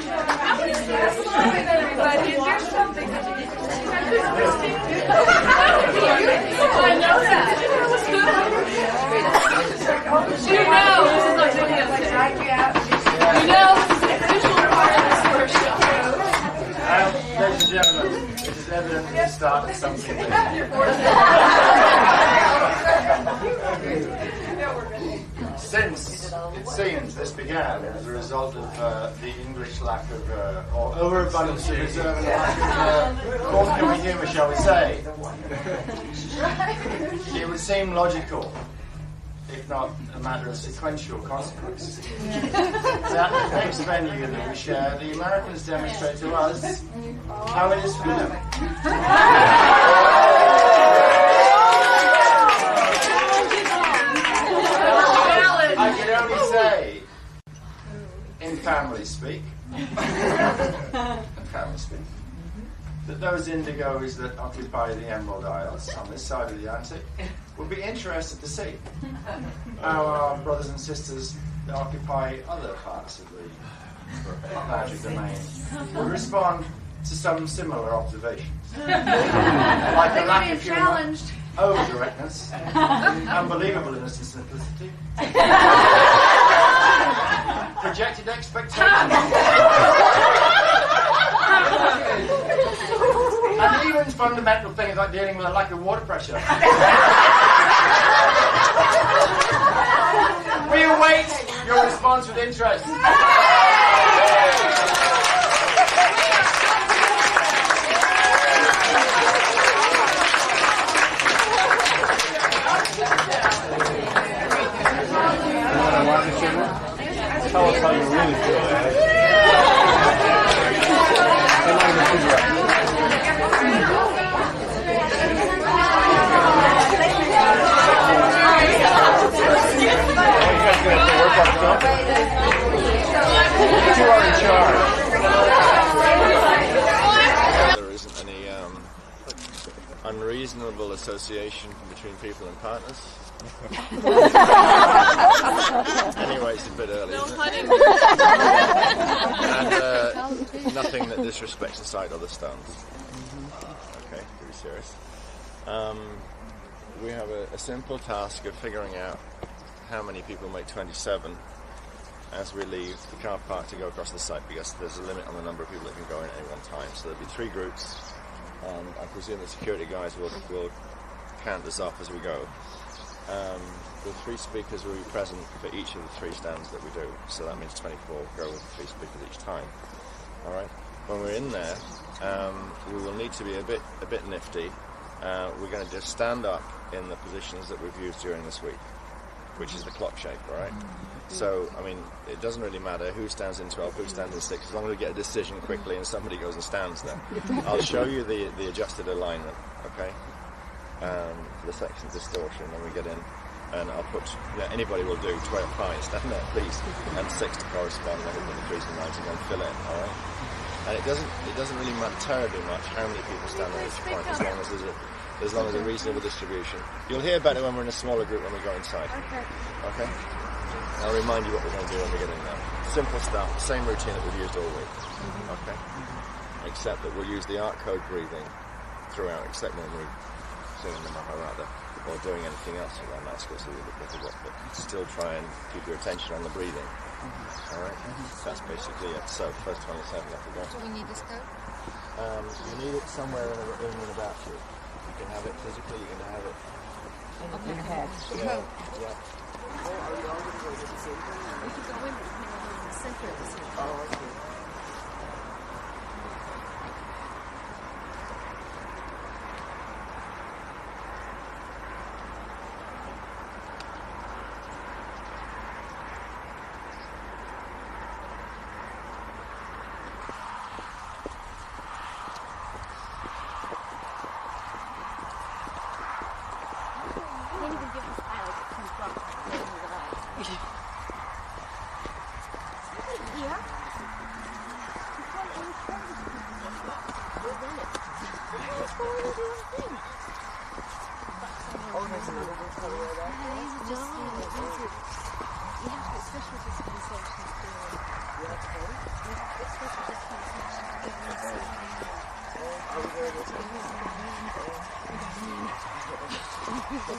started something new. Since it seems this began as a result of the English lack of, or overabundance of reserve and lack of forthcoming humour, shall we say, it would seem logical, if not a matter of sequential consequence, that the next venue that we share, the Americans demonstrate to us how it is for them. I can only say, in family speak, that those indigos that occupy the Emerald Isles on this side of the Atlantic would be interested to see how our brothers and sisters that occupy other parts of the Atlantic domain would respond to some similar observations. Like the lack of humour, over-directness, unbelievable innocence and simplicity, projected expectations, and even fundamental things like dealing with a lack of water pressure. We await your response with interest. Tell us how you really feel, Alex. You are in charge. There isn't any unreasonable association between people and partners. Anyway, it's a bit early, isn't it? And nothing that disrespects the site or the stones. Okay, pretty serious. We have a simple task of figuring out how many people make 27 as we leave the car park to go across the site, because there's a limit on the number of people that can go in at any one time. So there'll be 3 groups, and I presume the security guys will count us off as we go. The 3 speakers will be present for each of the 3 stands that we do, so that means 24 go with 3 speakers each time. All right. When we're in there, we will need to be a bit nifty. We're going to just stand up in the positions that we've used during this week, which is the clock shape. All right. So, I mean, it doesn't really matter who stands in 12, who stands in 6, as long as we get a decision quickly and somebody goes and stands there. I'll show you the adjusted alignment, okay, for the section distortion when we get in. And I'll put, anybody will do 12 fine, stand there, please, and 6 to correspond, and then we'll put the 3s and 9s and then fill in, all right? And it doesn't really matter terribly much how many people stand at each point, as long as there's a reasonable distribution. You'll hear better when we're in a smaller group when we go inside. Okay? I'll remind you what we're going to do when we get in there. Simple stuff, same routine that we've used all week. Okay? Except that we'll use the art code breathing throughout, except when we're singing them up, or rather, or doing anything else around that, so it's a little bit difficult, but still try and keep your attention on the breathing. Alright? That's basically it. So, first 27, off we go. Do we need this code? You need it somewhere in and about you. You can have it physically, you can have it in your head. Yeah. Or are you already going to the center? We could go in the center of the city. Oh, okay.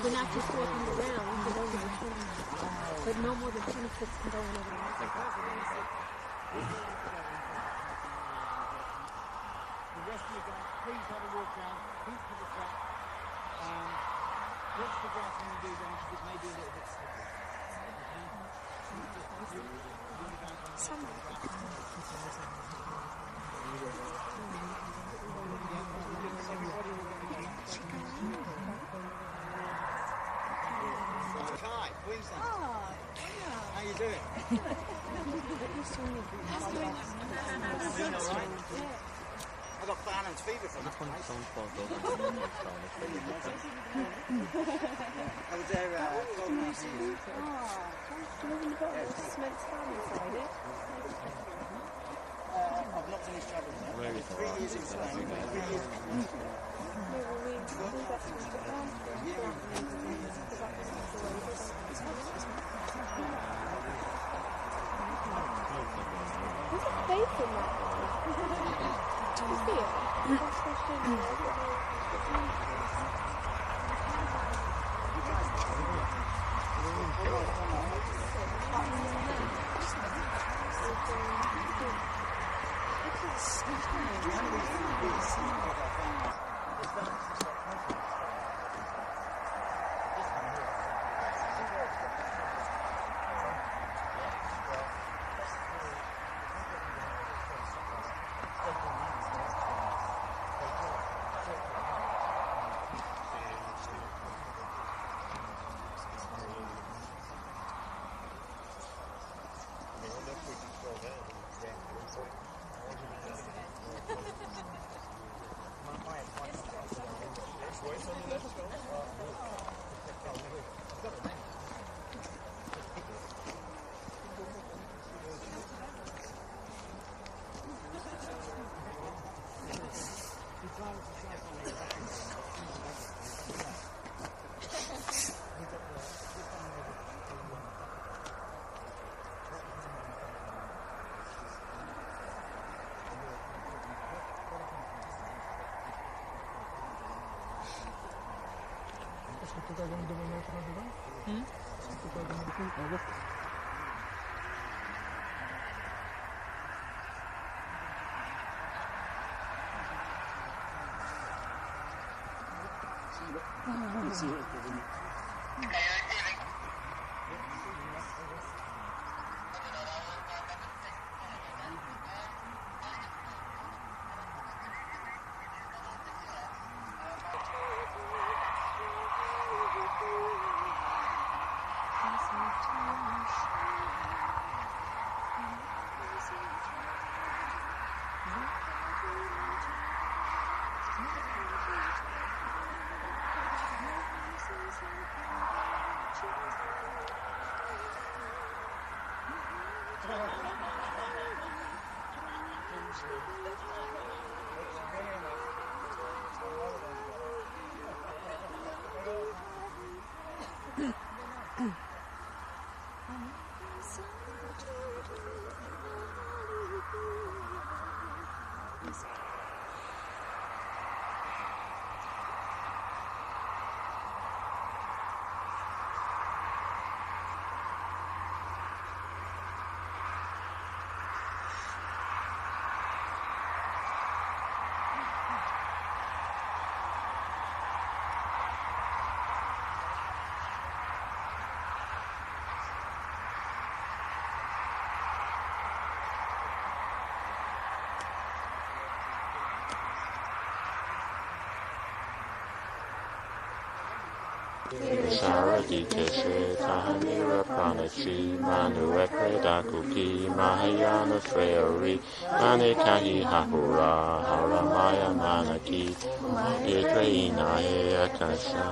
We're not just walking around, but no more than 26 can go in over the the rest of you guys, please have a walk around, keep to the track, watch the grass when you do that, because it may be a little bit slippery. Hi, Queensland. How you doing? I got Barnum's fever from that place. I was there 12 and a half years. I've not finished travelling there. 3 years in Spain, 3 years in There's a face in that. Do you see it? Sharati Keshe Tahanira Pranachi Manu Ekreda Kuki Mahayana Treori Mane Kahi Hahura Haramaya Manaki Yetreina Akasha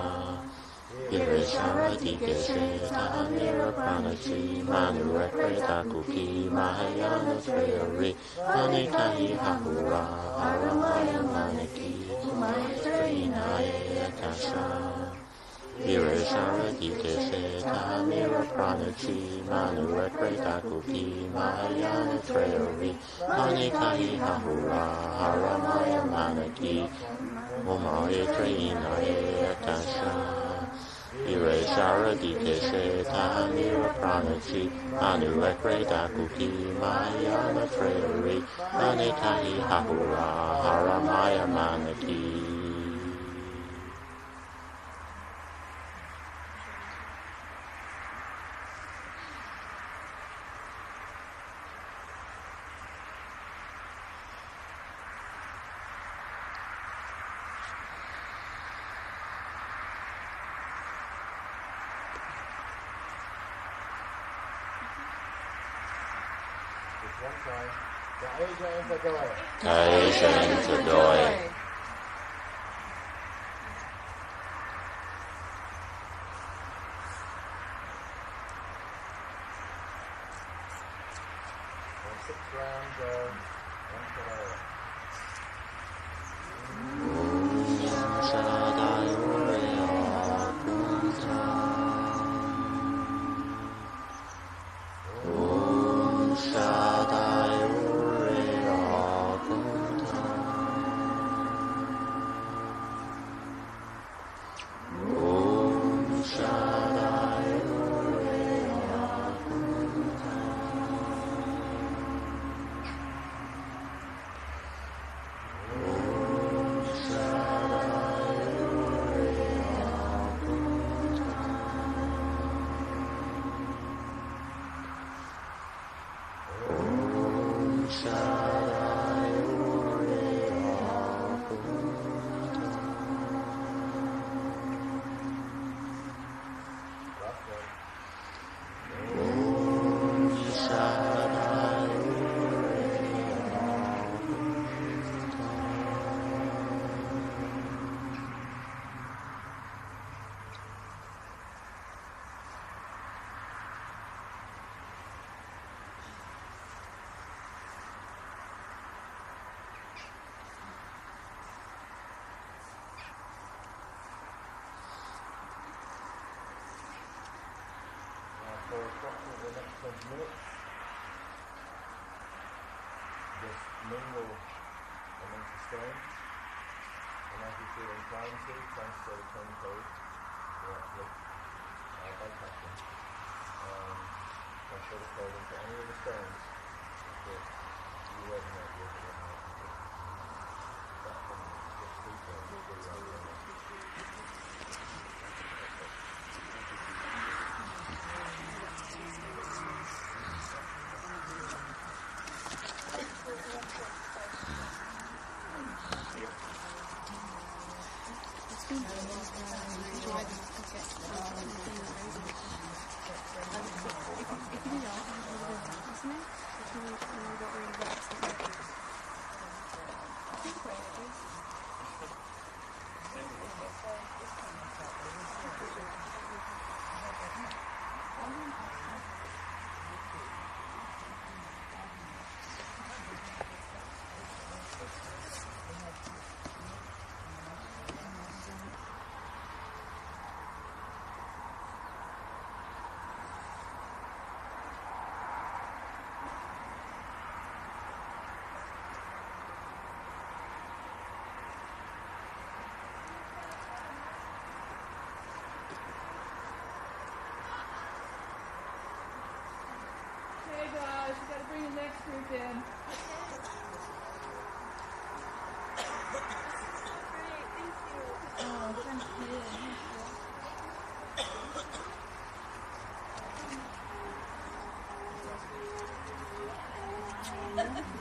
Ire Sharati Keshe Tahanira Pranachi Manu Ekreda Kuki Mahayana Treori Mane Kahi Hahura Haramaya Manaki Yetreina Akasha Ire Sharati Keshe Tahanira Pranachi Manu Ekreda Kuki Mahayana Treori Mane Kahi Hahura Haramaya Manaki Oma Yetreina Akasha Ire Sharadi Keshe Tamira Pranachi Anu Ekreda Kuki Mayana Treori Anekahi Hahura Haramaya Manaki. Kaishan Tagoy. For approximately the next 20 minutes, just mingle amongst the stones, and as you feel inclined to, transfer the tone code directly by tapping. Transfer the code into any of the stones that you resonate with or not. That can just speak to it. Bring the next group in. Oh, thank you.